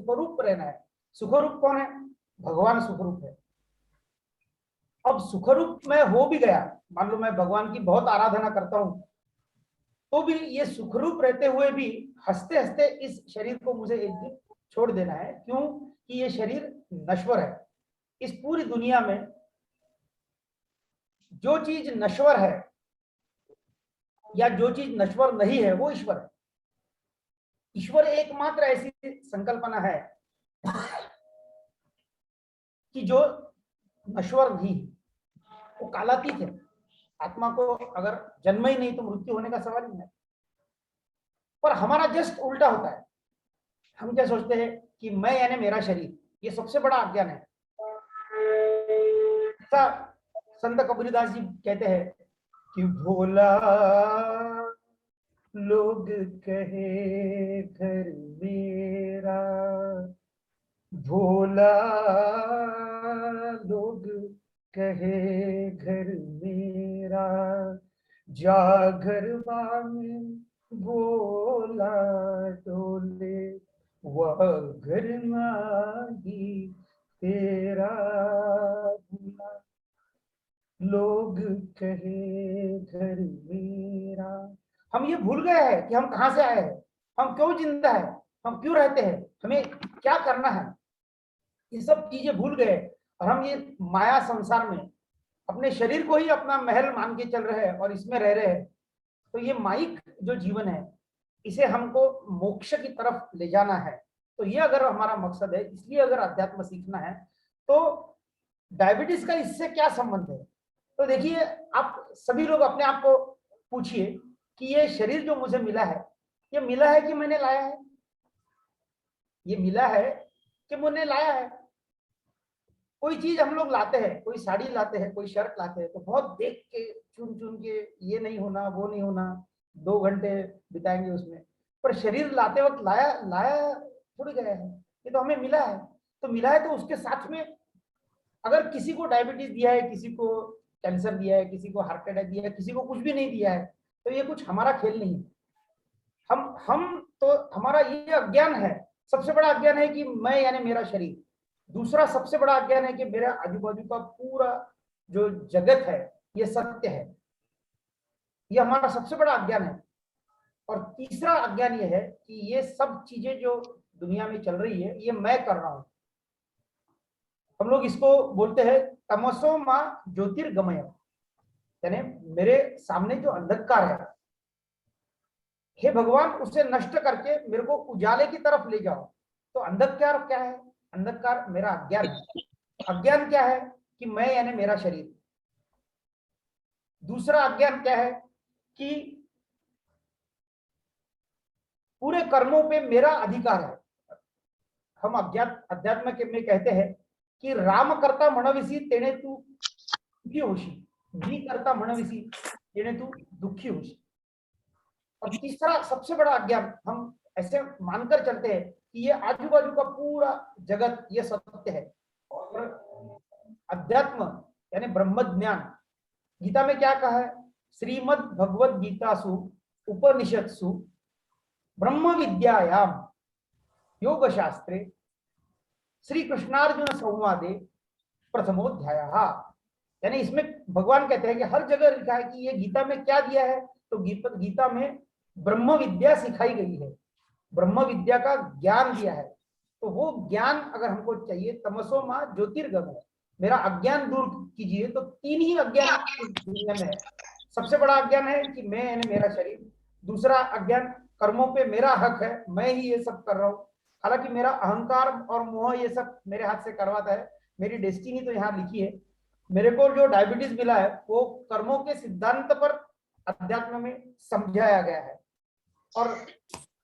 सुखरूप रहना है। सुखरूप कौन है? भगवान सुखरूप है। अब सुखरूप मैं हो भी गया, मान लो मैं भगवान की बहुत आराधना करता हूं, तो भी ये सुखरूप रहते हुए भी हंसते हंसते इस शरीर को मुझे एक दिन छोड़ देना है। क्यों? कि ये शरीर नश्वर है। इस पूरी दुनिया में जो चीज नश्वर है या जो चीज नश्वर नहीं है वो ईश्वर है। ईश्वर एकमात्र ऐसी संकल्पना है कि जो नश्वर नहीं, वो कालातीत है। आत्मा को अगर जन्म ही नहीं तो मृत्यु होने का सवाल ही नहीं है। पर हमारा जस्ट उल्टा होता है। हम क्या सोचते हैं कि मैं यानी मेरा शरीर, ये सबसे बड़ा अज्ञान है। ऐसा संत कबीरदास जी कहते हैं कि भोला लोग कहे घर मेरा, भोला लोग कहे घर मेरा, जा घरवा में भोला डोले, वह घर नहीं तेरा भोला। लोग कहे घर मेरा। हम ये भूल गए हैं कि हम कहां से आए हैं, हम क्यों जिंदा है, हम क्यों रहते हैं, हमें क्या करना है। ये सब चीजें भूल गए और हम ये माया संसार में अपने शरीर को ही अपना महल मान के चल रहे हैं और इसमें रह रहे हैं। तो ये माइक जो जीवन है, इसे हमको मोक्ष की तरफ ले जाना है। तो ये अगर हमारा मकसद है, इसलिए अगर अध्यात्म सीखना है, तो डायबिटीज का इससे क्या संबंध है? तो देखिए, आप सभी लोग अपने आप को पूछिए कि ये शरीर जो मुझे मिला है, ये मिला है कि मैंने लाया है? ये मिला है कि मैंने लाया है? कोई चीज हम लोग लाते हैं, कोई साड़ी लाते हैं, कोई शर्ट लाते हैं, तो बहुत देख के चुन चुन के, ये नहीं होना वो नहीं होना, 2 घंटे बिताएंगे उसमें। पर शरीर लाते वक्त लाया लाया थोड़ी गया है, ये तो हमें मिला है। तो मिला है तो उसके साथ में अगर किसी को डायबिटीज दिया है, किसी को कैंसर दिया है, किसी को हार्ट अटैक दिया है, किसी को कुछ भी नहीं दिया है, तो ये कुछ हमारा खेल नहीं है। हम तो हमारा ये अज्ञान है। सबसे बड़ा अज्ञान है कि मैं यानी मेरा शरीर। दूसरा सबसे बड़ा अज्ञान है कि मेरा आजू बाजू का पूरा जो जगत है ये सत्य है। ये हमारा सबसे बड़ा अज्ञान है। और तीसरा अज्ञान ये है कि ये सब चीजें जो दुनिया में चल रही है, ये मैं कर रहा हूं। हम लोग इसको बोलते हैं तमसो मां ज्योतिर्गमय, यानी मेरे सामने जो अंधकार है, हे भगवान उसे नष्ट करके मेरे को उजाले की तरफ ले जाओ। तो अंधकार क्या है? अंधकार मेरा अज्ञान है। अज्ञान क्या है? कि मैं यानी मेरा शरीर। दूसरा अज्ञान क्या है? कि पूरे कर्मों पे मेरा अधिकार है। हम अध्यात्म के में कहते हैं कि राम करता म्हणविसी तेने तू सुखी होशी, मी करता म्हणविसी तेने तू दुखी होशी। और तीसरा सबसे बड़ा अज्ञान, हम ऐसे मानकर चलते हैं कि ये आजू बाजू का पूरा जगत ये सत्य है। और अध्यात्म यानी ब्रह्म ज्ञान, गीता में क्या कहा है? श्रीमद् भगवद गीतासु उपनिषत्सु ब्रह्म विद्यायाम योग शास्त्रे श्री कृष्णार्जुन संवादे प्रथमोध्याय। यानी इसमें भगवान कहते हैं कि हर जगह लिखा है कि ये गीता में क्या दिया है, तो गीता में ब्रह्म विद्या सिखाई गई है, ब्रह्म विद्या का ज्ञान दिया है। तो वो ज्ञान अगर हमको चाहिए, तमसो मां ज्योतिर्गमय, मेरा अज्ञान दूर कीजिए। तो 3 ही अज्ञान दुनिया में है। सबसे बड़ा अज्ञान है कि मैं यानी मेरा शरीर। दूसरा अज्ञान, कर्मों पे मेरा हक है, मैं ही ये सब कर रहा हूँ। हालांकि मेरा अहंकार और मोह ये सब मेरे हाथ से करवाता है, मेरी डेस्टिनी तो यहाँ लिखी है। मेरे को जो डायबिटीज मिला है वो कर्मों के सिद्धांत पर अध्यात्म में समझाया गया है। और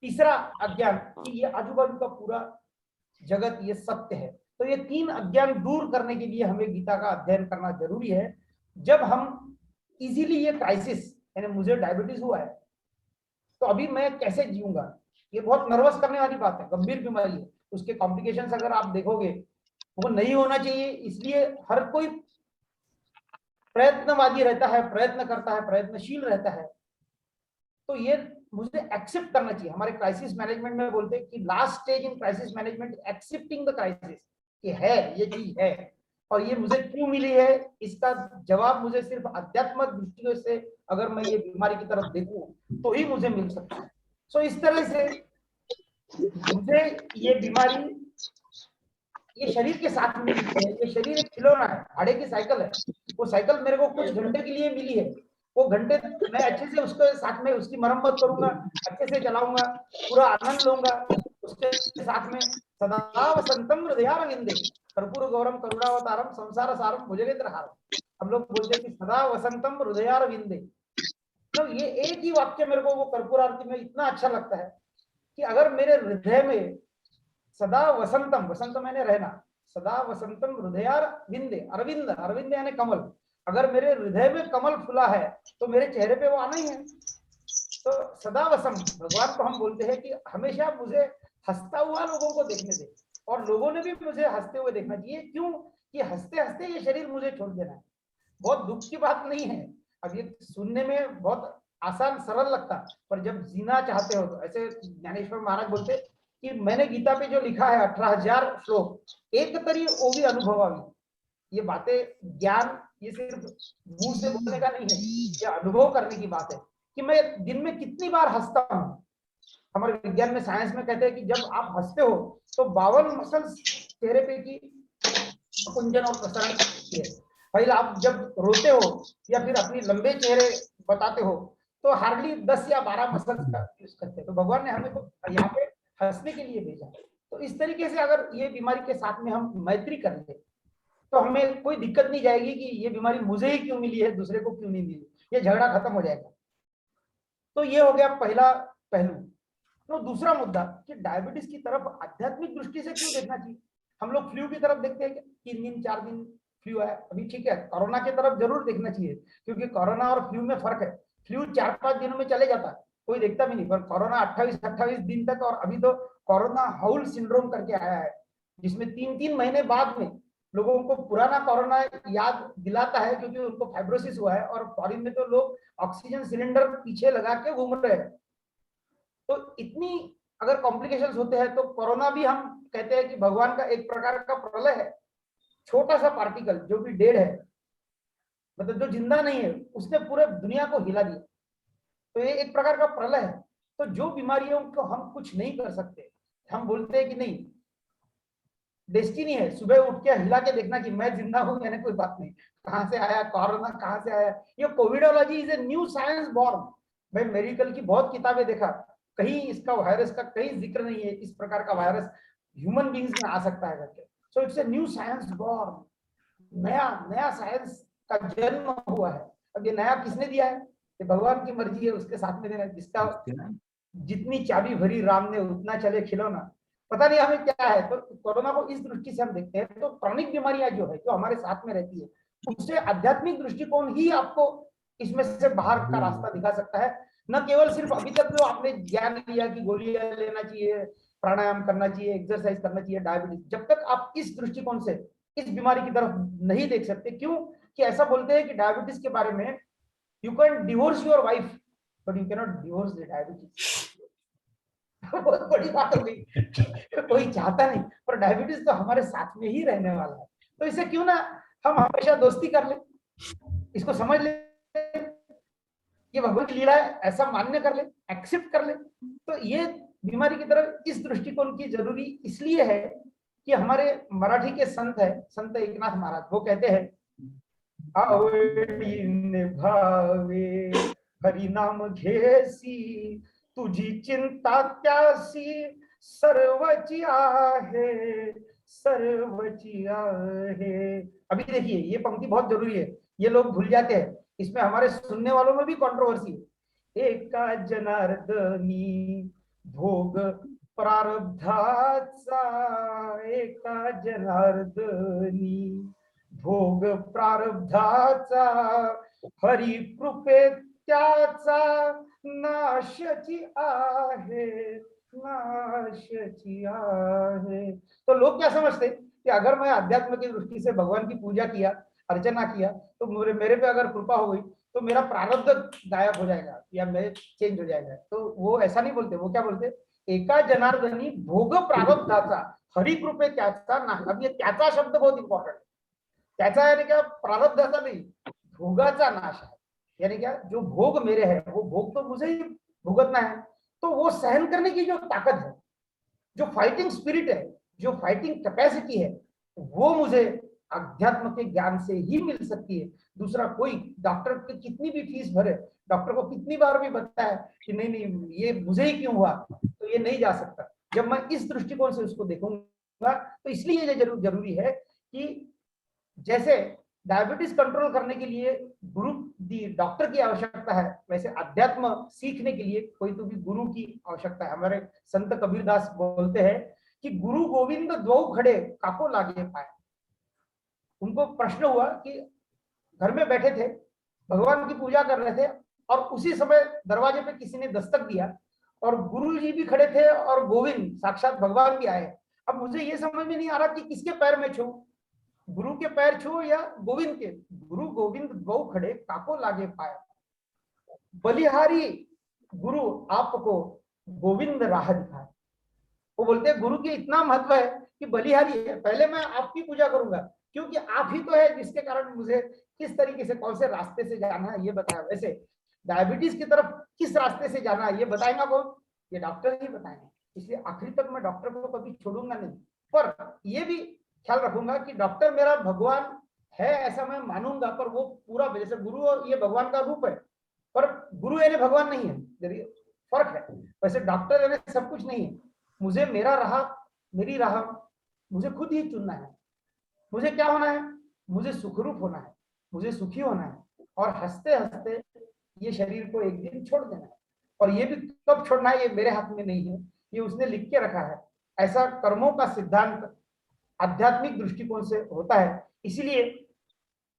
तीसरा अज्ञान कि ये आजू बाजू का पूरा जगत ये सत्य है। तो ये 3 अज्ञान दूर करने के लिए हमें गीता का अध्ययन करना जरूरी है। जब हम इजीली ये क्राइसिस, यानी मुझे डायबिटीज हुआ है तो अभी मैं कैसे जीऊंगा, ये बहुत नर्वस करने वाली बात है, गंभीर बीमारी है। उसके कॉम्प्लिकेशंस अगर आप देखोगे वो नहीं होना चाहिए, इसलिए हर कोई प्रयत्नवादी रहता है, प्रयत्न करता है, प्रयत्नशील रहता है। तो ये मुझे एक्सेप्ट करना चाहिए। हमारे क्राइसिस मैनेजमेंट में बोलते हैं कि last stage in crisis management accepting the crisis, कि है ये चीज है और ये मुझे क्यों मिली है, इसका जवाब मुझे सिर्फ आध्यात्मिक दृष्टिकोण से अगर मैं ये बीमारी की तरफ देखूं तो ही मुझे मिल सकता है। सो इस तरह से मुझे ये बीमारी, ये शरीर के साथ में मिली है। ये शरीर एक खिलौना है, भाड़े की साइकिल है। वो साइकिल मेरे को कुछ घंटे के लिए मिली है। वो घंटे मैं अच्छे से उसके साथ में उसकी मरम्मत करूंगा, अच्छे से चलाऊंगा, पूरा आनंद लूंगा उसके साथ में। सदा वसंतम हृदयारविंदे कर्पूर गौरम करुणावतारम संसार सारम भुजगेंद्रहारम। हम लोग बोलते हैं कि सदा वसंतम हृदयारविंदे। तो ये एक ही वाक्य मेरे को वो कर्पूर आरती में इतना अच्छा लगता है कि अगर मेरे हृदय में सदा वसंतम, वसंत मैंने रहना, सदा वसंतम हृदयार विंदे, अरविंद, अरविंद यानी कमल, अगर मेरे हृदय में कमल फुला है तो मेरे चेहरे पे वो आना ही है। तो सदा वसंत भगवान को हम बोलते हैं कि हमेशा मुझे हंसता हुआ लोगों को देखने दे, और लोगों ने भी मुझे हंसते हुए देखना चाहिए। क्यों कि हंसते हंसते ये शरीर मुझे छोड़ देना है, बहुत दुख की बात नहीं है। अब ये सुनने में बहुत आसान सरल लगता, पर जब जीना चाहते हो तो ऐसे ज्ञानेश्वर महाराज बोलते कि मैंने गीता पे जो लिखा है 18,000 श्लोक एक तरी ओवी अनुभवावी। ये बातें ज्ञान ये सिर्फ मुंह से बोलने का नहीं है, ये अनुभव करने की बात है कि मैं दिन में कितनी बार हंसता हूँ। हमारे विज्ञान में, साइंस में कहते हैं कि जब आप हंसते हो तो 52 मसल्स चेहरे पे की कुंजन और प्रसारण करती है। पहले आप जब रोते हो या फिर अपनी लंबे चेहरे बताते हो तो हार्डली 10 या 12 मसल्स का यूज करते हैं। तो भगवान ने हमें तो यहाँ पे हंसने के लिए भेजा। तो इस तरीके से अगर ये बीमारी के साथ में हम मैत्री कर ले तो हमें कोई दिक्कत नहीं जाएगी कि ये बीमारी मुझे ही क्यों मिली है, दूसरे को क्यों नहीं मिली। ये झगड़ा खत्म हो जाएगा। तो ये हो गया पहला पहलू। तो दूसरा मुद्दा कि डायबिटीज की तरफ आध्यात्मिक दृष्टि से क्यों देखना चाहिए। हम लोग फ्लू की तरफ देखते हैं कि 3 दिन 4 दिन फ्लू है, अभी ठीक है। कोरोना की तरफ जरूर देखना चाहिए क्योंकि कोरोना और फ्लू में फर्क है। फ्लू 4-5 दिनों में चले जाता है, कोई देखता भी नहीं, पर कोरोना 28-28 दिन तक। और अभी तो कोरोना हाउल सिंड्रोम करके आया है जिसमें 3-3 महीने बाद में लोगों को पुराना कोरोना याद दिलाता है क्योंकि उनको फाइब्रोसिस हुआ है। और फॉरेन में तो लोग ऑक्सीजन सिलेंडर पीछे लगा के घूम रहे हैं। तो इतनी अगर कॉम्प्लिकेशंस होते हैं तो कोरोना भी हम कहते हैं कि भगवान का एक प्रकार का प्रलय है। छोटा सा पार्टिकल जो भी डेड है, मतलब जो जिंदा नहीं है, उसने पूरे दुनिया को हिला दिया। तो ये एक प्रकार का प्रलय है। तो जो बीमारियों को हम कुछ नहीं कर सकते, हम बोलते हैं कि नहीं डेस्टिनी है, सुबह उठ के हिला के देखना कि मैं जिंदा हूं यानी कोई बात नहीं। कहां से आया कोरोना, कहां से आया। ये covidology is a new science born. मैं मेडिकल की बहुत किताबें देखा, कहीं इसका वायरस का कहीं जिक्र नहीं है इस प्रकार का वायरस ह्यूमन बींग्स में आ सकता है करके। So it's a new science born, नया नया साइंस का जन्म हुआ है। अब ये नया किसने दिया है, ये भगवान की मर्जी है उसके साथ में देना। जिसका जितनी चाबी भरी राम ने उतना चले खिलौना। पता नहीं हमें क्या है। तो कोरोना को इस दृष्टि से हम देखते हैं। तो क्रॉनिक बीमारियां जो है जो हमारे साथ में रहती है उससे आध्यात्मिक दृष्टिकोण ही आपको इसमें से बाहर का रास्ता दिखा सकता है। न केवल सिर्फ अभी तक जो आपने ज्ञान लिया कि गोलियां लेना चाहिए, प्राणायाम करना चाहिए, एक्सरसाइज करना चाहिए, डायबिटीज, जब तक आप इस दृष्टिकोण से इस बीमारी की तरफ नहीं देख सकते। क्यों कि ऐसा बोलते हैं कि डायबिटीज के बारे में you can divorce your wife but you cannot divorce the diabetes. बहुत बड़ी बात हो गई। कोई चाहता नहीं, पर डायबिटीज तो हमारे साथ में ही रहने वाला है। तो इसे क्यों ना हम हमेशा दोस्ती कर ले, इसको समझ ले, ये भगवान की लीला है ऐसा मान्य कर ले, एक्सेप्ट कर ले। तो ये बीमारी की तरफ इस दृष्टिकोण की जरूरी इसलिए है कि हमारे मराठी के संत है, संत एकनाथ महाराज, वो कहते हैं आवडी निभावे हरि नाम घेसी तुझी चिंता त्यासी सर्वची आहे, सर्वची आहे। अभी देखिए ये पंक्ति बहुत जरूरी है, ये लोग भूल जाते हैं। इसमें हमारे सुनने वालों में भी कंट्रोवर्सी है। एका जनार्दनी भोग प्रारब्धाचा, एका जनार्दनी भोग प्रारब्धाचा, हरी कृपे त्याचा नाशची आहे, नाशची आहे। तो लोग क्या समझते कि अगर मैं अध्यात्म की दृष्टि से भगवान की पूजा किया, अर्चना किया, तो मेरे पे अगर कृपा हो गई तो मेरा प्रारब्ध गायब हो जाएगा या मैं चेंज हो जाएगा। तो वो ऐसा नहीं बोलते, वो क्या बोलते, एका जनार्दनी भोग प्रारब्धाचा हरी कृपे त्याचा नाही। अब ये त्याचा शब्द बहुत इंपॉर्टंट है। त्याचा यानी क्या, प्रारब्धाचा नहीं, भोगाचा नाश है। यानी क्या, जो भोग मेरे है वो भोग तो मुझे ही भुगतना है। तो वो सहन करने की जो ताकत है, जो फाइटिंग स्पिरिट है, जो फाइटिंग कैपेसिटी है, वो मुझे अध्यात्म के ज्ञान से ही मिल सकती है। दूसरा कोई डॉक्टर की कितनी भी फीस भरे, डॉक्टर को कितनी बार भी बताया कि नहीं नहीं ये मुझे ही क्यों हुआ, तो ये नहीं जा सकता। जब मैं इस दृष्टिकोण से उसको देखूंगा, तो इसलिए ये जरूरी है कि जैसे डायबिटीज कंट्रोल करने के लिए गुरु डॉक्टर की आवश्यकता है, वैसे अध्यात्म सीखने के लिए कोई तो भी गुरु की आवश्यकता है। हमारे संत कबीरदास बोलते हैं कि गुरु गोविंद दो खड़े काको लागे पाए। उनको प्रश्न हुआ कि घर में बैठे थे, भगवान की पूजा कर रहे थे, और उसी समय दरवाजे पे किसी ने दस्तक दिया, और गुरु जी भी खड़े थे और गोविंद साक्षात भगवान भी आए। अब मुझे ये समझ में नहीं आ रहा कि किसके पैर में छू, गुरु के पैर छू या गोविंद के। गुरु गोविंद दो खड़े काको लागे पाए, बलिहारी गुरु आपको गोविंद राह दिखाए। वो बोलते हैं गुरु की इतना महत्व है कि बलिहारी है, पहले मैं आपकी पूजा करूंगा, क्योंकि आप ही तो है जिसके कारण मुझे किस तरीके से कौन से रास्ते से जाना है ये बताया। वैसे डायबिटीज की तरफ किस रास्ते से जाना है ये बताएगा कौन, ये डॉक्टर ही बताएंगे। इसलिए आखिरी तक मैं डॉक्टर को कभी छोड़ूंगा नहीं, पर ये भी ख्याल रखूंगा कि डॉक्टर मेरा भगवान है ऐसा मैं मानूंगा, पर वो पूरा, जैसे गुरु और ये भगवान का रूप है, पर गुरु यानी भगवान नहीं है, फर्क है। वैसे डॉक्टर यानी सब कुछ नहीं है। मुझे मेरा राह, मेरी राह मुझे खुद ही चुनना है। मुझे क्या होना है, मुझे सुखरूप होना है, मुझे सुखी होना है, और हंसते हंसते ये शरीर को एक दिन छोड़ देना है। और ये भी कब छोड़ना है ये मेरे हाथ में नहीं है, ये उसने लिख के रखा है। ऐसा कर्मों का सिद्धांत आध्यात्मिक दृष्टिकोण से होता है। इसीलिए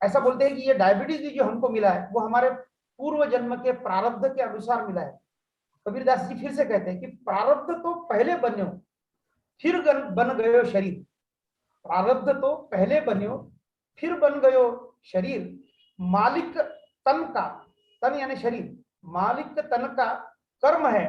ऐसा बोलते हैं कि ये डायबिटीज जो हमको मिला है वो हमारे पूर्व जन्म के प्रारब्ध के अनुसार मिला है। कबीरदास जी फिर से कहते हैं कि प्रारब्ध तो पहले बन्यो फिर बन गयो शरीर। प्रारब्ध तो पहले बन्यो फिर बन गयो शरीर, मालिक तन का, तन यानी शरीर, मालिक तन का कर्म है,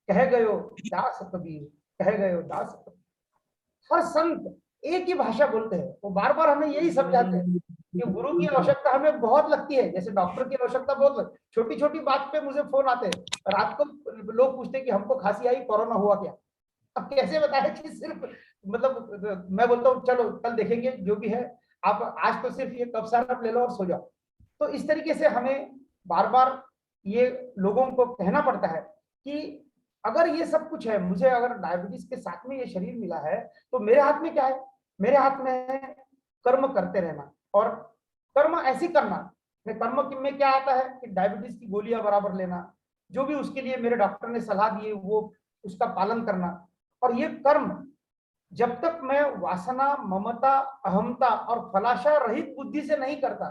कह गयो दास कबीर, कह गयो दास कबीर। हर संत एक ही भाषा बोलते हैं, वो बार बार हमें यही समझाते हैं कि गुरु की आवश्यकता हमें बहुत लगती है, जैसे डॉक्टर की आवश्यकता बहुत लगती है। छोटी छोटी बात पे मुझे फोन आते हैं, रात को लोग पूछते हैं कि हमको खांसी आई, कोरोना हुआ क्या। अब कैसे बताया कि सिर्फ, मतलब मैं बोलता हूँ चलो कल देखेंगे जो भी है, आप आज तो सिर्फ ये कफ सिरप ले लो और सो जाओ। तो इस तरीके से हमें बार बार ये लोगों को कहना पड़ता है कि अगर ये सब कुछ है, मुझे अगर डायबिटीज के साथ में ये शरीर मिला है, तो मेरे हाथ में क्या है, मेरे हाथ में है कर्म करते रहना। और कर्म ऐसी करना, कर्म में क्या आता है कि डायबिटीज की गोलियां बराबर लेना, जो भी उसके लिए मेरे डॉक्टर ने सलाह दी वो उसका पालन करना। और ये कर्म जब तक मैं वासना, ममता, अहमता और फलाशा रहित बुद्धि से नहीं करता,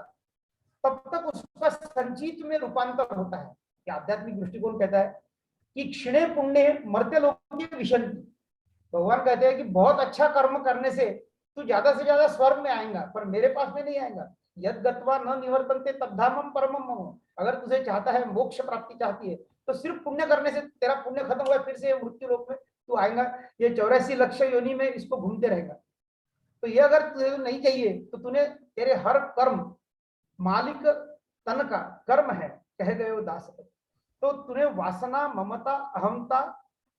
तब तक उसका संचित में रूपांतर होता है। कि आध्यात्मिक दृष्टिकोण कहता है कि क्षणे पुण्य मर्त्य लोक की विशंति। भगवान कहते हैं कि बहुत अच्छा कर्म करने से तू ज्यादा से ज्यादा स्वर्ग में आएगा, पर मेरे पास में नहीं आएगा। यद गत्वा न निवर्तन्ते तद्धामम परमम मम। अगर तुझे चाहता है, मोक्ष प्राप्ति चाहती है, तो सिर्फ पुण्य करने से तेरा पुण्य खत्म हुआ, फिर से मृत्यु लोक में तू आएगा, ये 84 लक्ष योनि में इसको घूमते रहेगा। तो ये अगर तुझे नहीं चाहिए, तो तूने तेरे हर कर्म मालिक तन का कर्म है, कह गए दास। तो तूने वासना, ममता, अहमता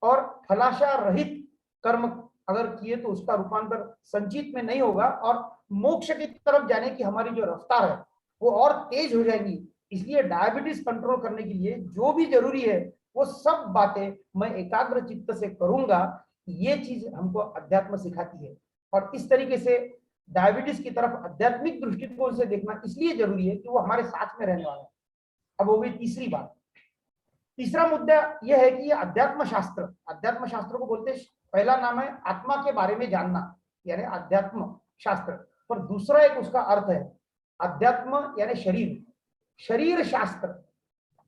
और फलाशा रहित कर्म अगर किए, तो उसका रूपांतर संचित में नहीं होगा, और मोक्ष की तरफ जाने की हमारी जो रफ्तार है वो और तेज हो जाएगी। इसलिए डायबिटीज कंट्रोल करने के लिए जो भी जरूरी है वो सब बातें मैं एकाग्र चित्त से करूंगा। ये चीज हमको अध्यात्म सिखाती है। और इस तरीके से डायबिटीज की तरफ आध्यात्मिक दृष्टिकोण से देखना इसलिए जरूरी है कि वो हमारे साथ में रहने वाला है। अब हो गई तीसरी बात। तीसरा मुद्दा यह है कि ये अध्यात्म शास्त्र, अध्यात्म शास्त्र को बोलते हैं, पहला नाम है आत्मा के बारे में जानना, यानी अध्यात्म शास्त्र। पर दूसरा एक उसका अर्थ है अध्यात्म यानी शरीर, शरीर शास्त्र।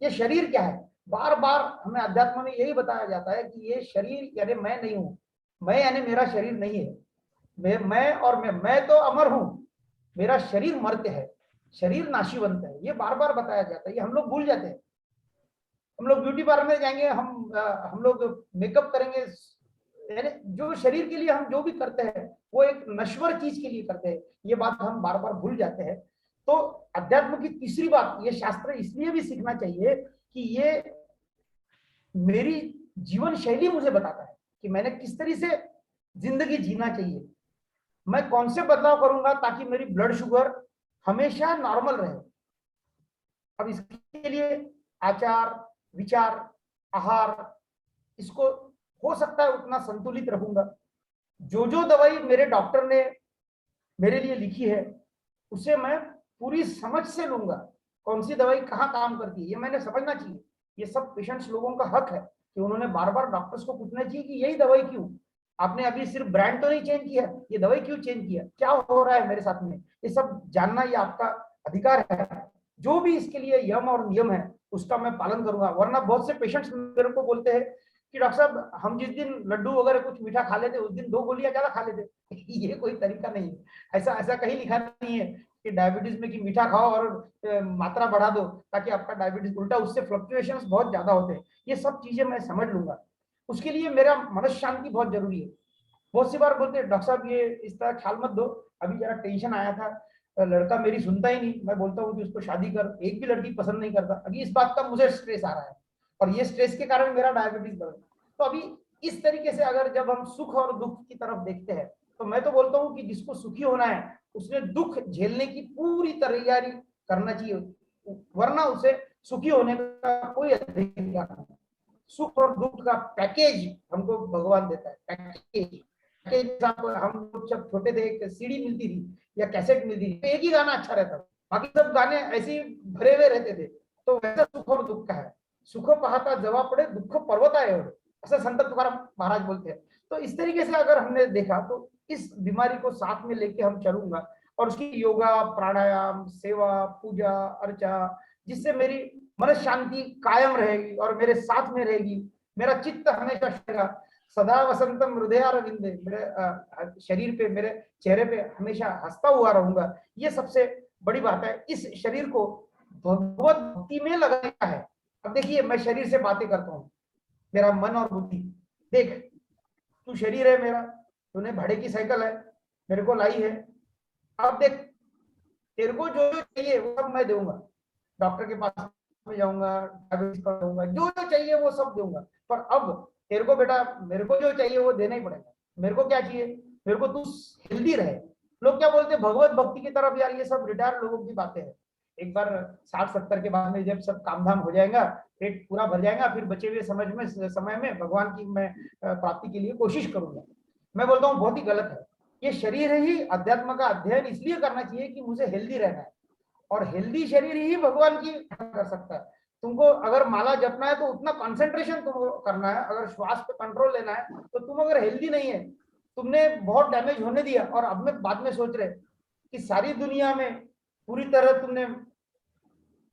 ये शरीर क्या है, बार बार हमें अध्यात्म में यही बताया जाता है कि ये शरीर यानी मैं नहीं हूं, मैं यानी मेरा शरीर नहीं है। मैं और मैं तो अमर हूं, मेरा शरीर मर्त्य है। शरीर नाशीवंत है, ये बार बार बताया जाता है, ये हम लोग भूल जाते हैं। हम लोग ब्यूटी पार्लर में जाएंगे, हम लोग मेकअप करेंगे, यानी जो शरीर के लिए हम जो भी करते हैं वो एक नश्वर चीज के लिए करते हैं, ये बात हम बार बार भूल जाते हैं। तो अध्यात्म की तीसरी बात, ये शास्त्र इसलिए भी सीखना चाहिए कि ये मेरी जीवन शैली मुझे बताता है कि मैंने किस तरह से जिंदगी जीना चाहिए, मैं कौन से बदलाव करूंगा ताकि मेरी ब्लड शुगर हमेशा नॉर्मल रहे। अब इसके लिए आचार, विचार, आहार, इसको हो सकता है उतना संतुलित रखूंगा। जो जो दवाई मेरे डॉक्टर ने मेरे लिए लिखी है उसे मैं पूरी समझ से लूंगा, कौन सी दवाई कहाँ काम करती है ये मैंने समझना चाहिए। ये सब पेशेंट्स लोगों का हक है कि उन्होंने बार बार डॉक्टर्स को पूछना चाहिए कि यही दवाई क्यों, आपने अभी सिर्फ ब्रांड तो नहीं चेंज किया, ये दवाई क्यों चेंज किया, क्या हो रहा है मेरे साथ में, ये सब जानना ये आपका अधिकार है। जो भी इसके लिए यम और नियम है उसका मैं पालन करूंगा। वरना बहुत से पेशेंट्स मेरे को बोलते हैं कि डॉक्टर साहब हम जिस दिन लड्डू वगैरह कुछ मीठा खा लेते उस दिन 2 गोलियां ज्यादा खा लेते ये कोई तरीका नहीं है। ऐसा ऐसा कहीं लिखा नहीं है कि डायबिटीज में कि मीठा खाओ और मात्रा बढ़ा दो ताकि आपका डायबिटीज, उल्टा उससे फ्लक्चुएशंस बहुत ज्यादा होते हैं। ये सब चीजें मैं समझ लूंगा, उसके लिए मेरा मन शांति बहुत जरूरी है। बहुत सी बार बोलते हैं डॉक्टर साहब ये इस तरह ख्याल मत दो, अभी जरा टेंशन आया था, लड़का मेरी सुनता ही नहीं, मैं बोलता हूँ कि उसको शादी कर, एक भी लड़की पसंद नहीं करता, अभी इस बात का मुझे स्ट्रेस आ रहा है और ये स्ट्रेस के कारण मेरा डायबिटीज बढ़ गया। तो अभी इस तरीके से अगर जब हम सुख और दुख की तरफ देखते हैं तो मैं तो बोलता हूँ कि जिसको सुखी होना है उसने दुख झेलने की पूरी तैयारी करना चाहिए, वरना उसे सुखी होने का कोई अधिकार नहीं। सुख और दुख का पैकेज हमको भगवान देता है, पैकेज। हम लोग जब छोटे थे एक सीडी मिलती थी या कैसेट मिलती थी, एक ही गाना अच्छा रहता था, बाकी सब गाने ऐसे ही भरे हुए रहते थे। तो वैसा सुख और दुख का है, सुख पाहता जवा पड़े दुख पर्वत आए, ऐसा संत तुकाराम महाराज बोलते हैं। तो इस तरीके से अगर हमने देखा तो इस बीमारी को साथ में लेके हम चलूंगा और उसकी योगा, प्राणायाम, सेवा, पूजा, अर्चा, जिससे मेरी मन शांति कायम रहेगी और मेरे साथ में रहेगी, मेरा चित्त हमेशा रहेगा सदा वसंतम हृदयारविंदे, मेरे शरीर पे, मेरे चेहरे पे हमेशा हंसता हुआ रहूंगा। ये सबसे बड़ी बात है, इस शरीर को भगवत भक्ति में लगाना है। अब देखिए मैं शरीर से बातें करता हूँ, मेरा मन और बुद्धि, देख तू शरीर है मेरा, तूने भाड़े की साइकिल है मेरे को लाई है, अब देख तेरे को जो जो चाहिए वो सब मैं दूंगा, डॉक्टर के पास में जाऊंगा, दूंगा, जो जो चाहिए वो सब दूंगा, पर अब तेरे को बेटा मेरे को जो चाहिए वो देना ही पड़ेगा। मेरे को क्या चाहिए, मेरे को तू हेल्दी रहे। लोग क्या बोलते हैं भगवत भक्ति की तरफ, यार ये सब रिटायर्ड लोगों की बातें हैं। एक बार 60-70 के बाद में जब सब काम धाम हो जाएगा, पेट पूरा भर जाएगा, फिर बचे हुए समय में भगवान की मैं प्राप्ति के लिए कोशिश करूंगा। मैं बोलता हूँ बहुत ही गलत है। ये शरीर ही अध्यात्म का अध्ययन इसलिए करना चाहिए कि मुझे हेल्दी रहना है, और हेल्दी शरीर ही भगवान की कर सकता है। तुमको अगर माला जपना है तो उतना कंसंट्रेशन तुमको करना है, अगर श्वास पे कंट्रोल लेना है तो तुम अगर हेल्दी नहीं है, तुमने बहुत डैमेज होने दिया और अब में बाद में सोच रहे कि सारी दुनिया में पूरी तरह तुमने,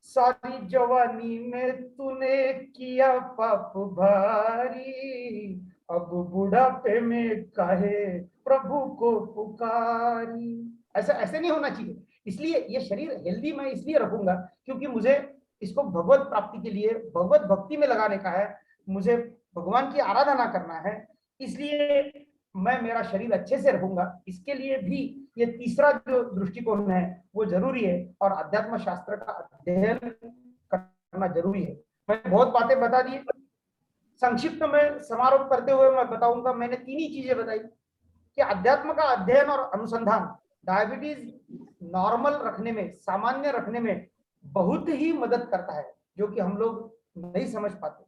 सारी जवानी में तूने किया पाप भारी, अब बुढ़ापे में काहे प्रभु को पुकारी। ऐसा ऐसे नहीं होना चाहिए। इसलिए ये शरीर हेल्दी मैं इसलिए रखूंगा क्योंकि मुझे इसको भगवत प्राप्ति के लिए भगवत भक्ति में लगाने का है, मुझे भगवान की आराधना करना है, इसलिए मैं मेरा शरीर अच्छे से रखूंगा। इसके लिए भी ये तीसरा जो दृष्टिकोण है वो जरूरी है और अध्यात्म शास्त्र का अध्ययन करना जरूरी है। मैं बहुत बातें बता दी, संक्षिप्त में समारोह करते हुए मैं बताऊंगा, मैंने 3 ही चीजें बताई कि अध्यात्म का अध्ययन और अनुसंधान डायबिटीज नॉर्मल रखने में, सामान्य रखने में बहुत ही मदद करता है, जो कि हम लोग नहीं समझ पाते।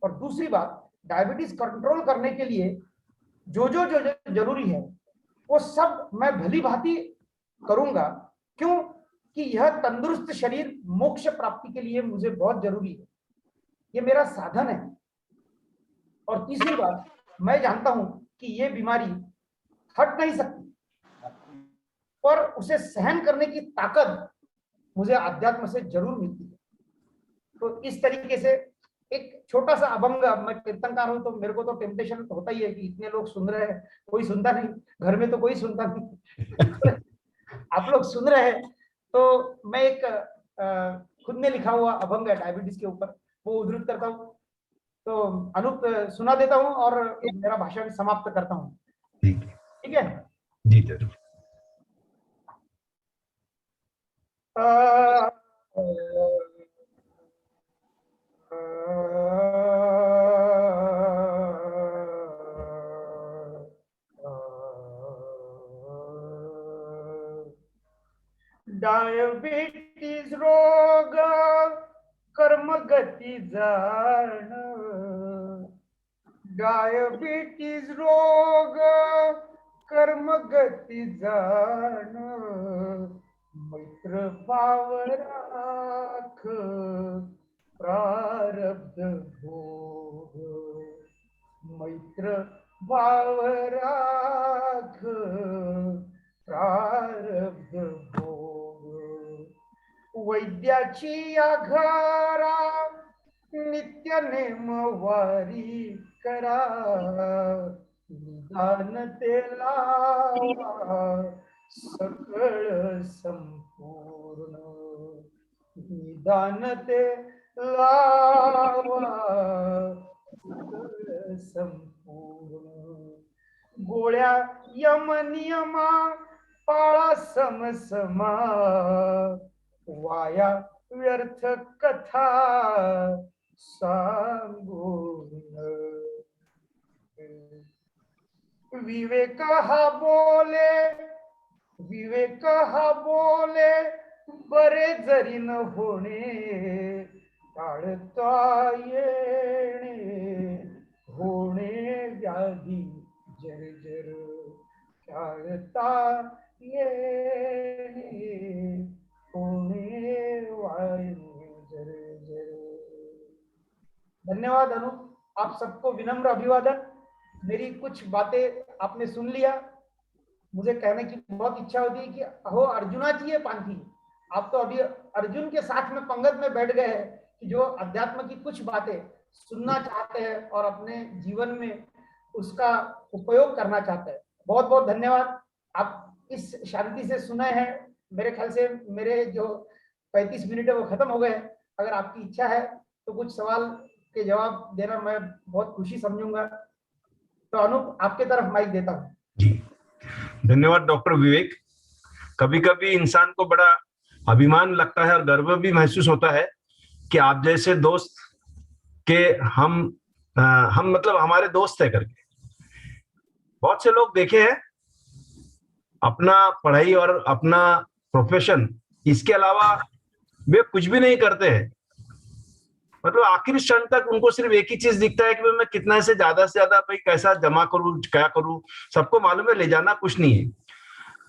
और दूसरी बात, डायबिटीज कंट्रोल करने के लिए जो जो जो जरूरी है वो सब मैं भली भांति करूंगा, क्यों कि यह तंदुरुस्त शरीर मोक्ष प्राप्ति के लिए मुझे बहुत जरूरी है, ये मेरा साधन है। और तीसरी बात, मैं जानता हूं कि ये बीमारी हट नहीं सकती, पर उसे सहन करने की ताकत मुझे अध्यात्म से जरूर मिलती है। तो इस तरीके से एक छोटा सा अभंग, मैं कीर्तनकार हूं तो मेरे को तो टेम्पटेशन होता ही है कि इतने लोग सुन रहे हैं, कोई सुनता नहीं, घर में तो कोई सुनता नहीं आप लोग सुन रहे हैं तो मैं एक खुद ने लिखा हुआ अभंग है डायबिटीज के ऊपर, वो उद्धृत करता हूँ। तो अनूप सुना देता हूँ और मेरा भाषण समाप्त करता हूँ। ठीक है जी जरूर। डायबिटीज रोग कर्मगती जाण, डायबिटीज रोग कर्मगती जाण, मैत्र भाव राख प्रारब्ध भोग, मैत्र भाव राख प्रारब्ध भोग, वैद्याची आघारा नित्य नेमवारी करा, निदान ते लावा सकळ संपूर्ण, निदान ते लावा सकळ संपूर्ण, गोळ्या यम नियमा पाळा समसमा, वाया व्यर्थ कथा सांगून, विवेक हा बोले, विवेक हा बोले बरे जरी न होणे, टाळता येणे होणे व्याधी जर्जर, टाळता येणे होणे वायू जर्जर। धन्यवाद अनूप, आप सबको विनम्र अभिवादन। मेरी कुछ बातें आपने सुन लिया, मुझे कहने की बहुत इच्छा होती है कि अहो अर्जुनाची ये पांथी, आप तो अभी अर्जुन के साथ में पंगत में बैठ गए हैं कि जो अध्यात्म की कुछ बातें सुनना चाहते हैं और अपने जीवन में उसका उपयोग करना चाहते हैं। बहुत बहुत धन्यवाद, आप इस शांति से सुने हैं। मेरे ख्याल से मेरे जो 35 मिनट है वो खत्म हो गए। अगर आपकी इच्छा है तो कुछ सवाल के जवाब देना मैं बहुत खुशी समझूंगा। तो अनूप, आपके तरफ माइक देता हूँ। जी धन्यवाद डॉक्टर विवेक। कभी कभी इंसान को बड़ा अभिमान लगता है और गर्व भी महसूस होता है कि आप जैसे दोस्त के हम मतलब हमारे दोस्त है करके। बहुत से लोग देखे हैं अपना पढ़ाई और अपना प्रोफेशन, इसके अलावा वे कुछ भी नहीं करते हैं। मतलब आखिरी क्षण तक उनको सिर्फ एक ही चीज दिखता है कि मैं कितना से ज्यादा भाई कैसा जमा करूं, क्या करूं। सबको मालूम है ले जाना कुछ नहीं है,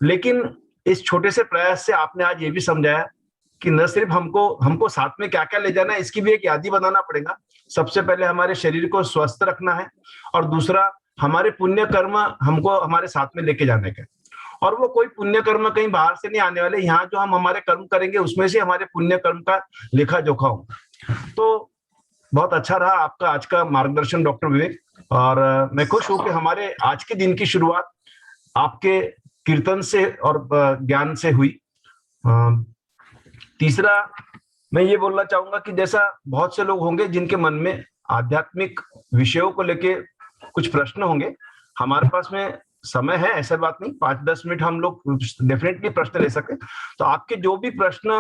लेकिन इस छोटे से प्रयास से आपने आज ये भी समझाया कि न सिर्फ हमको साथ में क्या क्या ले जाना है, इसकी भी एक यादी बनाना पड़ेगा। सबसे पहले हमारे शरीर को स्वस्थ रखना है और दूसरा हमारे पुण्य कर्म हमको हमारे साथ में लेके जाने का। और वो कोई पुण्य कर्म कहीं बाहर से नहीं आने वाले, यहाँ जो हम हमारे कर्म करेंगे उसमें से हमारे पुण्य कर्म का लेखा जोखा होगा। तो बहुत अच्छा रहा आपका आज का मार्गदर्शन डॉक्टर विवेक, और मैं खुश हूं कि हमारे आज के दिन की शुरुआत आपके कीर्तन से और ज्ञान से हुई। तीसरा मैं ये बोलना चाहूंगा कि जैसा बहुत से लोग होंगे जिनके मन में आध्यात्मिक विषयों को लेके कुछ प्रश्न होंगे, हमारे पास में समय है, ऐसा बात नहीं, 5-10 मिनट हम लोग डेफिनेटली प्रश्न ले सकते। तो आपके जो भी प्रश्न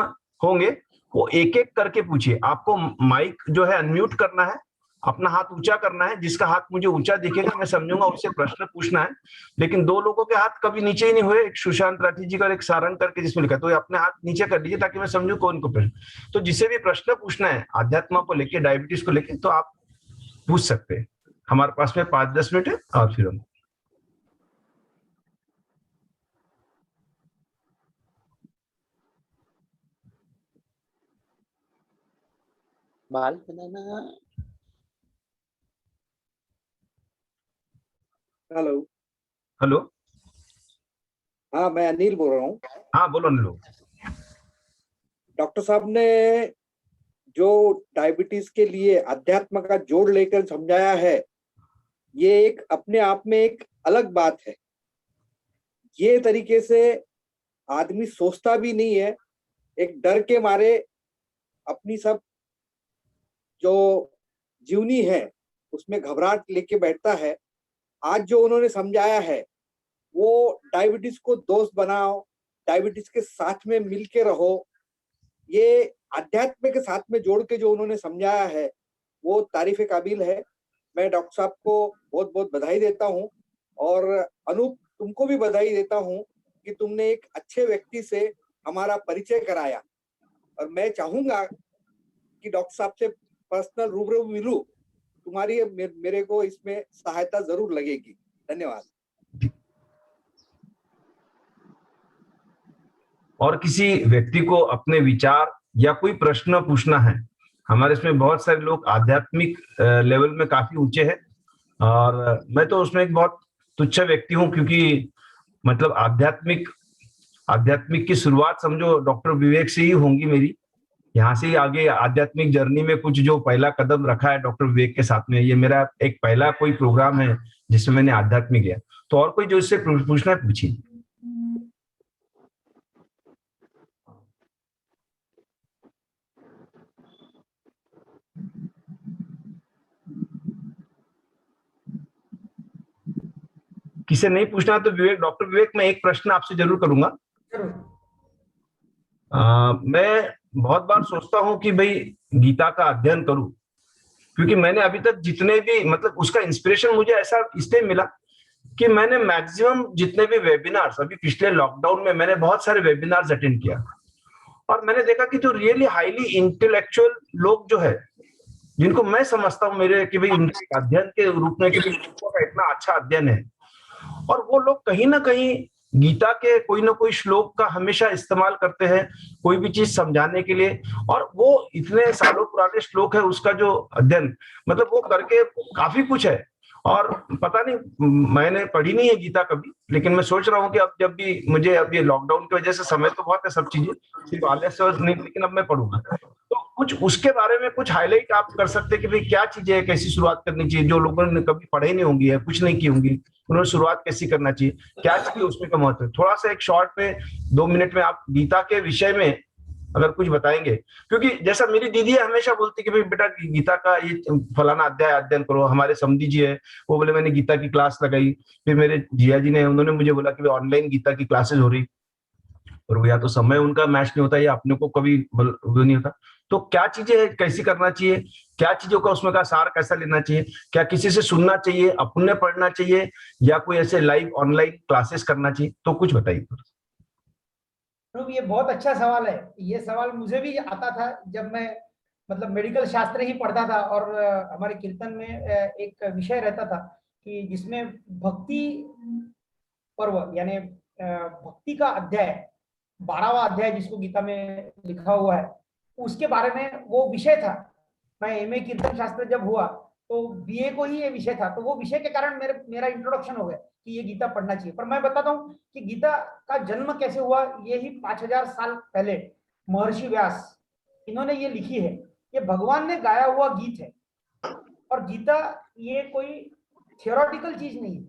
होंगे वो एक एक करके पूछिए। आपको माइक जो है अनम्यूट करना है, अपना हाथ ऊंचा करना है, जिसका हाथ मुझे ऊंचा दिखेगा मैं समझूंगा उससे प्रश्न पूछना है। लेकिन दो लोगों के हाथ कभी नीचे ही नहीं हुए, एक सुशांत राठी जी का और एक सारंग करके जिसमें लिखा, तो अपने हाथ नीचे कर लीजिए ताकि मैं समझूं कौन को प्रश्न। तो जिसे भी प्रश्न पूछना है आध्यात्म को लेके, डायबिटीज को लेके, तो आप पूछ सकते हैं। हमारे पास में 5-10 मिनट है और फिर हम बाल बनाना। Hello hello. हाँ, मैं अनिल बोल रहा हूँ। हाँ बोलो अनिल। डॉक्टर साहब ने जो डायबिटीज के लिए अध्यात्म का जोड़ लेकर समझाया है, ये एक अपने आप में एक अलग बात है। ये तरीके से आदमी सोचता भी नहीं है एक डर के मारे अपनी सब जो जीवनी है उसमें घबराहट लेके बैठता है। आज जो उन्होंने समझाया है वो डायबिटीज को दोस्त बनाओ, डायबिटीज के साथ में मिल के रहो, ये अध्यात्म के साथ में जोड़ के जो उन्होंने समझाया है वो तारीफ काबिल है। मैं डॉक्टर साहब को बहुत बहुत बधाई देता हूँ और अनूप तुमको भी बधाई देता हूँ कि तुमने एक अच्छे व्यक्ति से हमारा परिचय कराया। और मैं चाहूंगा कि डॉक्टर साहब से पर्सनल रूबरू मिलूं, तुम्हारी मेरे को इसमें सहायता जरूर लगेगी। धन्यवाद। और किसी व्यक्ति को अपने विचार या कोई प्रश्न पूछना है, हमारे इसमें बहुत सारे लोग आध्यात्मिक लेवल में काफी ऊंचे हैं और मैं तो उसमें एक बहुत तुच्छ व्यक्ति हूं, क्योंकि मतलब आध्यात्मिक की शुरुआत समझो डॉक्टर विवेक से ही होंगी मेरी। यहाँ से ही आगे आध्यात्मिक जर्नी में कुछ जो पहला कदम रखा है डॉक्टर विवेक के साथ में, ये मेरा एक पहला कोई प्रोग्राम है जिसमें मैंने आध्यात्मिक लिया। तो और कोई जो इससे पूछना है पूछिए। किसे नहीं पूछना तो विवेक, डॉक्टर विवेक, मैं एक प्रश्न आपसे जरूर करूंगा। मैं बहुत बार सोचता हूं कि भाई गीता का अध्ययन करूं, क्योंकि मैंने अभी तक जितने भी मतलब उसका इंस्पिरेशन मुझे ऐसा इसलिए मिला कि मैंने मैक्सिमम जितने भी वेबिनार्स, अभी पिछले लॉकडाउन में मैंने बहुत सारे वेबिनार्स अटेंड किया और मैंने देखा कि जो रियली हाईली इंटेलेक्चुअल लोग जो है, जिनको मैं समझता हूँ मेरे कि भाई उनके अध्ययन के रूप में कि का इतना अच्छा अध्ययन है, और वो लोग कहीं ना कहीं गीता के कोई ना कोई श्लोक का हमेशा इस्तेमाल करते हैं कोई भी चीज समझाने के लिए, और वो इतने सालों पुराने श्लोक है उसका जो अध्ययन मतलब वो करके काफी कुछ है। और पता नहीं, मैंने पढ़ी नहीं है गीता कभी, लेकिन मैं सोच रहा हूँ कि अब जब भी मुझे, अब ये लॉकडाउन की वजह से समय तो बहुत है, सब चीजें सिर्फ आलस्य और नहीं, लेकिन अब मैं पढ़ूंगा। तो कुछ उसके बारे में कुछ हाईलाइट आप कर सकते हैं कि भाई क्या चीजें है, कैसी शुरुआत करनी चाहिए, जो लोगों ने कभी पढ़े नहीं होंगी है, कुछ नहीं की होंगी, उन्होंने शुरुआत कैसी करना चाहिए, क्या चाहिए उसमें का महत्व है। थोड़ा सा एक शॉर्ट में 2 मिनट में आप गीता के विषय में अगर कुछ बताएंगे, क्योंकि जैसा मेरी दीदी हमेशा बोलती कि भाई बेटा गीता का ये फलाना अध्याय अध्ययन करो। हमारे समधी जी है, वो बोले मैंने गीता की क्लास लगाई, फिर मेरे जिया जी ने, उन्होंने मुझे बोला कि ऑनलाइन गीता की क्लासेस हो रही, और या तो समय उनका मैच नहीं होता या अपने को कभी वो नहीं होता। तो क्या चीजें कैसी करना चाहिए, क्या चीजों का उसमें का सार कैसा लेना चाहिए, क्या किसी से सुनना चाहिए, अपने पढ़ना चाहिए, या कोई ऐसे लाइव ऑनलाइन क्लासेस करना चाहिए, तो कुछ बताइए। ये बहुत अच्छा सवाल है। ये सवाल मुझे भी आता था जब मैं मतलब मेडिकल शास्त्र ही पढ़ता था, और हमारे कीर्तन में एक विषय रहता था कि जिसमें भक्ति पर्व यानी भक्ति का अध्याय, 12वां अध्याय जिसको गीता में लिखा हुआ है, उसके बारे में वो विषय था। मैं एमए कीर्तन शास्त्र जब हुआ तो बीए को ही ये विषय था, तो वो विषय के कारण मेरा इंट्रोडक्शन हो गया कि ये गीता पढ़ना चाहिए। पर मैं बताता हूँ कि गीता का जन्म कैसे हुआ। ये ही 5000 साल पहले महर्षि व्यास, इन्होंने ये लिखी है। ये भगवान ने गाया हुआ गीत है, और गीता ये कोई थियोरेटिकल चीज नहीं है।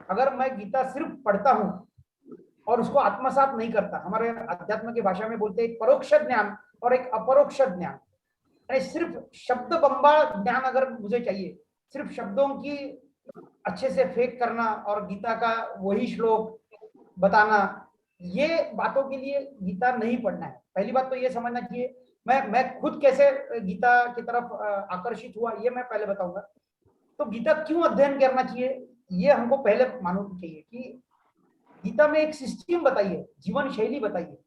अगर मैं गीता सिर्फ पढ़ता हूं और उसको आत्मसात नहीं करता, हमारे अध्यात्म की भाषा में बोलते हैं एक परोक्ष ज्ञान और एक अपरोक्ष ज्ञान। सिर्फ शब्द बम्बा ज्ञान अगर मुझे चाहिए, सिर्फ शब्दों की अच्छे से फेंक करना और गीता का वही श्लोक बताना, ये बातों के लिए गीता नहीं पढ़ना है। पहली बात तो ये समझना चाहिए। मैं खुद कैसे गीता की तरफ आकर्षित हुआ ये मैं पहले बताऊंगा। तो गीता क्यों अध्ययन करना चाहिए ये हमको पहले मालूम चाहिए कि गीता में एक सिस्टम बताइए, जीवन शैली बताइए।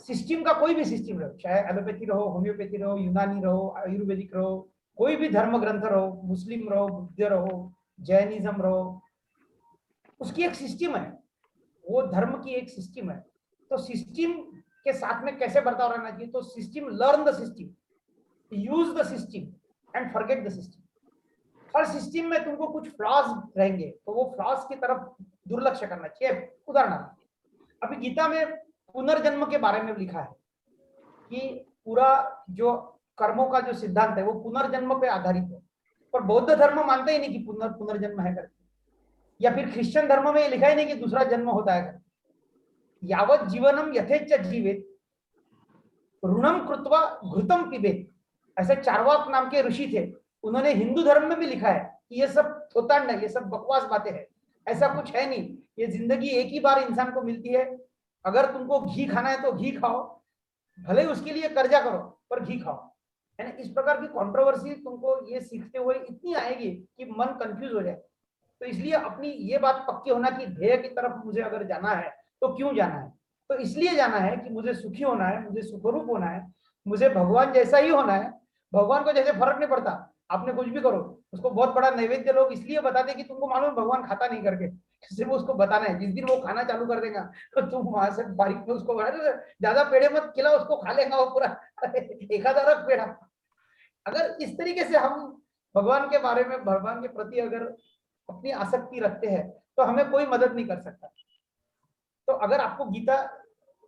सिस्टम का कोई भी सिस्टम रहो, चाहे एलोपैथी रहो, होम्योपैथी रहो, यूनानी रहो, आयुर्वेदिक रहो, कोई भी धर्म ग्रंथ रहो, मुस्लिम रहो, बुद्ध रहो, जैनिज्म रहो, उसकी एक सिस्टम है, वो धर्म की एक सिस्टम है। तो सिस्टम के साथ में कैसे बर्ताव रहना चाहिए, तो system, learn the system, use the system and forget the system. Her system में तुमको कुछ फ्लॉज रहेंगे, तो वो फ्लॉज की तरफ दुर्लक्ष्य करना चाहिए। उदाहरणार्थ अभी गीता में पुनर्जन्म के बारे में लिखा है कि पूरा जो कर्मों का जो सिद्धांत है वो पुनर्जन्म पे आधारित है, पर बौद्ध धर्म मानते ही नहीं कि पुनर्जन्म है करके, या फिर क्रिश्चियन धर्म में ये लिखा ही नहीं कि दूसरा जन्म होता है करके। यावत जीवनम यथेच्छ जीवेत ऋणम कृत्वा घृतम पिबेत। ऐसे चारवाक नाम के ऋषि थे, उन्होंने हिंदू धर्म में भी लिखा है कि ये सब थोतांड है, ये सब बकवास बातें हैं, ऐसा कुछ है नहीं, ये जिंदगी एक ही बार इंसान को मिलती है, अगर तुमको घी खाना है तो घी खाओ, भले उसके लिए कर्जा करो पर घी खाओ, है ना। इस प्रकार की कंट्रोवर्सी तुमको ये सीखते हुए इतनी आएगी कि मन कंफ्यूज हो जाए। तो इसलिए अपनी ये बात पक्की होना कि ध्येय की तरफ मुझे अगर जाना है तो क्यों जाना है, तो इसलिए जाना है कि मुझे सुखी होना है, मुझे सुखरूप होना है, मुझे भगवान जैसा ही होना है। भगवान को जैसे फर्क नहीं पड़ता, आपने कुछ भी करो, उसको बहुत बड़ा नैवेद्य लोग इसलिए बताते कि तुमको मालूम है भगवान खाता नहीं करके, सिर्फ उसको बताना है, जिस दिन वो खाना चालू कर देगा तो तुम वहां से बारीक में उसको ज्यादा पेड़े मत खिलाओ, उसको खा लेगा वो पूरा एक आधा रख पेड़ा। अगर इस तरीके से हम भगवान के बारे में, भगवान के प्रति अगर अपनी आसक्ति रखते हैं तो हमें कोई मदद नहीं कर सकता। तो अगर आपको गीता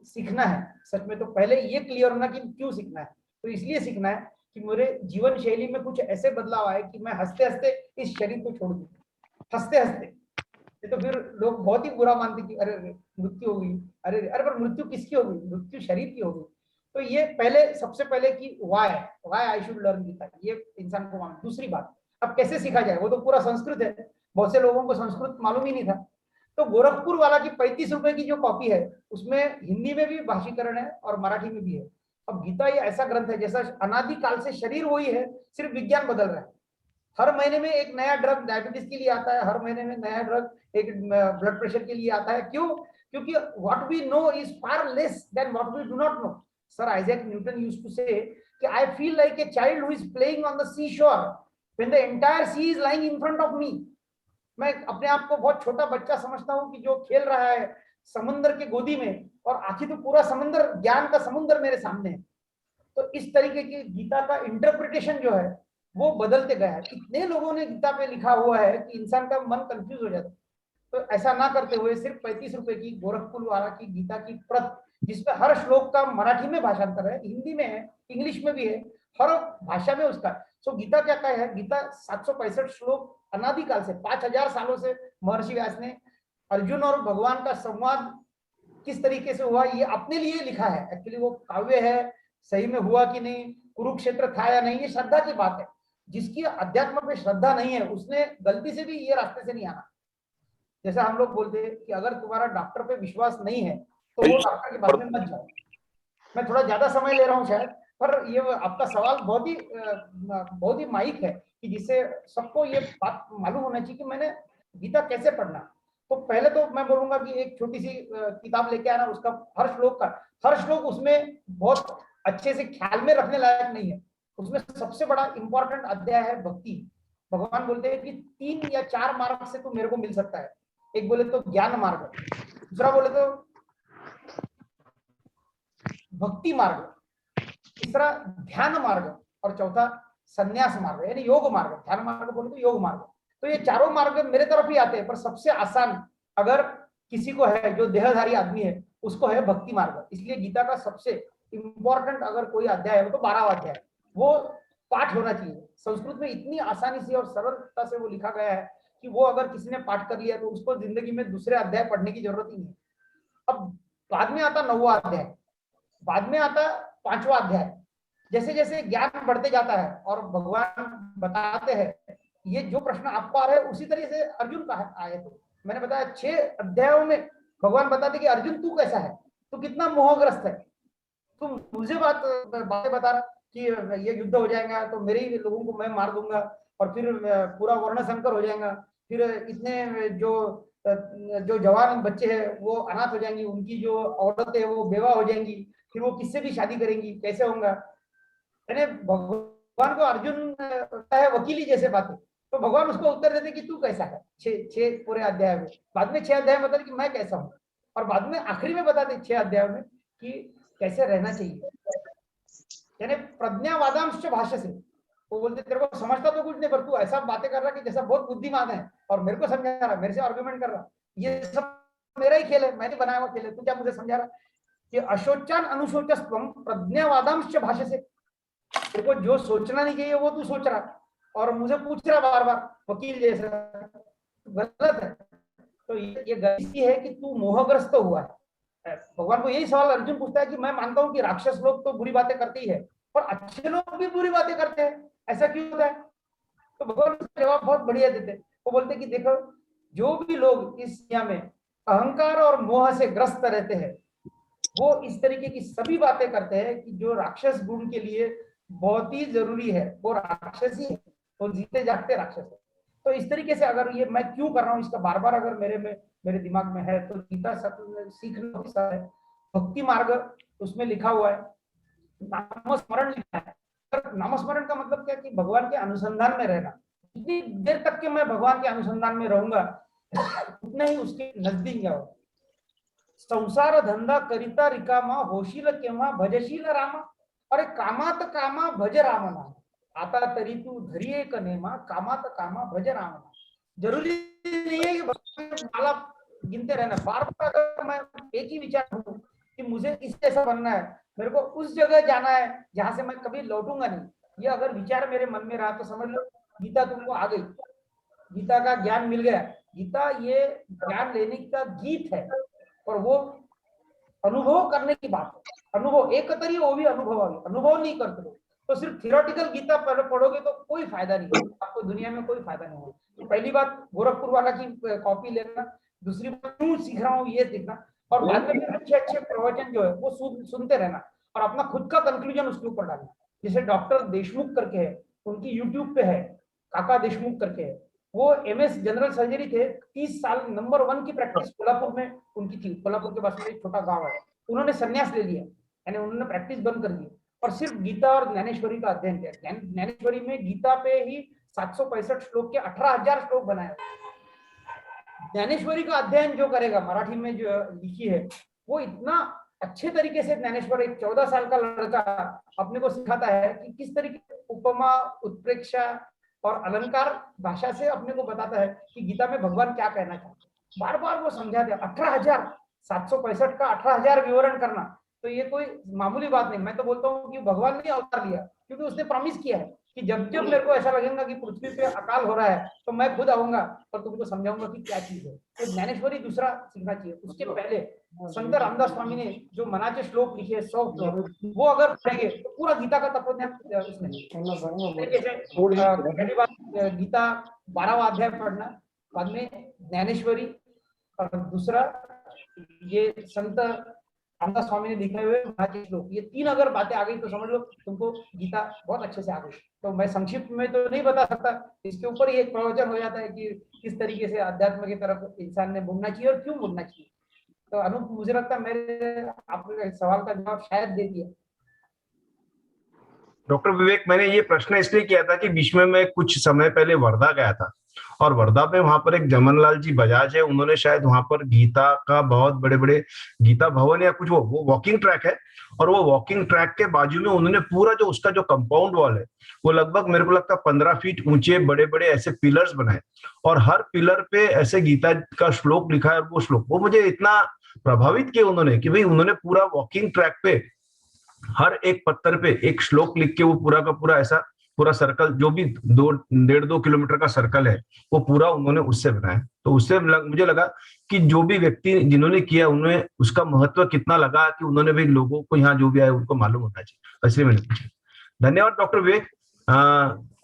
सीखना है सच में, तो पहले ये क्लियर होना कि क्यों सीखना है। तो इसलिए सीखना है कि मेरे जीवन शैली में कुछ ऐसे बदलाव आए कि मैं हंसते हंसते इस शरीर को छोड़ दूं, हंसते हंसते। तो फिर लोग बहुत ही बुरा मानते कि अरे मृत्यु हो गई, अरे अरे पर मृत्यु किसकी हो गई, मृत्यु शरीर की हो गई। तो ये पहले, सबसे पहले कि why I should learn Gita, ये इंसान को मालूम। दूसरी बात, अब कैसे सीखा जाए, वो तो पूरा संस्कृत है, बहुत से लोगों को संस्कृत मालूम ही नहीं था। तो गोरखपुर वाला की 35 रुपए की जो कॉपी है उसमें हिंदी में भी भाषीकरण है और मराठी में भी है। अब गीता ये ऐसा ग्रंथ है जैसा अनादि काल से शरीर वही है, सिर्फ विज्ञान बदल रहा है। हर महीने में एक नया ड्रग डायबिटीज के लिए आता है, हर महीने में नया ड्रग एक ब्लड प्रेशर के लिए आता है। क्यों? क्योंकि what we know is far less than what we do not know. Sir Isaac Newton used to say कि I feel like a child who is playing on the sea shore when the entire sea is lying in front of me. मैं अपने आप को बहुत छोटा बच्चा समझता हूँ कि जो खेल रहा है समुद्र के गोदी में, और आखिर तो पूरा समुद्र, ज्ञान का समुद्र मेरे सामने है। तो इस तरीके की गीता का इंटरप्रिटेशन जो है वो बदलते गया है। इतने लोगों ने गीता पे लिखा हुआ है कि इंसान का मन कंफ्यूज हो जाता है। तो ऐसा ना करते हुए सिर्फ 35 रुपए की गोरखपुर वाला की गीता की प्रत, जिसमें हर श्लोक का मराठी में भाषांतर है, हिंदी में है, इंग्लिश में भी है, हर भाषा में उसका। सो गीता क्या है, गीता 765 श्लोक अनादिकाल से 5000 सालों से महर्षि व्यास ने अर्जुन और भगवान का संवाद किस तरीके से हुआ ये अपने लिए लिखा है। एक्चुअली वो काव्य है, सही में हुआ कि नहीं, कुरुक्षेत्र था या नहीं, ये श्रद्धा की बात है। जिसकी अध्यात्म पे श्रद्धा नहीं है उसने गलती से भी ये रास्ते से नहीं आना। जैसा हम लोग बोलते हैं कि अगर तुम्हारा डॉक्टर पे विश्वास नहीं है तो वो डॉक्टर के पास में मत जाओ। मैं थोड़ा ज्यादा समय ले रहा हूँ शायद, पर ये आपका सवाल बहुत ही माइक है कि जिससे सबको ये बात मालूम होना चाहिए कि मैंने गीता कैसे पढ़ना। तो पहले तो मैं बोलूंगा कि एक छोटी सी किताब लेके आना, उसका हर श्लोक उसमें बहुत अच्छे से ख्याल में रखने लायक नहीं है। उसमें सबसे बड़ा इंपॉर्टेंट अध्याय है भक्ति। भगवान बोलते हैं कि 3 या 4 मार्ग से तो मेरे को मिल सकता है। एक बोले तो ज्ञान मार्ग, दूसरा बोले तो भक्ति मार्ग, तीसरा ध्यान मार्ग, और चौथा संन्यास मार्ग यानी योग मार्ग। ध्यान मार्ग बोले तो योग मार्ग। तो ये चारों मार्ग मेरे तरफ ही आते हैं, पर सबसे आसान अगर किसी को है, जो देहधारी आदमी है, उसको है भक्ति मार्ग। इसलिए गीता का सबसे इंपॉर्टेंट अगर कोई अध्याय है वो तो 12वां अध्याय, वो पाठ होना चाहिए। संस्कृत में इतनी आसानी से और सरलता से वो लिखा गया है कि वो अगर किसी ने पाठ कर लिया तो उसको जिंदगी में दूसरे अध्याय पढ़ने की जरूरत ही नहीं। अब बाद में आता 9वां अध्याय, बाद में आता 5वां अध्याय। जैसे जैसे ज्ञान बढ़ते जाता है और भगवान बताते हैं, ये जो प्रश्न आपको आ रहा है उसी तरीके से अर्जुन का आए। तो मैंने बताया 6 अध्यायों में भगवान बताते कि अर्जुन तू कैसा है, तू कितना मोहग्रस्त है, तू मुझे बातें बता रहा कि ये युद्ध हो जाएगा तो मेरे ही लोगों को मैं मार दूंगा, और फिर पूरा वर्ण संकर हो जाएगा, फिर इतने जो जवान बच्चे हैं वो अनाथ हो जाएंगी, उनकी जो औरतें है वो बेवा हो जाएंगी, फिर वो किससे भी शादी करेंगी, कैसे होगा। यानी भगवान को अर्जुन है वकीली जैसे बातें। तो भगवान उसको उत्तर देते कि तू कैसा है, 6 पूरे अध्याय में। बाद में 6 अध्याय में बताते कि मैं कैसा हूँ, और बाद में आखिरी में बताते 6 अध्याय में कि कैसे रहना चाहिए। यानी प्रज्ञावादांश भाष्य से वो बोलते तेरे को समझता तो कुछ नहीं, पर तू ऐसा बातें कर रहा कि जैसा बहुत बुद्धिमान है और मेरे को समझा रहा, मेरे से आर्गुमेंट कर रहा, ये सब मेरा ही खेल है, मैंने बनाया हुआ खेल है, तू क्या मुझे समझा रहा कि अशोचान अनुशोचस्त्वम प्रज्ञावादांश भाष्य से तेरे को जो सोचना नहीं चाहिए वो तू सोच रहा और मुझे पूछ रहा बार बार वकील जैसा, गलत है। तो ये गलती है कि तू मोहग्रस्त हुआ है। भगवान को यही सवाल अर्जुन पूछता है कि मैं मानता हूं कि राक्षस लोग तो बुरी बातें करते ही है, पर अच्छे लोग भी बुरी बातें करते हैं, ऐसा क्यों होता है? तो भगवान उसका जवाब बहुत बढ़िया देते हैं। वो बोलते कि देखो, जो भी लोग इस दुनिया में अहंकार और मोह से ग्रस्त रहते हैं, वो इस तरीके की सभी बातें करते हैं कि जो राक्षस गुण के लिए बहुत ही जरूरी है, वो राक्षस ही है, वो जीते जागते राक्षस है। तो इस तरीके से अगर ये मैं क्यों कर रहा हूँ, इसका बार बार अगर मेरे दिमाग में है, तो गीता सीखना हिस्सा है। भक्ति मार्ग उसमें लिखा हुआ है, नामस्मरण लिखा है। नामस्मरण का मतलब क्या कि भगवान के अनुसंधान में रहना। जितनी देर तक के मैं भगवान के अनुसंधान में रहूंगा, उतना ही उसके नजदीक जाऊंगा। संसार धंदा करिता रिकामा, होशील केव्हा भजशील रामा। अरे कामात कामा भज राम नाम, आता तरी तू धरी एक नेमा, कामात कामा भज राम नाम। जरूरी नहीं है कि माला गिनते रहना, बार बार अगर मैं एक ही विचार हूं कि मुझे इस जैसा बनना है, मेरे को उस जगह जाना है जहां से मैं कभी लौटूंगा नहीं, ये अगर विचार मेरे मन में रहा तो समझ लो गीता तुमको आ गई, गीता का ज्ञान मिल गया। गीता ये ज्ञान लेने का गीत है, और वो अनुभव करने की बात है। अनुभव एक तरी वो भी अनुभव नहीं करते हो तो सिर्फ थियोरेटिकल गीता पढ़ोगे तो कोई फायदा नहीं है, आपको दुनिया में कोई फायदा नहीं होगा। तो पहली बात गोरखपुर वाला की कॉपी लेना, दूसरी बात क्यों सीख रहा हूँ ये सीखना, और बाद में अच्छे अच्छे प्रवचन जो है वो सुनते रहना और अपना खुद का कंक्लूजन उसके ऊपर डालना। जैसे डॉक्टर देशमुख करके है, उनकी यूट्यूब पे है, काका देशमुख करके है, वो एमएस जनरल सर्जरी थे, 30 साल नंबर 1 की प्रैक्टिस कोल्हापुर में उनकी थी। कोल्हापुर के पास में एक छोटा गांव है, उन्होंने संन्यास ले लिया, यानी उन्होंने प्रैक्टिस बंद कर दी और सिर्फ गीता और ज्ञानेश्वरी का अध्ययन किया। ज्ञानेश्वरी में गीता पे ही 765 श्लोक के 18,000 श्लोक बनाए। ज्ञानेश्वरी का अध्ययन जो करेगा, मराठी में जो लिखी है, वो इतना अच्छे तरीके से ज्ञानेश्वर, एक 14 साल का लड़का अपने को सिखाता है कि किस तरीके उपमा, उत्प्रेक्षा और अलंकार भाषा से अपने को बताता है कि गीता में भगवान क्या कहना चाहते हैं। बार बार वो समझाते हैं। 18,000, 765 का 18,000 विवरण करना, तो ये कोई मामूली बात नहीं। मैं तो बोलता हूँ कि भगवान ने अवतार लिया, क्योंकि उसने प्रॉमिस किया है कि जब जब मेरे को ऐसा लगेगा कि पृथ्वी पे अकाल हो रहा है, तो मैं खुद आऊंगा और तुमको समझाऊंगा कि क्या चीज है। तो ज्ञानेश्वरी दूसरा सीखना चाहिए। उसके पहले संत रामदास स्वामी ने जो मनाचे श्लोक लिखे, 100 श्लोक, वो अगर पढ़ेंगे तो पूरा गीता का तत्वज्ञान उसमें। पहली बात गीता 12वां अध्याय पढ़ना, बाद में ज्ञानेश्वरी, और दूसरा ये संत रामदास स्वामी ने लिखे हुए मनाचे श्लोक, ये 3 अगर बातें आ गई तो समझ लो तुमको गीता बहुत अच्छे से आ गई। तो मैं संक्षिप्त में तो नहीं बता सकता, इसके ऊपर ही एक प्रवचन हो जाता है कि किस तरीके से अध्यात्म की तरफ इंसान ने मुड़ना चाहिए और क्यों मुड़ना चाहिए। तो अनूप, मुझे लगता है मेरे आपके सवाल का जवाब शायद दे दिया। डॉक्टर विवेक, मैंने ये प्रश्न इसलिए किया था कि बीच में मैं कुछ समय पहले वर्धा गया था, और वर्धा में वहां पर एक जमनलाल जी बजाज है, उन्होंने शायद वहां पर गीता का बहुत बड़े बड़े गीता भवन या कुछ वो वॉकिंग ट्रैक है, और वो वॉकिंग ट्रैक के बाजू में उन्होंने पूरा जो उसका जो कंपाउंड वॉल है, वो लगभग मेरे को लगता है 15 फीट ऊंचे बड़े बड़े ऐसे पिलर्स बनाए, और हर पिलर पे ऐसे गीता का श्लोक लिखा है। और वो श्लोक वो मुझे इतना प्रभावित किया उन्होंने कि भाई उन्होंने पूरा वॉकिंग ट्रैक पे हर एक पत्थर पे एक श्लोक लिख के वो पूरा का पूरा ऐसा पूरा सर्कल, जो भी 1.5-2 किलोमीटर का सर्कल है, वो पूरा उन्होंने उससे बनाया। तो उससे मुझे लगा कि जो भी व्यक्ति जिन्होंने किया, उन्हें उसका महत्व कितना लगा कि उन्होंने भी लोगों को यहाँ जो भी आए उनको मालूम होना चाहिए, इसलिए मैंने पूछा। धन्यवाद डॉक्टर विवेक।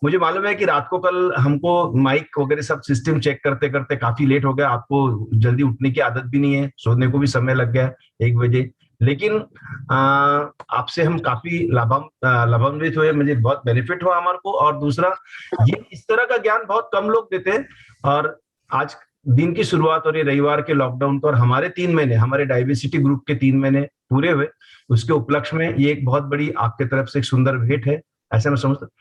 मुझे मालूम है कि रात को कल हमको माइक वगैरह सब सिस्टम चेक करते करते काफी लेट हो गया, आपको जल्दी उठने की आदत भी नहीं है, सोने को भी समय लग गया 1 बजे, लेकिन आपसे हम काफी लाभान्वित हुए, मुझे बहुत बेनिफिट हुआ हमारे को। और दूसरा, ये इस तरह का ज्ञान बहुत कम लोग देते हैं, और आज दिन की शुरुआत और ये रविवार के लॉकडाउन तो, और हमारे 3 महीने, हमारे डायवर्सिटी ग्रुप के 3 महीने पूरे हुए, उसके उपलक्ष्य में ये एक बहुत बड़ी आपके तरफ से एक सुंदर भेंट है, ऐसा मैं समझता हूँ।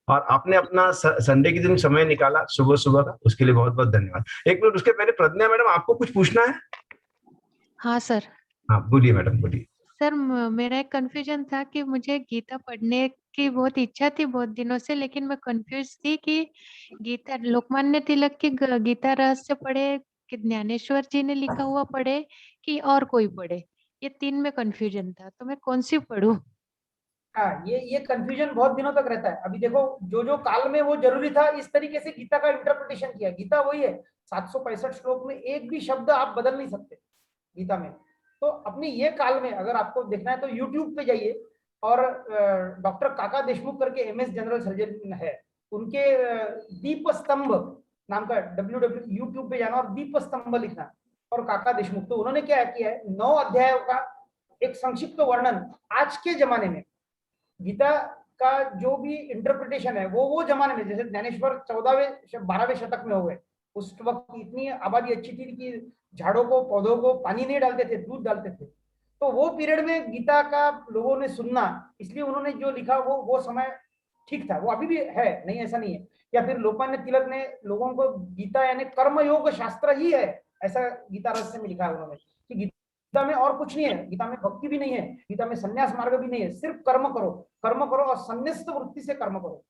और आपने अपना संडे के दिन समय निकाला सुबह सुबह का, उसके लिए बहुत बहुत धन्यवाद। 1 मिनट उसके पहले प्रज्ञा मैडम, आपको कुछ पूछना है? हाँ सर। हाँ बोलिए मैडम, बोलिए। सर मेरा एक कंफ्यूजन था कि मुझे गीता पढ़ने की बहुत इच्छा थी बहुत दिनों से, लेकिन मैं कंफ्यूज थी कि गीता लोकमान्य तिलक की गीता रहस्य पढ़े कि ज्ञानेश्वर जी ने लिखा हुआ पढ़े कि और कोई पढ़े, ये 3 में कंफ्यूजन था, तो मैं कौन सी पढ़ूं? हाँ, ये कंफ्यूजन बहुत दिनों तक रहता है। अभी देखो, जो जो काल में वो जरूरी था, इस तरीके से गीता का इंटरप्रिटेशन किया। गीता वही है, 765 श्लोक में एक भी शब्द आप बदल नहीं सकते गीता में। तो अपनी ये काल में अगर आपको देखना है तो यूट्यूब पे जाइए और डॉक्टर काका देशमुख करके एमएस जनरल सर्जन है, उनके दीप स्तंभ नाम का यूट्यूब पे जाना और दीप स्तंभ लिखना और काका देशमुख, तो उन्होंने क्या किया है 9 अध्यायों का एक संक्षिप्त वर्णन आज के जमाने में गीता का जो भी इंटरप्रिटेशन है वो जमाने में, जैसे ज्ञानेश्वर 14वें 12वें शतक में हो गए, उस वक्त इतनी आबादी अच्छी थी कि झाड़ों को पौधों को पानी नहीं डालते थे, दूध डालते थे, तो वो पीरियड में गीता का लोगों ने सुनना, इसलिए उन्होंने जो लिखा वो समय ठीक था, वो अभी भी है, नहीं ऐसा नहीं है। या फिर लोकमान्य तिलक ने लोगों को गीता यानी कर्मयोग शास्त्र ही है, ऐसा गीता रहस्य में लिखा है उन्होंने कि गीता में और कुछ नहीं है, गीता में भक्ति भी नहीं है, गीता में संन्यास मार्ग भी नहीं है, सिर्फ कर्म करो और संन्यास्त वृत्ति से कर्म करो,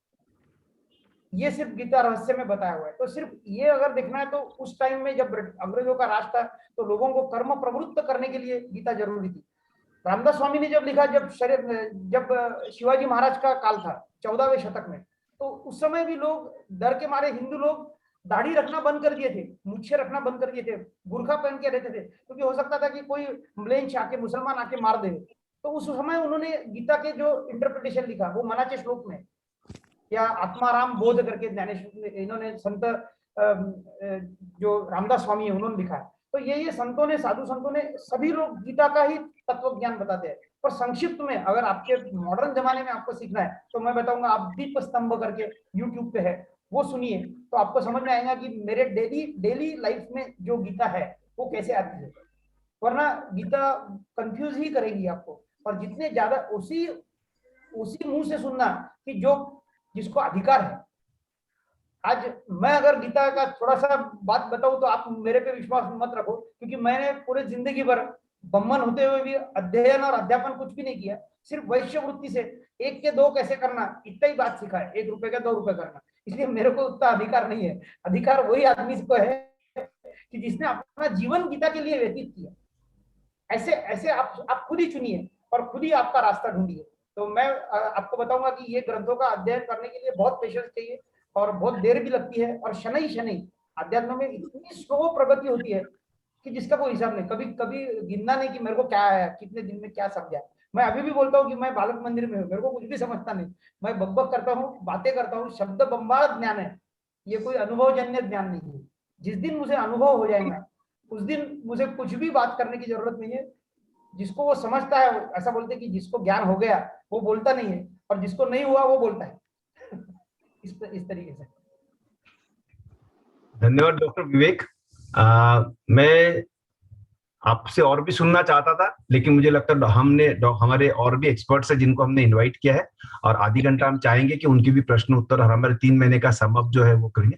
ये सिर्फ गीता रहस्य में बताया हुआ है। तो सिर्फ ये अगर देखना है तो उस टाइम में जब अंग्रेजों का राज था तो लोगों को कर्म प्रवृत्त करने के लिए गीता जरूरी थी। रामदास स्वामी ने जब लिखा, जब शिवाजी महाराज का काल था 14वें शतक में, तो उस समय भी लोग डर के मारे, हिंदू लोग दाढ़ी रखना बंद कर दिए थे, मूछें रखना बंद कर दिए थे, बुर्खा पहन के रहते थे, क्योंकि हो सकता था कि कोई म्लेंच आके मुसलमान आके मार दे। तो उस समय उन्होंने गीता के जो इंटरप्रिटेशन लिखा वो मनाचे श्लोक में, या आत्माराम बोध करके ज्ञानेश्वर इन्होंने संत जो रामदास स्वामी है उन्होंने लिखा है। तो ये संतों ने, साधु संतों ने, सभी लोग गीता का ही तत्व ज्ञान बताते हैं। पर संक्षिप्त में अगर आपके मॉडर्न जमाने में आपको सीखना है तो मैं बताऊंगा, आप दीप स्तंभ करके यूट्यूब पे है वो सुनिए, तो आपको समझ में आएगा कि मेरे डेली लाइफ में जो गीता है वो कैसे आती है, वरना गीता कंफ्यूज ही करेगी आपको। और जितने ज्यादा उसी मुंह से सुनना कि जिसको अधिकार है। आज मैं अगर गीता का थोड़ा सा बात बताऊं तो आप मेरे पे विश्वास मत रखो, क्योंकि मैंने पूरे जिंदगी भर ब्राह्मण होते हुए भी अध्ययन और अध्यापन कुछ भी नहीं किया, सिर्फ वैश्य वृत्ति से 1 के 2 कैसे करना इतना ही बात सीखा है, 1 रुपए का 2 रुपए करना। इसलिए मेरे को उतना अधिकार नहीं है। अधिकार वही आदमी को है कि जिसने अपना जीवन गीता के लिए व्यतीत किया। ऐसे आप खुद ही चुनिए और खुद ही आपका रास्ता ढूंढिए। तो मैं आपको बताऊंगा कि ये ग्रंथों का अध्ययन करने के लिए बहुत पेशेंस चाहिए और बहुत देर भी लगती है, और शनै अध्यात्म में इतनी स्लो प्रगति होती है कि जिसका कोई हिसाब नहीं। कभी गिनना नहीं कि मेरे को क्या आया, कितने दिन में क्या समझा। मैं अभी भी बोलता हूँ कि मैं बालक मंदिर में हूँ, मेरे को कुछ भी समझता नहीं, मैं बकबक करता हूँ, बातें करता हूँ, शब्द बम्बार ज्ञान है, ये कोई अनुभवजन्य ज्ञान नहीं है। जिस दिन मुझे अनुभव हो जाएगा उस दिन मुझे कुछ भी बात करने की जरूरत नहीं है। जिसको वो समझता है, ऐसा बोलते हैं कि जिसको ज्ञान हो गया वो बोलता नहीं है, और जिसको नहीं हुआ वो बोलता है। इस तरीके से। धन्यवाद डॉक्टर विवेक। मैं आपसे और भी सुनना चाहता था, लेकिन मुझे लगता है हमारे और भी एक्सपर्ट्स हैं जिनको हमने इनवाइट किया है, और आधी घंटा हम चाहेंगे कि उनके भी प्रश्न उत्तर और हमारे 3 महीने का सम अप जो है वो करेंगे।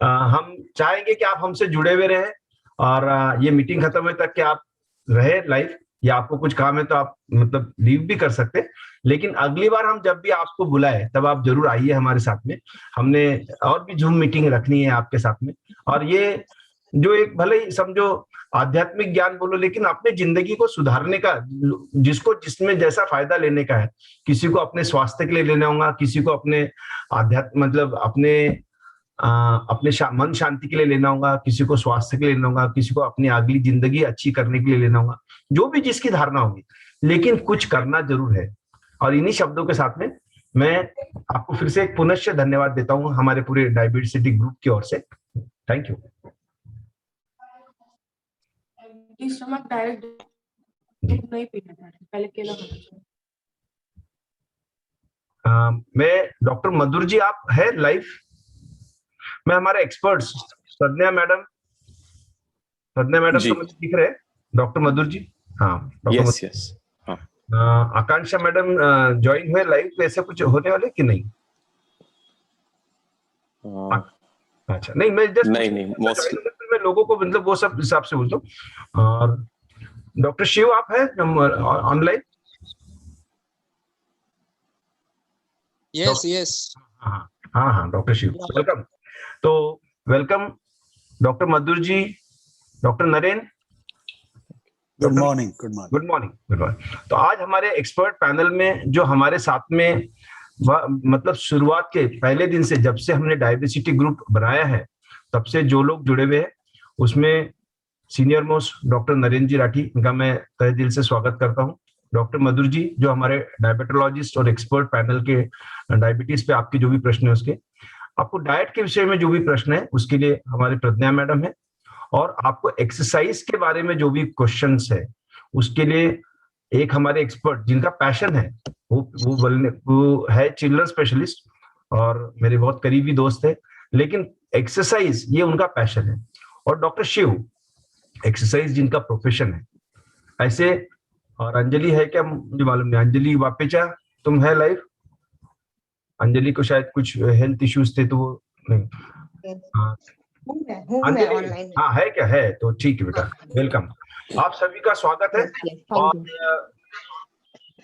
हम चाहेंगे कि आप हमसे जुड़े हुए रहे, और ये मीटिंग खत्म होने तक कि आप रहे लाइव, या आपको कुछ काम है तो आप मतलब लीव भी कर सकते हैं, लेकिन अगली बार हम जब भी आपको बुलाए तब आप जरूर आइए हमारे साथ में। हमने और भी जूम मीटिंग रखनी है आपके साथ में, और ये जो एक भले ही समझो आध्यात्मिक ज्ञान बोलो, लेकिन अपने जिंदगी को सुधारने का, जिसमें जैसा फायदा लेने का है, किसी को अपने स्वास्थ्य के लिए लेना होगा, किसी को अपने आध्यात्म मतलब अपने मन शांति के लिए लेना होगा, किसी को स्वास्थ्य के लिए लेना होगा, किसी को अपनी अगली जिंदगी अच्छी करने के लिए लेना होगा, जो भी जिसकी धारणा होगी, लेकिन कुछ करना जरूर है। और इन्हीं शब्दों के साथ में मैं आपको फिर से एक पुनश्च धन्यवाद देता हूं हमारे पूरे डायबिटिसिटी ग्रुप की ओर से। Thank you. मैं डॉक्टर मधुर जी, आप है लाइव? मैं हमारे एक्सपर्ट्स सदन्या मैडम तो मुझे दिख रहे हैं। डॉक्टर मधुर जी, हाँ डॉक्टर यस हाँ। आकांक्षा मैडम ज्वाइन हुए लाइव, तो ऐसे कुछ होने वाले कि नहीं? अच्छा, नहीं मैं जस्ट नहीं मैं लोगों को मतलब वो सब हिसाब से बोलता हूँ। और डॉक्टर शिव आप है ऑनलाइन? यस हाँ डॉक्टर शिव, वेलकम। तो वेलकम डॉक्टर मधुर जी, डॉक्टर नरेन, गुड मॉर्निंग। तो आज हमारे एक्सपर्ट पैनल में जो हमारे साथ में मतलब शुरुआत के पहले दिन से, जब से हमने डायबिटिसिटी ग्रुप बनाया है तब से जो लोग जुड़े हुए हैं, उसमें सीनियर मोस्ट डॉक्टर नरेंद्र जी राठी, इनका मैं तहे दिल से स्वागत करता हूँ। डॉक्टर मधुर जी, जो हमारे डायबिटोलॉजिस्ट और एक्सपर्ट पैनल के डायबिटीज पे आपके जो भी प्रश्न है उसके, आपको डाइट के विषय में जो भी प्रश्न है उसके लिए हमारी प्रज्ञा मैडम है, और आपको एक्सरसाइज के बारे में जो भी क्वेश्चंस है उसके लिए एक हमारे एक्सपर्ट जिनका पैशन है, वो है चिल्ड्रन स्पेशलिस्ट और मेरे बहुत करीबी दोस्त है, लेकिन एक्सरसाइज ये उनका पैशन है। और डॉक्टर शिव, एक्सरसाइज जिनका प्रोफेशन है। ऐसे, और अंजलि है क्या मुझे मालूम नहीं, अंजलि वापेचा तुम है लाइव? अंजलि को शायद कुछ हेल्थ इश्यूज थे तो वो नहीं। हाँ अंजलि, हाँ है क्या? है तो ठीक है बेटा, वेलकम। आप सभी का स्वागत है। और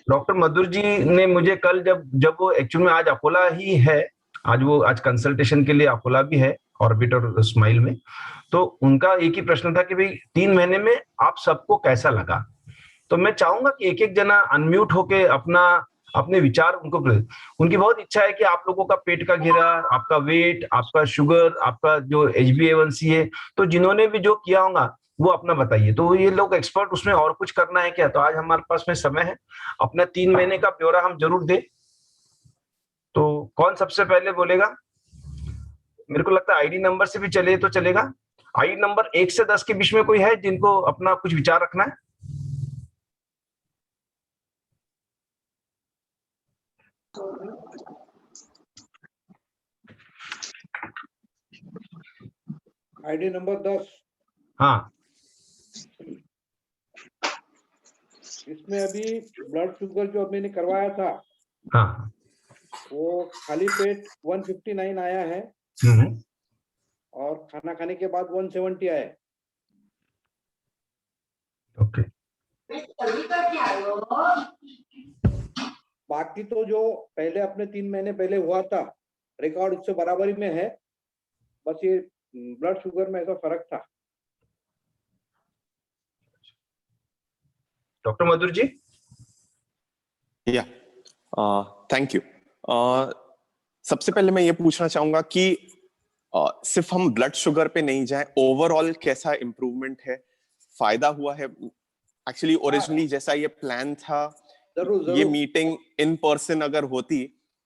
डॉक्टर मधुर जी ने मुझे कल जब वो एक्चुअल में आज अकोला ही है, आज कंसल्टेशन के लिए अकोला भी है ऑर्बिट और स्माइल में, तो उनका एक ही प्रश्न था कि भाई 3 महीने में आप सबको कैसा लगा। तो मैं चाहूंगा कि एक एक जना अनम्यूट होके अपने विचार उनकी बहुत इच्छा है कि आप लोगों का पेट का घेरा, आपका वेट, आपका शुगर, आपका जो HbA1c है, तो जिन्होंने भी जो किया होगा वो अपना बताइए। तो ये लोग एक्सपर्ट उसमें और कुछ करना है क्या? तो आज हमारे पास में समय है, अपना 3 महीने का ब्यौरा हम जरूर दें। तो कौन सबसे पहले बोलेगा? मेरे को लगता है आईडी नंबर से भी चले तो चलेगा। आईडी नंबर 1 से 10 के बीच में कोई है जिनको अपना कुछ विचार रखना है? ID number 10। हाँ, इसमें अभी ब्लड शुगर जो मैंने करवाया था, हाँ, वो खाली पेट 159 आया है और खाना खाने के बाद 170 आया है। ओके। बाकी तो जो पहले अपने 3 महीने पहले हुआ था रिकॉर्ड उससे बराबरी में है, बस ये ब्लड शुगर में ऐसा फर्क था। डॉक्टर मधुर जी। या थैंक यू। सबसे पहले मैं ये पूछना चाहूंगा कि सिर्फ हम ब्लड शुगर पे नहीं जाएं, ओवरऑल कैसा इम्प्रूवमेंट है, फायदा हुआ है? एक्चुअली ओरिजिनली जैसा ये प्लान था, जरूर ये मीटिंग इन पर्सन अगर होती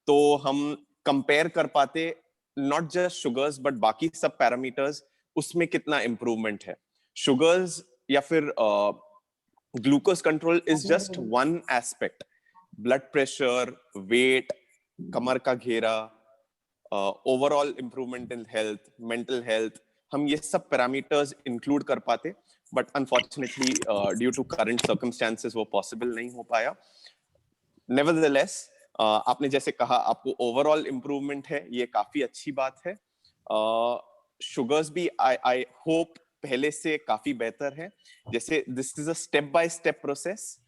तो हम कंपेयर कर पाते नॉट जस्ट शुगर्स बट बाकी सब पैरामीटर्स, उसमें कितना इम्प्रूवमेंट है। शुगर्स या फिर glucose control is just one aspect. Blood pressure, weight, कमर का घेरा, overall improvement in health, mental health, हम ये सब पैरामीटर्स इंक्लूड कर पाते, but unfortunately due to current circumstances वो पॉसिबल नहीं हो पाया। नेवरदलेस आपने जैसे कहा आपको ओवरऑल इम्प्रूवमेंट है, ये काफी अच्छी बात है। शुगर्स भी आई होप पहले से काफी बेहतर है। जैसे this is a step by step process,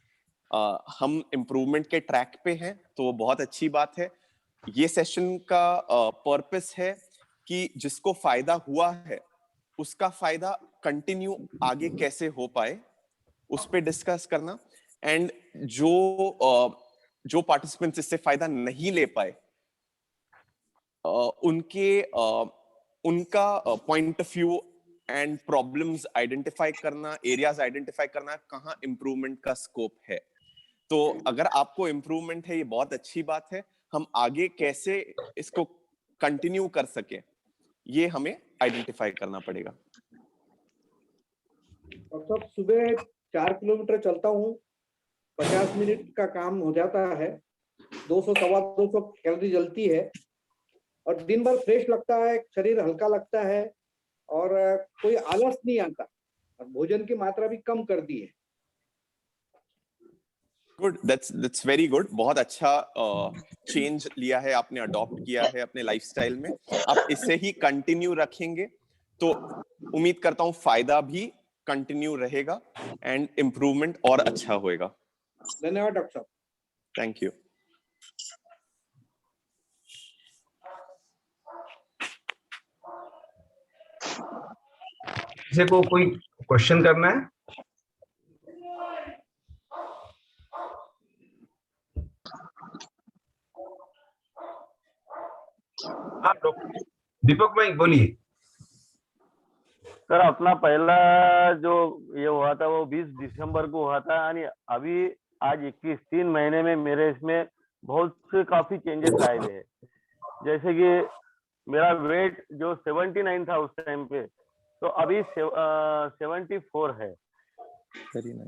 हम इम्प्रूवमेंट के ट्रैक पे हैं तो वो बहुत अच्छी बात है। ये सेशन का पर्पस है कि जिसको फायदा हुआ है उसका फायदा कंटिन्यू आगे कैसे हो पाए उस पे डिस्कस करना, एंड जो पार्टिसिपेंट्स इससे फायदा नहीं ले पाए उनका point of view and problems identify करना, एरियाज आइडेंटिफाई करना, कहाँ इंप्रूवमेंट का स्कोप है। तो अगर आपको इंप्रूवमेंट है ये बहुत अच्छी बात है, हम आगे कैसे इसको कंटिन्यू कर सके ये हमें आइडेंटिफाई करना पड़ेगा। अब सुबह 4 किलोमीटर चलता हूँ, 50 मिनट का काम हो जाता है, 200 सवा 200 कैलोरी जलती है और दिन भर फ्रेश लगता है, शरीर हल्का लगता है और कोई आलस नहीं आता और भोजन की मात्रा भी कम कर दी है। Good, that's very good. बहुत अच्छा चेंज लिया है आपने, अडॉप्ट किया है अपने लाइफस्टाइल में। आप इसे ही कंटिन्यू रखेंगे तो उम्मीद करता हूं फायदा भी कंटिन्यू रहेगा एंड इम्प्रूवमेंट और अच्छा होएगा। धन्यवाद डॉक्टर साहब। Thank you. किसी को कोई क्वेश्चन करना है? हाँ डॉक्टर दीपक भाई बोलिए। सर अपना पहला जो ये हुआ था वो 20 दिसंबर को हुआ था आणि अभी आज 21 3 महीने में मेरे इसमें बहुत से काफी चेंजेस आए हुए हैं। जैसे कि मेरा वेट जो 79 था उस टाइम पे, तो अभी 74 है।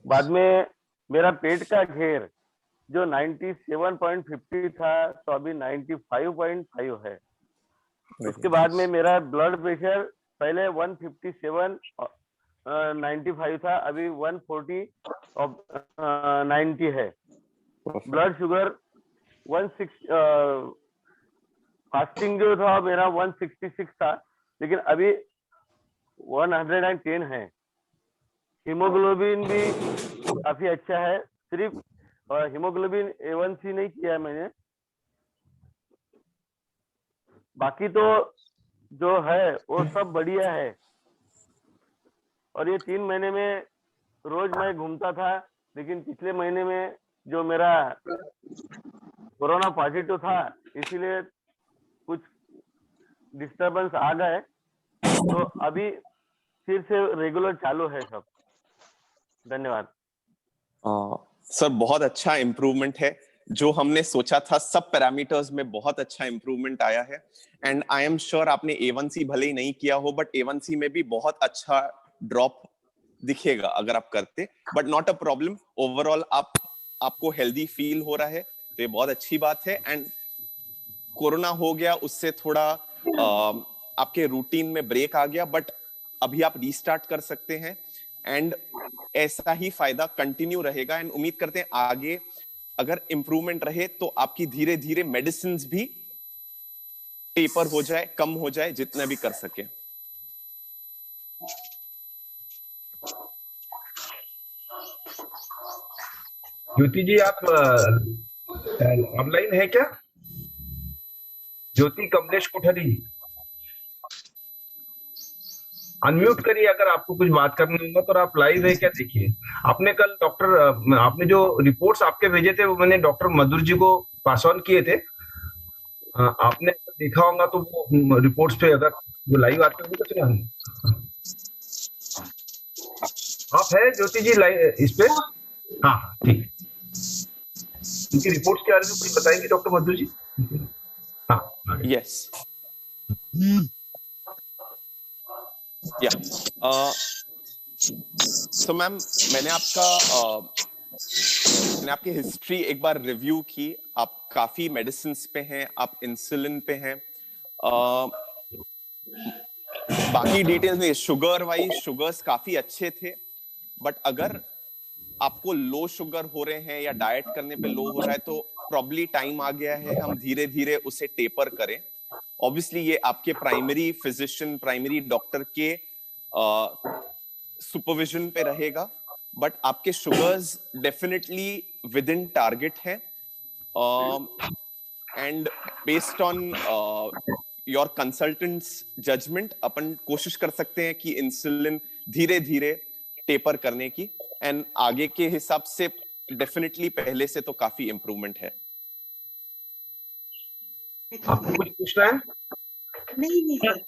बाद में मेरा पेट का घेर जो 97.50 था तो अभी 95.5 है। उसके बाद में मेरा ब्लड प्रेशर पहले 157 95 था, अभी 140 और 90 है। ब्लड शुगर 16 फास्टिंग जो था मेरा 166 था, लेकिन अभी 110 है। हीमोग्लोबिन भी काफी अच्छा है, सिर्फ हीमोग्लोबिन A1C नहीं किया है मैंने, बाकी तो जो है वो सब बढ़िया है। और ये 3 महीने में रोज मैं घूमता था, लेकिन पिछले महीने में जो मेरा कोरोना पॉजिटिव था इसीलिए कुछ डिस्टरबेंस आ गए, तो अभी फिर से रेगुलर चालू है सब। धन्यवाद। सर बहुत अच्छा इम्प्रूवमेंट है, जो हमने सोचा था सब पैरामीटर्स में बहुत अच्छा इम्प्रूवमेंट आया है। एंड आई एम श्योर आपने A1C भले ही नहीं किया हो, बट A1C में भी बहुत अच्छा ड्रॉप दिखेगा अगर आप करते, but not a problem. Overall आपको हेल्दी फील हो रहा है तो ये बहुत अच्छी बात है। एंड कोरोना हो गया, उससे थोड़ा आपके रूटीन में ब्रेक आ गया, बट अभी आप रीस्टार्ट कर सकते हैं एंड ऐसा ही फायदा कंटिन्यू रहेगा। एंड उम्मीद करते हैं आगे अगर इंप्रूवमेंट रहे तो आपकी धीरे धीरे मेडिसिन भी टेपर हो जाए, कम हो जाए, जितना भी कर सके। ज्योति जी आप ऑनलाइन है क्या? ज्योति कमलेश कोठारी जी, अनम्यूट करिए अगर आपको कुछ बात करना होगा तो। आप लाइव है क्या देखिए। आपने कल आपने जो रिपोर्ट्स आपके भेजे थे वो मैंने डॉक्टर मधुर जी को पास ऑन किए थे। आपने देखा होगा तो वो रिपोर्ट्स पे अगर वो लाइव आते होंगे तो हम आप है ज्योति जी लाइव इस पे? हाँ हाँ ठीक। उनकी रिपोर्ट्स के बारे में कुछ बताएंगे डॉक्टर मधुर जी? हाँ यस या तो मैम मैंने आपकी हिस्ट्री एक बार रिव्यू की। आप काफी मेडिसिन पे हैं, आप इंसुलिन पे हैं। बाकी डिटेल्स में शुगर वाइज शुगर्स काफी अच्छे थे, बट अगर आपको लो शुगर हो रहे हैं या डाइट करने पे लो हो रहा है तो प्रॉब्ली टाइम आ गया है हम धीरे धीरे उसे टेपर करें। ऑब्वियसली ये आपके प्राइमरी फिजिशियन, प्राइमरी डॉक्टर के सुपरविजन पे रहेगा, बट आपके sugars definitely within target है। And based on your consultant's judgement अपन कोशिश कर सकते हैं कि इंसुलिन धीरे धीरे टेपर करने की। एंड आगे के हिसाब से डेफिनेटली पहले से तो काफी इंप्रूवमेंट है। आपको कुछ पूछना है? नहीं सर,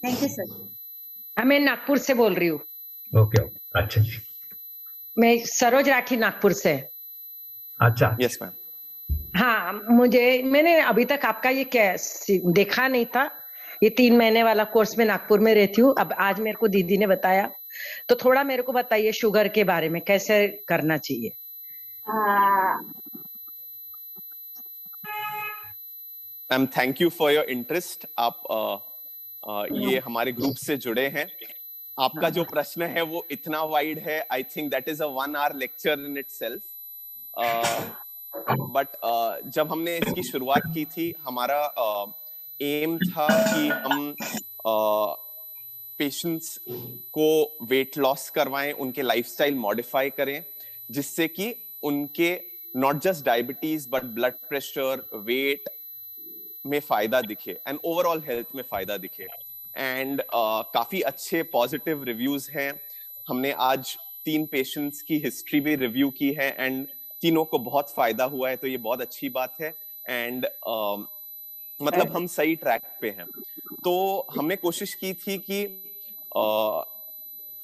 थैंक यू सर। मैं नागपुर से बोल रही हूँ। ओके अच्छा जी। मैं सरोज राठी नागपुर से। अच्छा यस मैम। हाँ, मैंने अभी तक आपका ये देखा नहीं था। ये 3 महीने वाला कोर्स में नागपुर में रहती हूँ। अब आज मेरे को दीदी ने बताया, तो थोड़ा मेरे को बताइए शुगर के बारे में कैसे करना चाहिए। Ma'am thank you for your interest. आप ये हमारे ग्रुप से जुड़े हैं। आपका जो प्रश्न है वो इतना वाइड है, I think that is a 1 hour lecture in itself. But जब हमने इसकी शुरुआत की थी, हमारा एम था कि हम पेशेंट्स को वेट लॉस करवाएं, उनके लाइफस्टाइल मॉडिफाई करें, जिससे कि उनके not just diabetes but blood pressure, weight में फायदा दिखे एंड ओवरऑल हेल्थ में फायदा दिखे। एंड काफी अच्छे पॉजिटिव रिव्यूज हैं। हमने आज 3 पेशेंट्स की हिस्ट्री भी रिव्यू की है एंड तीनों को बहुत फायदा हुआ है, तो ये बहुत अच्छी बात है। एंड मतलब हम सही ट्रैक पे हैं। तो हमने कोशिश की थी कि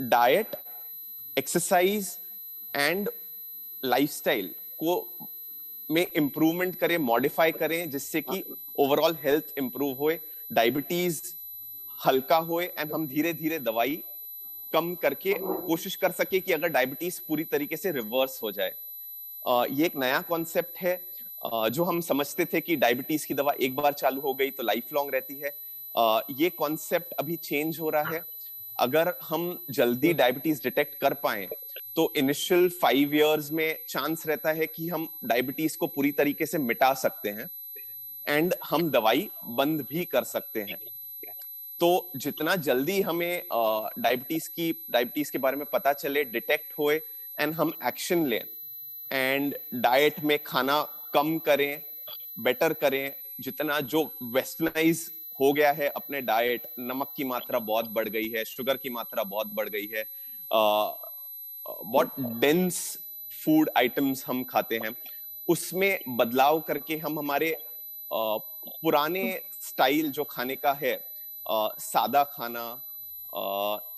डाइट, एक्सरसाइज एंड लाइफस्टाइल को में इम्प्रूवमेंट करें, मॉडिफाई करें, जिससे कि ओवरऑल हेल्थ इंप्रूव होए, डायबिटीज हल्का होए एंड हम धीरे धीरे दवाई कम करके कोशिश कर सके कि अगर डायबिटीज पूरी तरीके से रिवर्स हो जाए। ये एक नया कॉन्सेप्ट है जो हम समझते थे कि डायबिटीज की दवा एक बार चालू हो गई तो लाइफ लॉन्ग रहती है। ये कॉन्सेप्ट अभी चेंज हो रहा है। अगर हम जल्दी डायबिटीज डिटेक्ट कर पाए तो इनिशियल 5 इयर्स में चांस रहता है कि हम डायबिटीज को पूरी तरीके से मिटा सकते हैं एंड हम दवाई बंद भी कर सकते हैं। तो जितना जल्दी हमें डायबिटीज के बारे में पता चले, डिटेक्ट होए एंड हम एक्शन लें एंड डाइट में खाना कम करें, बेटर करें, जितना जो वेस्टर्नाइज हो गया है अपने डाइट, नमक की मात्रा बहुत बढ़ गई है, शुगर की मात्रा बहुत बढ़ गई है, बहुत डेंस फूड आइटम्स हम खाते हैं, उसमें बदलाव करके हम हमारे पुराने स्टाइल जो खाने का है, सादा खाना,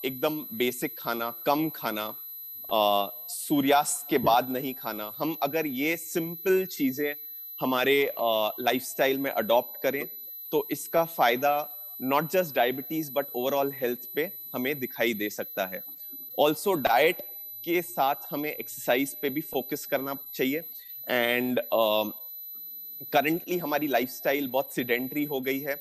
एकदम बेसिक खाना, कम खाना, सूर्यास्त के बाद नहीं खाना, हम अगर ये सिंपल चीजें हमारे लाइफस्टाइल में अडॉप्ट करें तो इसका फायदा not just diabetes but overall health पे हमें दिखाई दे सकता है। ऑल्सो डाइट के साथ हमें एक्सरसाइज पे भी फोकस करना चाहिए एंड करंटली हमारी लाइफस्टाइल बहुत सिडेंटरी हो गई है,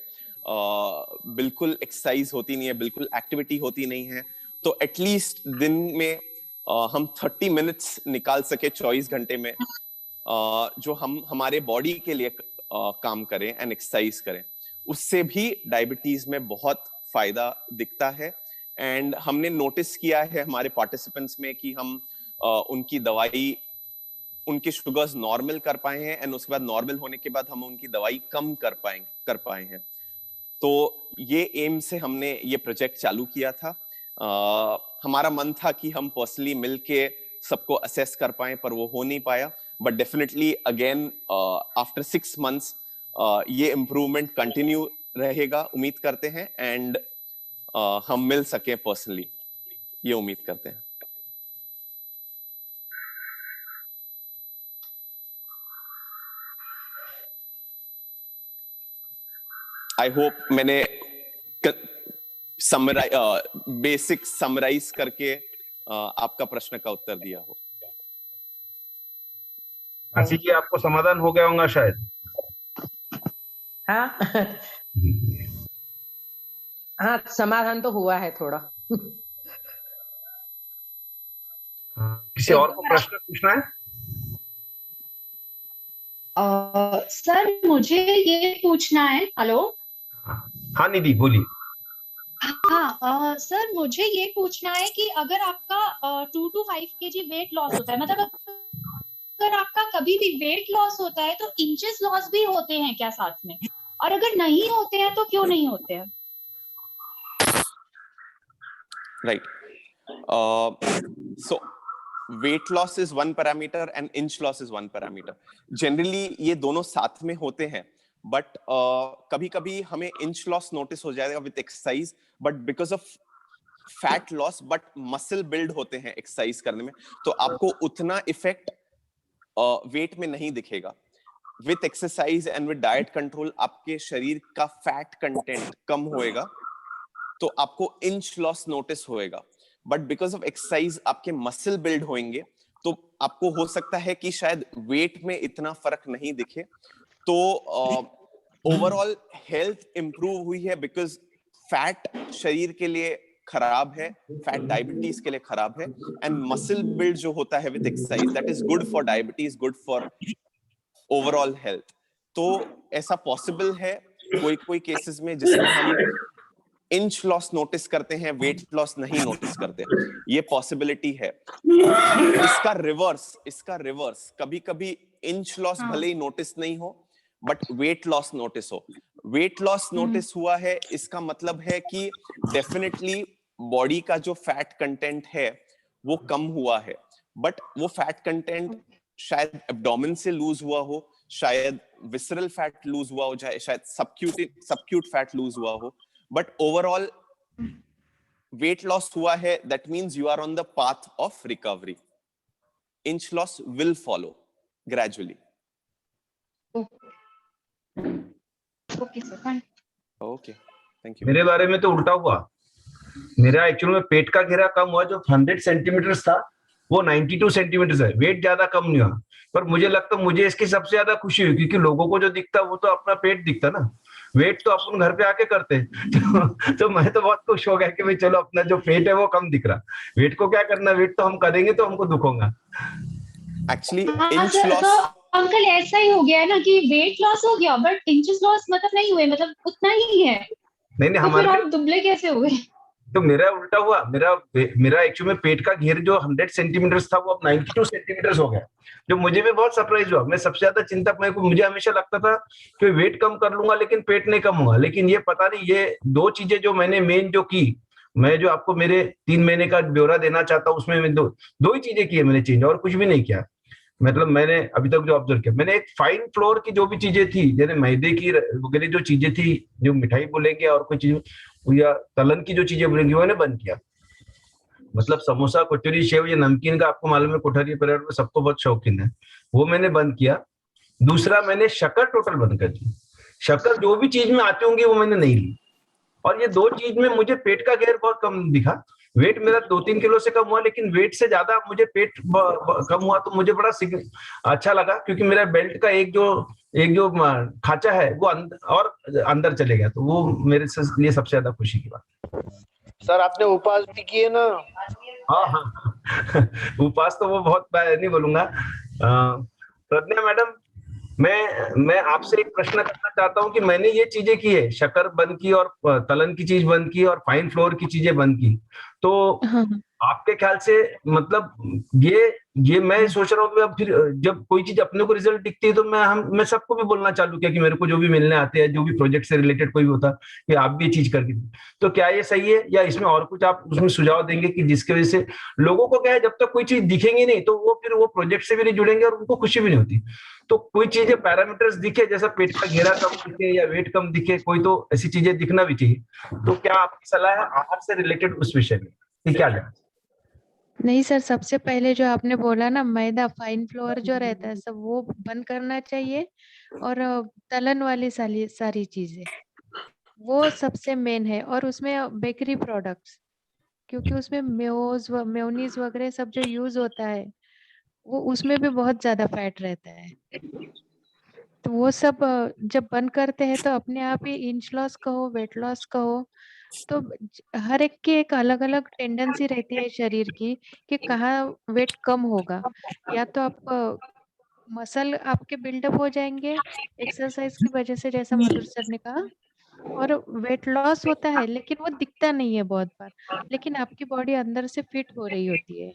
बिल्कुल एक्सरसाइज होती नहीं है, बिल्कुल एक्टिविटी होती नहीं है। तो एटलीस्ट दिन में हम 30 मिनट्स निकाल सके 24 घंटे में, जो हम हमारे बॉडी के लिए काम करें एंड एक्सरसाइज करें, उससे भी डायबिटीज में बहुत फायदा दिखता है। एंड हमने नोटिस किया है हमारे पार्टिसिपेंट्स में कि हम उनकी दवाई, उनके शुगर्स नॉर्मल कर पाए हैं एंड उसके बाद नॉर्मल होने के बाद हम उनकी दवाई कम कर पाए हैं। तो ये एम से हमने ये प्रोजेक्ट चालू किया था। हमारा मन था कि हम पर्सनली मिलके सबको असेस कर पाए, पर वो हो नहीं पाया। But definitely again after 6 months ये इम्प्रूवमेंट कंटिन्यू रहेगा, उम्मीद करते हैं, एंड हम मिल सके पर्सनली, ये उम्मीद करते हैं। आई होप मैंने बेसिक समराइज करके आपका प्रश्न का उत्तर दिया हो। काशी जी, आपको समाधान हो गया होगा शायद। हाँ हाँ, समाधान तो हुआ है थोड़ा। किसी और को प्रश्न पूछना है? सर मुझे ये पूछना है। हेलो। हाँ निधि बोलिए। हाँ सर मुझे ये पूछना है कि अगर आपका 2 to 5 kg वेट लॉस होता है, मतलब अगर आपका कभी भी वेट लॉस होता है तो इंचेस लॉस भी होते हैं क्या साथ में, और अगर नहीं होते हैं तो क्यों नहीं होते हैं? Right. So weight loss is one parameter and inch loss is one parameter. Generally ये दोनों साथ में होते हैं, but कभी-कभी हमें inch loss notice हो जाएगा with exercise, but because of fat loss, but muscle build होते हैं exercise करने में, तो आपको उतना effect weight में नहीं दिखेगा। With exercise and with diet control आपके शरीर का fat content कम होएगा, तो आपको इंच लॉस नोटिस होएगा। बट बिकॉज ऑफ एक्सरसाइज आपके मसल बिल्ड होंगे, तो आपको हो सकता है कि शायद वेट में इतना फर्क नहीं दिखे। तो ओवरऑल हेल्थ इंप्रूव हुई है, बिकॉज फैट शरीर के लिए खराब है, फैट डायबिटीज के लिए खराब है, एंड मसल बिल्ड जो होता है with exercise, that is good for diabetes, good for overall health. तो ऐसा पॉसिबल है कोई केसेस में जिसमें हम इंच लॉस नोटिस करते हैं, वेट लॉस नहीं नोटिस करते, ये पॉसिबिलिटी है। इसका रिवर्स कभी-कभी इंच लॉस भले ही नोटिस नहीं हो बट वेट लॉस नोटिस हो। वेट लॉस नोटिस हुआ है, इसका मतलब है कि डेफिनेटली बॉडी का जो फैट कंटेंट है वो कम हुआ है, बट वो फैट कंटेंट शायद एब्डोमेन से लूज हुआ हो, शायद विसरल फैट लूज हुआ हो, शायद सबक्यूट फैट लूज हुआ हो, बट ओवरऑल वेट लॉस हुआ है, that means you are on the path of recovery. Inch loss will follow gradually. Okay sir, okay, thank you. मेरे बारे में तो उल्टा हुआ. मेरा एक्चुअल में पेट का घेरा कम हुआ, जो 100 सेंटीमीटर था वो 92 सेंटीमीटर है. वेट ज्यादा कम नहीं हुआ, पर मुझे लगता मुझे इसकी सबसे ज्यादा खुशी हुई, क्योंकि लोगों को जो दिखता वो तो अपना पेट दिखता ना, वेट तो अपन घर पे आके करते हैं. तो मैं तो बहुत खुश हो गया कि भाई चलो अपना जो पेट है वो कम दिख रहा. वेट को क्या करना, वेट तो हम करेंगे तो हमको दुख होगा. एक्चुअली हाँ इंच सर, लॉस, तो अंकल ऐसा ही हो गया है ना कि वेट लॉस हो गया बट इंचेस लॉस मतलब नहीं हुए, मतलब उतना ही है. नहीं तो फिर हमारे आप दुबले कैसे हो गए? तो मेरा उल्टा हुआ. मेरा एक्चुअली में पेट का घेर जो 100 सेंटीमीटर था वो अब 92 सेंटीमीटर हो गया, जो मुझे भी बहुत सरप्राइज हुआ. मैं सबसे ज्यादा चिंता मुझे हमेशा लगता था कि वेट कम कर लूंगा लेकिन पेट नहीं कम होगा. लेकिन ये पता नहीं, ये दो चीजें जो मैंने मेन जो की, मैं जो आपको मेरे 3 महीने का ब्यौरा देना चाहता हूँ, उसमें दो ही चीजें की है मैंने चेंज, और कुछ भी नहीं किया. मतलब मैंने अभी तक जो ऑब्जर्व किया, मैंने एक फाइन फ्लोर की जो भी चीजें थी, जैसे मैदे की वगैरह जो चीजें थी, जो मिठाई बोलेंगे और कोई चीज या तलन की जो चीजें बोलेंगे, वो मैंने बंद किया. मतलब समोसा, कचौरी, सेव, ये नमकीन का आपको मालूम है कोठारी परिवार में सबको बहुत शौकीन है, वो मैंने बंद किया. दूसरा, मैंने शक्कर टोटल बंद कर दी. शक्कर जो भी चीज में आती होंगी वो मैंने नहीं ली. और ये दो चीज में मुझे पेट का घेर बहुत कम दिखा. वेट मेरा 2-3 किलो से कम हुआ, लेकिन वेट से ज्यादा मुझे पेट कम हुआ, तो मुझे बड़ा अच्छा लगा, क्योंकि मेरा बेल्ट का एक जो खांचा है वो अंदर चले गया. तो वो मेरे लिए सबसे ज्यादा खुशी की बात. सर आपने उपवास भी किए ना? हाँ. उपवास तो वो बहुत नहीं बोलूंगा. प्रज्ञा मैडम, मैं आपसे एक प्रश्न करना चाहता हूं कि मैंने ये चीजें की है, शक्कर बंद की और तलन की चीज बंद की और फाइन फ्लोर की चीजें बंद की, तो आपके ख्याल से मतलब ये मैं सोच रहा हूँ कि अब फिर जब कोई चीज अपने को रिजल्ट दिखती है तो मैं सबको भी बोलना चालू किया कि मेरे को जो भी मिलने आते हैं, जो भी प्रोजेक्ट से रिलेटेड कोई भी होता, कि आप भी ये चीज करके, तो क्या ये सही है, या इसमें और कुछ आप उसमें सुझाव देंगे कि जिसकी वजह से लोगों को क्या है, जब तक कोई चीज दिखेंगी नहीं तो वो फिर वो प्रोजेक्ट से भी नहीं जुड़ेंगे और उनको खुशी भी नहीं होती. तो कोई चीजें पैरामीटर्स दिखे, जैसा पेट का घेरा कम दिखे या वेट कम दिखे, कोई तो ऐसी चीजें दिखना भी चाहिए. तो क्या आपकी सलाह है आहार से रिलेटेड उस विषय में, क्या लें? नहीं सर, सबसे पहले जो आपने बोला ना, मैदा, फाइन फ्लोर जो रहता है सब वो बंद करना चाहिए, और तलन वाली सारी चीजें वो सबसे मेन है. और उसमें बेकरी प्रोडक्ट्स, क्योंकि उसमें मेयोनीज वगैरह सब जो यूज होता है वो उसमें भी बहुत ज्यादा फैट रहता है. तो वो सब जब बंद करते हैं तो अपने आप ही इंच लॉस कहो, वेट लॉस कहो, तो हर एक की एक अलग अलग टेंडेंसी रहती है शरीर की कि कहाँ वेट कम होगा. या तो आप मसल आपके बिल्डअप हो जाएंगे एक्सरसाइज की वजह से, जैसा मधुर सर ने कहा, और वेट लॉस होता है लेकिन वो दिखता नहीं है बहुत बार, लेकिन आपकी बॉडी अंदर से फिट हो रही होती है.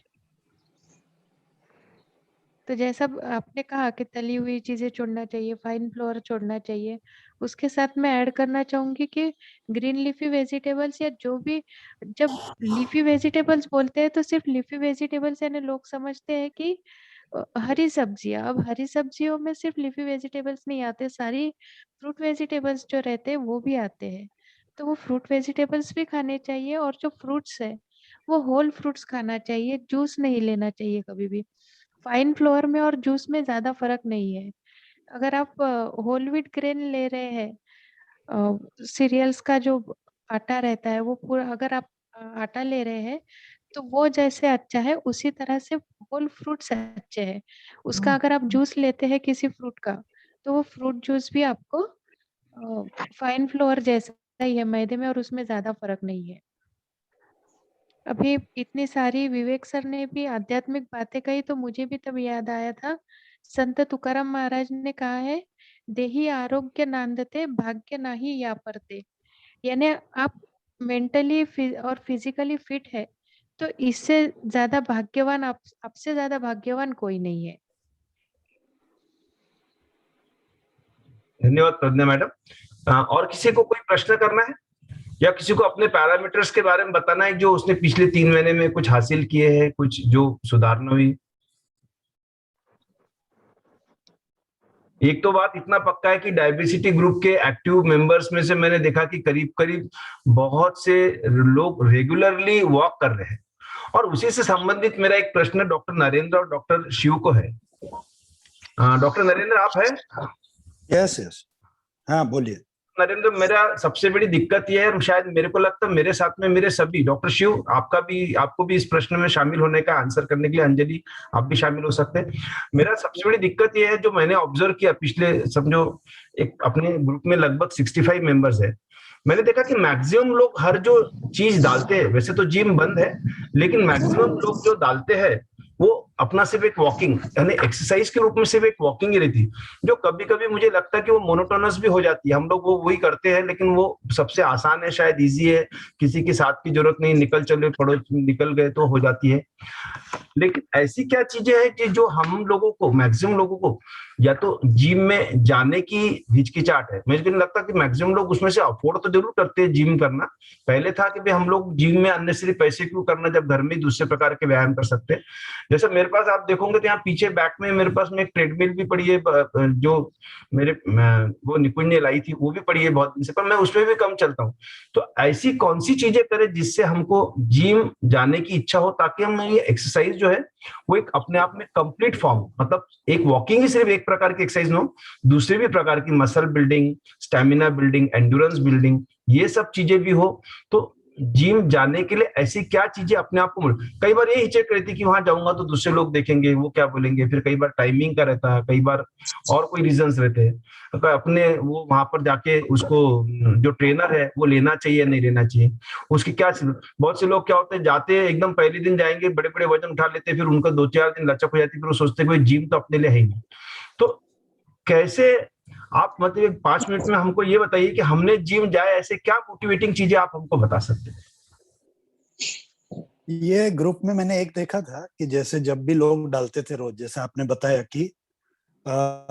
तो जैसा आपने कहा कि तली हुई चीजें छोड़ना चाहिए, फाइन फ्लोर छोड़ना चाहिए, उसके साथ मैं ऐड करना चाहूंगी कि ग्रीन लीफी वेजिटेबल्स, या जो भी, जब लीफी वेजिटेबल्स बोलते हैं तो सिर्फ लीफी वेजिटेबल्स यानी लोग समझते हैं कि हरी सब्जियां. अब हरी सब्जियों में सिर्फ लीफी वेजिटेबल्स नहीं आते, सारी फ्रूट वेजिटेबल्स जो रहते हैं वो भी आते हैं. तो वो फ्रूट वेजिटेबल्स भी खाने चाहिए, और जो फ्रूट्स है वो होल फ्रूट्स खाना चाहिए, जूस नहीं लेना चाहिए कभी भी. फाइन फ्लोर में और जूस में ज्यादा फर्क नहीं है. अगर आप होल व्हीट ग्रेन ले रहे हैं, सीरियल्स का जो आटा रहता है वो पूरा, अगर आप आटा ले रहे हैं तो वो जैसे अच्छा है उसी तरह से होल फ्रूट्स अच्छे हैं. उसका अगर आप जूस लेते हैं किसी फ्रूट का, तो वो फ्रूट जूस भी आपको फाइन फ्लोर जैसा ही है मैदे में, और उसमें ज्यादा फर्क नहीं है. अभी इतनी सारी विवेक सर ने भी आध्यात्मिक बातें कही तो मुझे भी तब याद आया था, संत तुकाराम महाराज ने कहा है, देही आरोग्य नांदते भाग्य नाही या परते. यानी आप मेंटली और फिजिकली फिट है तो इससे ज्यादा भाग्यवान, आपसे ज्यादा भाग्यवान कोई नहीं है. धन्यवाद प्रज्ञा मैडम. और किसी को कोई प्रश्न करना है, या किसी को अपने पैरामीटर्स के बारे में बताना है जो उसने पिछले 3 महीने में कुछ हासिल किए हैं, कुछ जो सुधारना हुई, एक तो बात इतना पक्का है कि डायवर्सिटी ग्रुप के एक्टिव मेंबर्स में से मैंने देखा कि करीब करीब बहुत से लोग रेगुलरली वॉक कर रहे हैं। और उसी से संबंधित मेरा एक प्रश्न डॉक्टर नरेंद्र और डॉक्टर शिव को है। डॉक्टर नरेंद्र आप है? यस यस, हाँ बोलिए। नरेंद्र, मेरा सबसे बड़ी दिक्कत यह है, और शायद मेरे को लगता है मेरे साथ में मेरे सभी, डॉक्टर शिव आपको भी इस प्रश्न में शामिल होने का आंसर करने के लिए, अंजलि आप भी शामिल हो सकते हैं। मेरा सबसे बड़ी दिक्कत यह है, जो मैंने ऑब्जर्व किया पिछले समझो एक अपने ग्रुप में लगभग 65 मेंबर्स है, मैंने देखा कि मैक्सिमम लोग हर जो चीज डालते हैं, वैसे तो जिम बंद है, लेकिन मैक्सिमम लोग जो डालते हैं वो अपना सिर्फ एक वॉकिंग यानी एक्सरसाइज के रूप में सिर्फ एक वॉकिंग ही रहती, जो कभी कभी मुझे लगता है कि वो मोनोटोनस भी हो जाती है। हम लोग वो वही करते हैं, लेकिन वो सबसे आसान है, शायद इजी है, किसी के साथ की जरूरत नहीं, निकल गए तो हो जाती है। लेकिन ऐसी क्या चीजें हैं कि जो हम लोगों को, मैक्सिमम लोगों को, या तो जिम में जाने की हिचकिचाहट है। मुझे नहीं लगता कि मैक्सिमम लोग उसमें से अफोर्ड तो जरूर करते हैं जिम करना। पहले था कि भाई हम लोग जिम में अननेसेसरी पैसे क्यों करना जब घर में दूसरे प्रकार के व्यायाम कर सकते हैं। जैसे मेरे पास आप देखोगे तो यहाँ पीछे बैक में मेरे पास में एक ट्रेडमिल भी पड़ी है, जो वो निकुंज ने लाई थी, वो भी पड़ी है बहुत दिन से, पर मैं उसमें भी कम चलता हूँ। तो ऐसी कौन सी चीजें करें जिससे हमको जिम जाने की इच्छा हो, ताकि हम ये एक्सरसाइज जो है वो एक अपने आप में कंप्लीट फॉर्म, मतलब एक वॉकिंग ही सिर्फ एक प्रकार की एक्सरसाइज न हो, दूसरे भी प्रकार की muscle building, stamina building, endurance building, ये सब चीजें भी हो। तो जिम जाने के लिए ऐसी क्या चीजें अपने आप को कई बार ये हिचक रहती कि वहां जाऊंगा तो दूसरे लोग देखेंगे, वो क्या बोलेंगे, फिर कई बार टाइमिंग का रहता है, कई बार और कोई रीजंस रहते हैं, अपने वो वहां पर जाके उसको जो ट्रेनर है वो लेना चाहिए नहीं लेना चाहिए, उसकी क्या। बहुत से लोग क्या होते हैं, जाते हैं एकदम पहले दिन जाएंगे, बड़े बड़े वजन उठा लेते हैं, फिर उनका 2-4 दिन लचक हो जाती है, फिर वो सोचते हैं जिम तो अपने लिए है ही नहीं। तो कैसे आप मतलब 5 मिनट में हमको ये बताइए कि हमने जिम जाए, ऐसे क्या मोटिवेटिंग चीजें आप हमको बता सकते हैं? ये ग्रुप में मैंने एक देखा था कि जैसे जब भी लोग डालते थे रोज, जैसे आपने बताया कि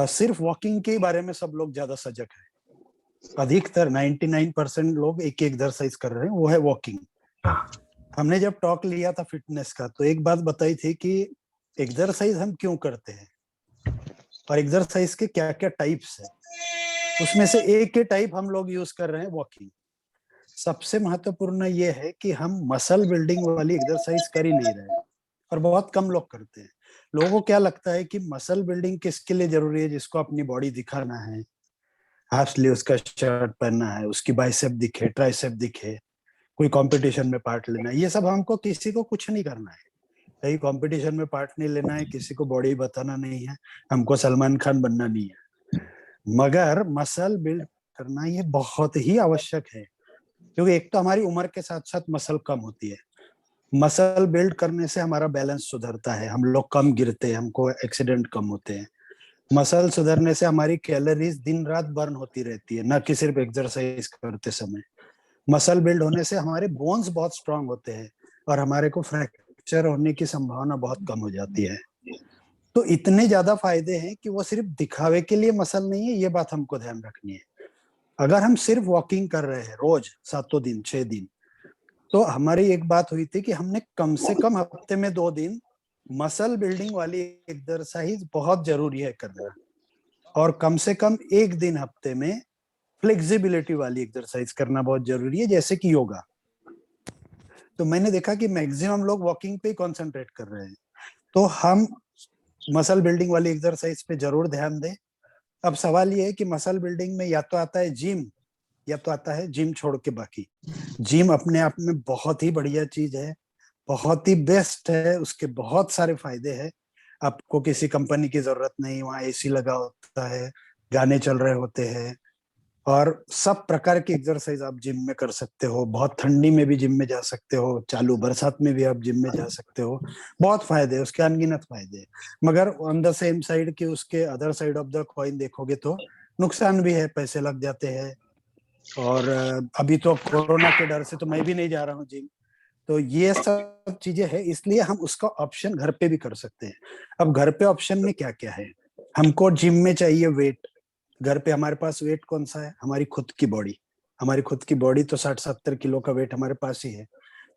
सिर्फ वॉकिंग के बारे में सब लोग ज्यादा सजग है। अधिकतर 99% लोग एक ही एक्सरसाइज कर रहे हैं, वो है वॉकिंग। हमने जब टॉक लिया था फिटनेस का, तो एक बात बताई थी कि एक्सरसाइज हम क्यों करते हैं और एक्सरसाइज के क्या क्या टाइप्स है। उसमें से एक के टाइप हम लोग यूज कर रहे हैं वॉकिंग। सबसे महत्वपूर्ण ये है कि हम मसल बिल्डिंग वाली एक्सरसाइज कर ही नहीं रहे और बहुत कम लोग करते हैं। लोगों को क्या लगता है कि मसल बिल्डिंग किसके लिए जरूरी है? जिसको अपनी बॉडी दिखाना है, हाफ स्लीव्स का शर्ट पहनना है, उसकी बाइसेप दिखे, ट्राइसेप दिखे, कोई कंपटीशन में पार्ट लेना है। ये सब हमको किसी को कुछ नहीं करना है, कहीं कंपटीशन में पार्ट नहीं लेना है, किसी को बॉडी बताना नहीं है, हमको सलमान खान बनना नहीं है। मगर मसल बिल्ड करना ये बहुत ही आवश्यक है, क्योंकि एक तो हमारी उम्र के साथ साथ मसल कम होती है। मसल बिल्ड करने से हमारा बैलेंस सुधरता है, हम लोग कम गिरते हैं, हमको एक्सीडेंट कम होते हैं। मसल सुधरने से हमारी कैलोरीज दिन रात बर्न होती रहती है, न कि सिर्फ एक्सरसाइज करते समय। मसल बिल्ड होने से हमारे बोन्स बहुत स्ट्रांग होते हैं और हमारे को फ्रैक्चर होने की संभावना बहुत कम हो जाती है। तो इतने ज्यादा फायदे हैं कि वो सिर्फ दिखावे के लिए मसल नहीं है, ये बात हमको ध्यान रखनी है। अगर हम सिर्फ वॉकिंग कर रहे हैं रोज 7 दिन 6 दिन, तो हमारी एक बात हुई थी कि हमने कम से कम हफ्ते में 2 दिन मसल बिल्डिंग वाली एक्सरसाइज बहुत जरूरी है करना, और कम से कम 1 दिन हफ्ते में फ्लेक्सिबिलिटी वाली एक्सरसाइज करना बहुत जरूरी है, जैसे कि योगा। तो मैंने देखा कि मैक्सिमम लोग वॉकिंग पे ही कॉन्सेंट्रेट कर रहे हैं, तो हम मसल बिल्डिंग वाली एक्सरसाइज पे जरूर ध्यान दें। अब सवाल ये है कि मसल बिल्डिंग में या तो आता है जिम, या तो आता है जिम छोड़ के बाकी। जिम अपने आप में बहुत ही बढ़िया चीज है, बहुत ही बेस्ट है, उसके बहुत सारे फायदे हैं। आपको किसी कंपनी की जरूरत नहीं, वहाँ एसी लगा होता है, गाने चल रहे होते हैं, और सब प्रकार की एक्सरसाइज आप जिम में कर सकते हो। बहुत ठंडी में भी जिम में जा सकते हो, चालू बरसात में भी आप जिम में जा सकते हो। बहुत फायदे, उसके अनगिनत फायदे। मगर ऑन द सेम साइड कि उसके other side of the coin देखोगे तो नुकसान भी है, पैसे लग जाते हैं। और अभी तो कोरोना के डर से तो मैं भी नहीं जा रहा हूँ जिम। तो ये सब चीजें हैं, इसलिए हम उसका ऑप्शन घर पे भी कर सकते हैं। अब घर पे ऑप्शन में क्या क्या है? हमको जिम में चाहिए वेट, घर पे हमारे पास वेट कौन सा है? हमारी खुद की बॉडी। हमारी खुद की बॉडी तो 60-70 किलो का वेट हमारे पास ही है,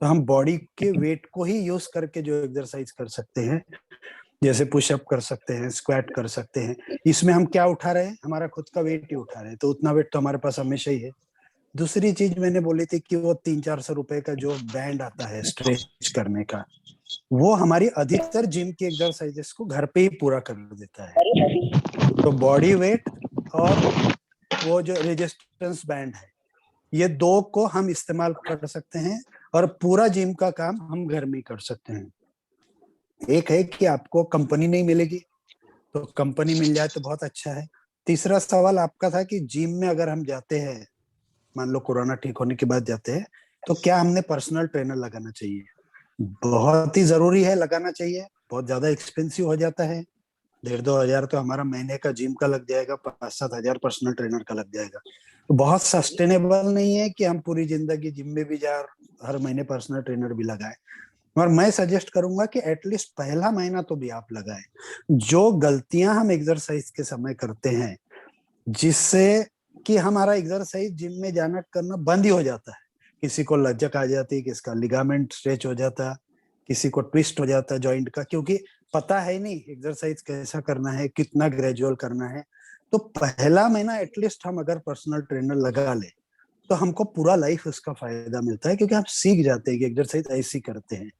तो हम बॉडी के वेट को ही यूज करके जो एक्सरसाइज कर सकते हैं जैसे पुशअप कर सकते हैं, स्क्वाट कर सकते हैं। इसमें हम क्या उठा रहे हैं, हमारा खुद का वेट ही उठा रहे हैं, तो उतना वेट तो हमारे पास हमेशा ही है। दूसरी चीज मैंने बोली थी कि वो 300-400 रुपए का जो बैंड आता है स्ट्रेच करने का, वो हमारी अधिकतर जिम की एक्सरसाइजेस को घर पे ही पूरा कर देता है। तो बॉडी वेट और वो जो रेजिस्टेंस बैंड है, ये दो को हम इस्तेमाल कर सकते हैं और पूरा जिम का काम हम घर में कर सकते हैं। एक है कि आपको कंपनी नहीं मिलेगी, तो कंपनी मिल जाए तो बहुत अच्छा है। तीसरा सवाल आपका था कि जिम में अगर हम जाते हैं, मान लो कोरोना ठीक होने के बाद जाते हैं, तो क्या हमने पर्सनल ट्रेनर लगाना चाहिए? बहुत ही जरूरी है, लगाना चाहिए। बहुत ज्यादा एक्सपेंसिव हो जाता है, 1,500-2 हजार तो हमारा महीने का जिम का लग जाएगा, 5-7 हजार पर्सनल ट्रेनर का लग जाएगा। तो बहुत सस्टेनेबल नहीं है कि हम पूरी जिंदगी जिम में भी जाए, हर महीने पर्सनल ट्रेनर भी लगाए। और मैं सजेस्ट करूंगा कि एटलीस्ट पहला महीना तो भी आप लगाएं। जो गलतियां हम एक्सरसाइज के समय करते हैं, जिससे कि हमारा एक्सरसाइज जिम में जाना करना बंद ही हो जाता है। किसी को लचक आ जाती है, किसी का लिगामेंट स्ट्रेच हो जाता है, किसी को ट्विस्ट हो जाता है जॉइंट का, क्योंकि पता है नहीं एक्सरसाइज कैसा करना है, कितना ग्रेजुअल करना है। तो पहला महीना एटलीस्ट हम अगर पर्सनल ट्रेनर लगा ले तो हमको पूरा लाइफ उसका फायदा मिलता है, क्योंकि आप सीख जाते हैं कि एक्सरसाइज ऐसी करते हैं।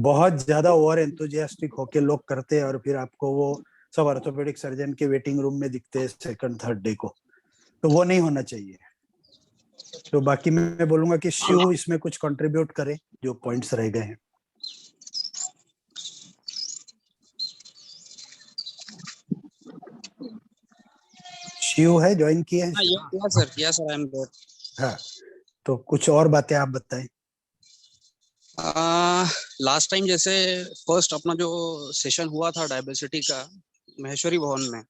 बहुत ज्यादा ओवर एंथुजियास्टिक होके लोग करते हैं और फिर आपको वो सब ऑर्थोपेडिक सर्जन के वेटिंग रूम में दिखते हैं सेकंड थर्ड डे को, तो वो नहीं होना चाहिए। तो बाकी मैं बोलूंगा कि शिव इसमें कुछ कंट्रीब्यूट करे जो पॉइंट्स रह गए हैं। शिव है, ज्वाइन किए हैं? या सर आई एम गुड। हाँ, तो कुछ और बातें आप बताएं। लास्ट टाइम जैसे फर्स्ट अपना जो सेशन हुआ था डायबेसिटी का महेश्वरी भवन में,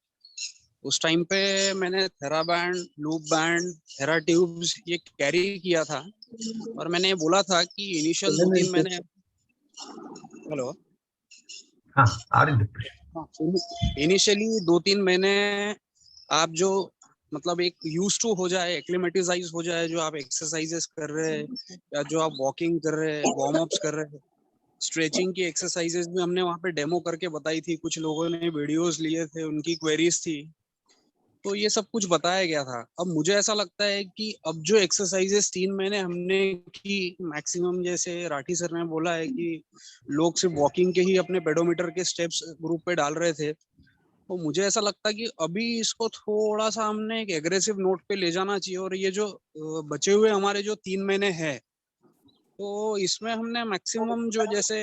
उस टाइम पे मैंने थेरा बैंड, लूप बैंड, थेरा ट्यूब्स ये कैरी किया था और मैंने बोला था कि इनिशियल 2-3 महीने, हेलो इनिशियली 2-3 महीने आप जो मतलब एक यूज टू हो जाए, एक्लिमेटाइज हो जाए, जो आप एक्सरसाइजेस कर रहे हैं या जो आप वॉकिंग कर रहे हैं, वार्म अप्स कर रहे हैं, स्ट्रेचिंग की एक्सरसाइजेस भी हमने वहाँ पे डेमो करके बताई थी, कुछ लोगों ने वीडियोस लिए थे, उनकी क्वेरीज थी, तो ये सब कुछ बताया गया था। अब मुझे ऐसा लगता है कि अब जो एक्सरसाइजेस 3 महीने हमने की मैक्सिमम, जैसे राठी सर ने बोला है कि लोग सिर्फ वॉकिंग के ही अपने पेडोमीटर के स्टेप्स ग्रुप पे डाल रहे थे, तो मुझे ऐसा लगता है कि अभी इसको थोड़ा सा हमने एक एग्रेसिव नोट पे ले जाना चाहिए। और ये जो बचे हुए हमारे जो 3 महीने हैं, तो इसमें हमने मैक्सिमम जो जैसे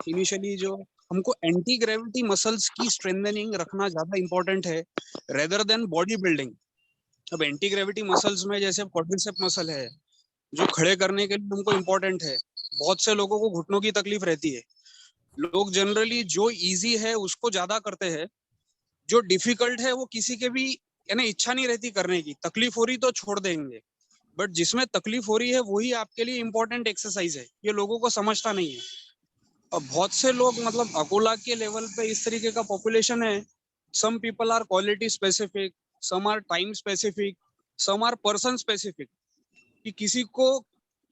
इनिशियली जो हमको एंटी ग्रेविटी मसल्स की स्ट्रेंथनिंग रखना ज्यादा इंपॉर्टेंट है रेदर देन बॉडी बिल्डिंग। अब एंटी ग्रेविटी मसल्स में जैसे क्वाड्रिसेप मसल है जो खड़े करने के लिए हमको इम्पोर्टेंट है। बहुत से लोगों को घुटनों की तकलीफ रहती है, लोग जनरली जो इजी है उसको ज्यादा करते हैं, जो डिफिकल्ट है वो किसी के भी यानी इच्छा नहीं रहती करने की, तकलीफ हो रही तो छोड़ देंगे, बट जिसमें तकलीफ हो रही है वही आपके लिए इंपॉर्टेंट एक्सरसाइज है, ये लोगों को समझता नहीं है। और बहुत से लोग मतलब अकोला के लेवल पे इस तरीके का पॉपुलेशन है, some people are quality specific, some are time specific, some are person specific, कि किसी को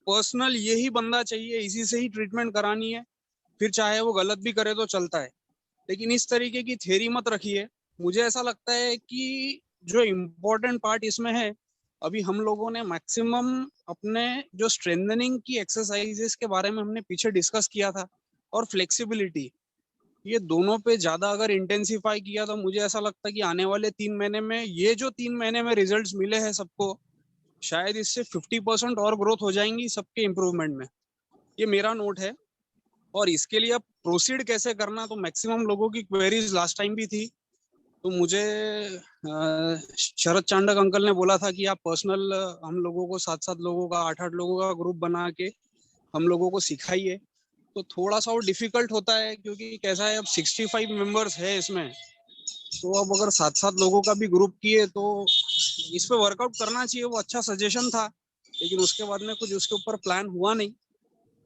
पर्सनल यही बंदा चाहिए, इसी से ही ट्रीटमेंट करानी है, फिर चाहे वो गलत भी करे तो चलता है। लेकिन इस तरीके की थ्योरी मत रखिए। मुझे ऐसा लगता है कि जो इम्पोर्टेंट पार्ट इसमें है, अभी हम लोगों ने मैक्सिमम अपने जो स्ट्रेंथनिंग की एक्सरसाइजेस के बारे में हमने पीछे डिस्कस किया था, और फ्लेक्सिबिलिटी, ये दोनों पे ज्यादा अगर इंटेंसिफाई किया तो मुझे ऐसा लगता है कि आने वाले 3 महीने में, ये जो 3 महीने में रिजल्ट्स मिले हैं सबको, शायद इससे 50% और ग्रोथ हो जाएंगी सबके इम्प्रूवमेंट में। ये मेरा नोट है। और इसके लिए अब प्रोसीड कैसे करना, तो मैक्सिमम लोगों की क्वेरीज लास्ट टाइम भी थी, तो मुझे शरद चांडक अंकल ने बोला था कि आप पर्सनल हम लोगों को 7-7 लोगों का, 8-8 लोगों का ग्रुप बना के हम लोगों को सिखाइए। तो थोड़ा सा वो डिफिकल्ट होता है, क्योंकि कैसा है अब 65 मेंबर्स है इसमें, तो अब अगर 7-7 लोगों का भी ग्रुप किए तो इस पे वर्कआउट करना चाहिए। वो अच्छा सजेशन था, लेकिन उसके बाद में कुछ उसके ऊपर प्लान हुआ नहीं।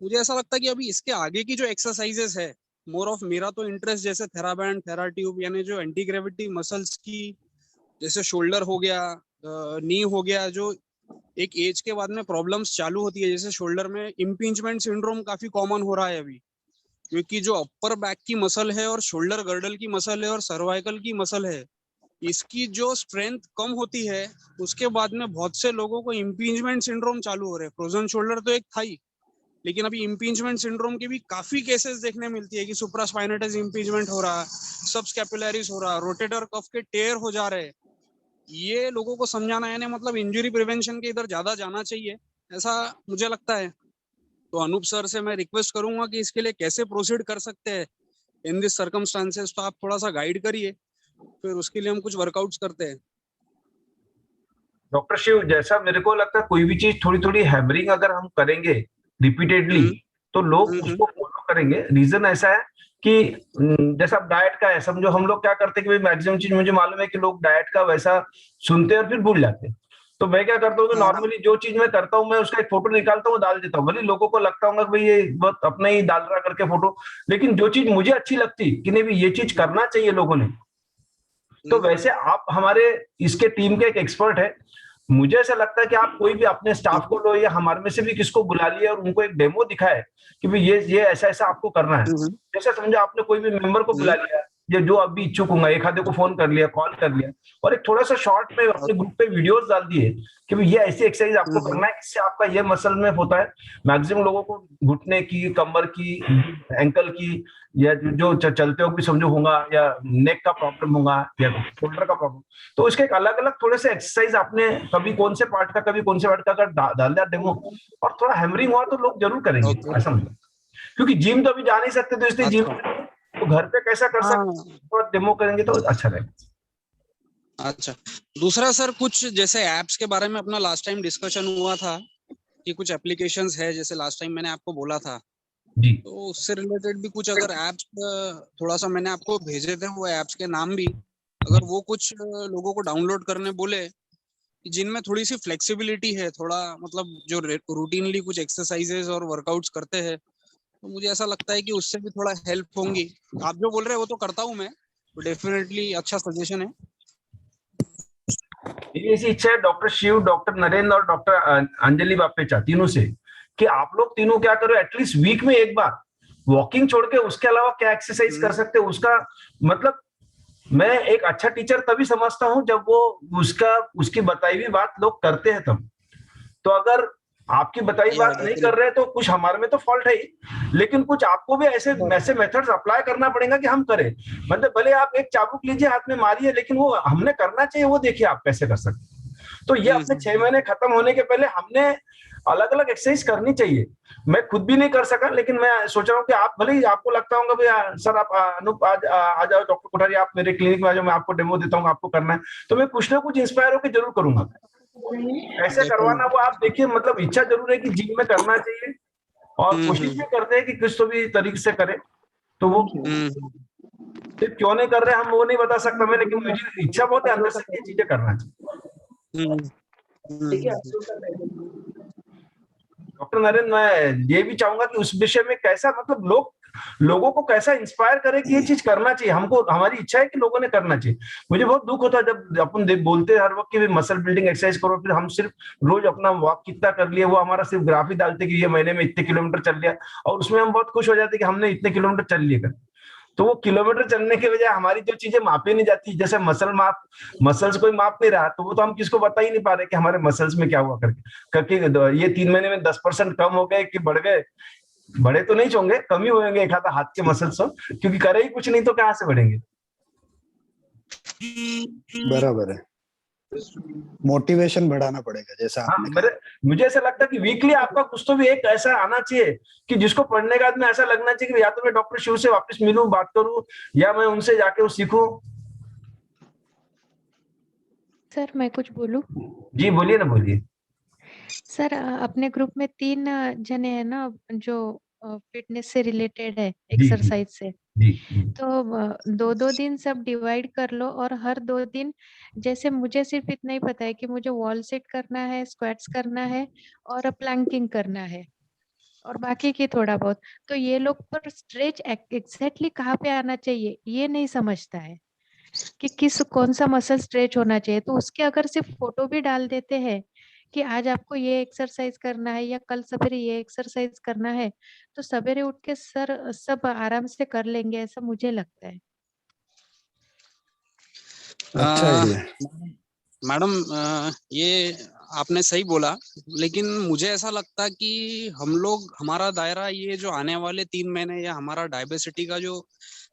मुझे ऐसा लगता है कि अभी इसके आगे की जो एक्सरसाइजेस है, मोर ऑफ मेरा तो इंटरेस्ट जैसे थेरा बैंड, थेरा ट्यूब, यानी जो एंटी ग्रेविटी मसल्स की, जैसे शोल्डर हो गया, नी हो गया, जो एक एज के बाद में प्रॉब्लम्स चालू होती है, जैसे शोल्डर में इम्पिंचमेंट सिंड्रोम काफी कॉमन हो रहा है अभी, क्योंकि जो अपर बैक की मसल है और शोल्डर गर्डल की मसल है और सर्वाइकल की मसल है, इसकी जो स्ट्रेंथ कम होती है उसके बाद में बहुत से लोगों को इम्पींजमेंट सिंड्रोम चालू हो रहे हैं। फ्रोजन शोल्डर तो एक था ही, लेकिन अभी इम्पींजमेंट सिंड्रोम के भी काफी केसेस देखने मिलती है कि सुप्रास्पाइनेटस इम्पींजमेंट हो रहा, सबस्कैपुलरिस हो रहा, रोटेटर कफ के टेयर हो जा रहे। ये लोगों को समझाना है, मतलब इंजरी प्रिवेंशन के इधर ज्यादा जाना चाहिए, ऐसा मुझे लगता है। तो अनूप सर से मैं रिक्वेस्ट करूंगा कि इसके लिए कैसे प्रोसीड कर सकते हैं इन दिस सर्कमस्टांसेस, तो आप थोड़ा सा गाइड करिए, फिर उसके लिए हम कुछ वर्कआउट्स करते हैं। डॉक्टर शिव, जैसा मेरे को लगता है कोई भी चीज थोड़ी थोड़ी हैमरिंग अगर हम करेंगे रिपीटेडली तो लोग उसको फॉलो करेंगे। रीजन ऐसा है कि जैसा डाइट का है, समझो हम लोग क्या करते हैं कि भाई मैक्सिमम चीज मुझे मालूम है कि लोग डाइट का वैसा सुनते हैं और फिर भूल जाते हैं। तो मैं क्या करता हूँ, तो नॉर्मली जो चीज मैं करता हूँ मैं उसका एक फोटो निकालता हूँ, डाल देता हूँ। भले लोगों को लगता होगा कि भाई ये बहुत अपना ही डाल रहा करके फोटो, लेकिन जो चीज मुझे अच्छी लगती कि नहीं भी ये चीज करना चाहिए लोगों ने, तो वैसे आप हमारे इसके टीम के एक एक्सपर्ट है। मुझे ऐसा लगता है कि आप कोई भी अपने स्टाफ को लो या हमारे में से भी किसको बुला लिए और उनको एक डेमो दिखाए कि भाई ये ऐसा ऐसा आपको करना है। जैसे समझो आपने कोई भी मेंबर को बुला लिया, ये जो अभी इच्छुक होंगे, एक आधे को फोन कर लिया, कॉल कर लिया, और एक थोड़ा सा शॉर्ट में अपने ग्रुप पे वीडियोस डाल दिए कि भाई ये ऐसी एक्सरसाइज आपको करना है, इससे आपका ये मसल में होता है। मैक्सिमम लोगों को घुटने की, कमर की, एंकल की, या जो चलते हो भी समझो होगा, या नेक का प्रॉब्लम होगा, या शोल्डर का प्रॉब्लम, तो इसके एक अलग अलग थोड़े से एक्सरसाइज आपने कभी कौन से पार्ट का, कभी कौन से पार्ट का अगर डाल दिया डेमो, और थोड़ा हैमरिंग हुआ तो लोग जरूर करेंगे, ऐसा मुझे। क्योंकि जिम तो अभी जा नहीं सकते, तो इसलिए जिम तो घर पे कैसा कर सकते, तो डेमो करेंगे तो अच्छा रहेगा। अच्छा, दूसरा सर, कुछ जैसे एप्स के बारे में अपना लास्ट टाइम डिस्कशन हुआ था कि कुछ एप्लीकेशंस है, जैसे लास्ट टाइम मैंने आपको बोला था जी, तो उससे रिलेटेड भी कुछ अगर एप्स थोड़ा सा मैंने आपको भेजे थे, वो एप्स के नाम भी अगर वो कुछ लोगों को डाउनलोड करने बोले, जिनमें थोड़ी सी फ्लेक्सिबिलिटी है, थोड़ा मतलब जो रूटीनली कुछ एक्सरसाइजेस और वर्कआउट्स करते हैं, तो मुझे ऐसा लगता है कि उससे भी थोड़ा हेल्प होंगी। आप जो बोल रहे हैं वो तो करता हूँ मैं, तो डेफिनेटली अच्छा सजेशन है। ऐसी इच्छा है डॉक्टर शिव, डॉक्टर नरेंद्र और डॉक्टर अंजलि बापेचा तीनों से कि आप लोग तीनों क्या करो, एटलीस्ट वीक में एक बार वॉकिंग छोड़ के उसके अलावा क्या एक्सरसाइज कर सकते हैं। उसका मतलब मैं एक अच्छा टीचर तभी समझता हूं जब वो उसकी बताई हुई बात लोग करते हैं तब। तो अगर आपकी बताई बात नहीं कर रहे तो कुछ हमारे में तो फॉल्ट है ही, लेकिन कुछ आपको भी ऐसे मेथड्स अप्लाई करना पड़ेगा कि हम करें। मतलब भले आप एक चाबुक लीजिए, हाथ में मारिए, लेकिन वो हमने करना चाहिए, वो देखिए आप कैसे कर सकते। तो ये अपने 6 महीने खत्म होने के पहले हमने अलग अलग एक्सरसाइज करनी चाहिए। मैं खुद भी नहीं कर सका, लेकिन मैं सोच रहा हूँ कि आप भले ही आपको लगता होगा भैया सर आप अनूप आ जाओ डॉक्टर कोठारी, आप मेरे क्लिनिक में आ जाओ, मैं आपको डेमो देता हूँ, आपको करना है, तो मैं कुछ ना कुछ इंस्पायर होकर जरूर करूंगा। ऐसे करवाना वो आप देखिए, मतलब इच्छा जरूर है कि जिम में करना चाहिए, और कोशिश भी करते हैं कि किस तो भी तरीके से करे। तो वो सिर्फ क्यों नहीं कर रहे हम वो नहीं बता सकता मैं, लेकिन मुझे इच्छा बहुत है अंदर से ये चीजें करना चाहिए। डॉक्टर नरेंद्र, मैं ये भी चाहूंगा कि उस विषय में कैसा, मतलब लोगों को कैसा इंस्पायर करे कि ये चीज करना चाहिए हमको। हमारी इच्छा है कि लोगों ने करना चाहिए। मुझे बहुत दुख होता है जब अपन बोलते हैं हर वक्त कि मसल बिल्डिंग एक्सरसाइज करो, फिर हम सिर्फ रोज अपना वॉक कितना कर लिए, वो हमारा सिर्फ ग्राफ ही डालते कि ये महीने में इतने किलोमीटर चल लिया, और उसमें हम बहुत खुश हो जाते कि हमने इतने किलोमीटर चल लिए। तो वो किलोमीटर चलने के बजाय हमारी जो चीजें मापी नहीं जाती, जैसे मसल्स कोई माप नहीं रहा, तो वो तो हम किसको बता ही नहीं पा रहे कि हमारे मसल्स में क्या हुआ करके ये 3 महीने में 10% कम हो गए कि बढ़ गए। बड़े तो नहीं होंगे, कम ही होंगे एक आधा हाथ के मसल्स, क्योंकि करे ही कुछ नहीं तो कहाँ से बढ़ेंगे। बराबर है, मोटिवेशन बढ़ाना पड़ेगा जैसा आपने कहा। मुझे ऐसा लगता है कि वीकली आपका कुछ तो भी एक ऐसा आना चाहिए कि जिसको पढ़ने के बाद में ऐसा लगना चाहिए कि या तो मैं डॉक्टर शिव से वापस मिलूं, बात करूं, या मैं उनसे जाके वो सीखूं। सर मैं कुछ बोलूं? जी बोलिए ना, बोलिए। सर अपने ग्रुप में 3 जने हैं ना जो फिटनेस से रिलेटेड है, एक्सरसाइज से। तो 2-2 दिन सब डिवाइड कर लो, और हर 2 दिन जैसे मुझे सिर्फ इतना ही पता है कि मुझे वॉल सिट करना है, स्क्वाट्स करना है और प्लैंकिंग करना है, और बाकी की थोड़ा बहुत। तो ये लोग पर स्ट्रेच एग्जैक्टली कहाँ पे आना चाहिए ये नहीं समझता है कि कौन सा मसल स्ट्रेच होना चाहिए। तो उसके अगर सिर्फ फोटो भी डाल देते हैं कि आज आपको ये एक्सरसाइज करना है या कल सवेरे ये एक्सरसाइज करना है, तो सवेरे उठ के सर सब आराम से कर लेंगे, ऐसा मुझे लगता है। अच्छा आइडिया। मैडम ये आपने सही बोला, लेकिन मुझे ऐसा लगता कि हम लोग, हमारा दायरा ये जो आने वाले 3 महीने या हमारा डायबेसिटी का जो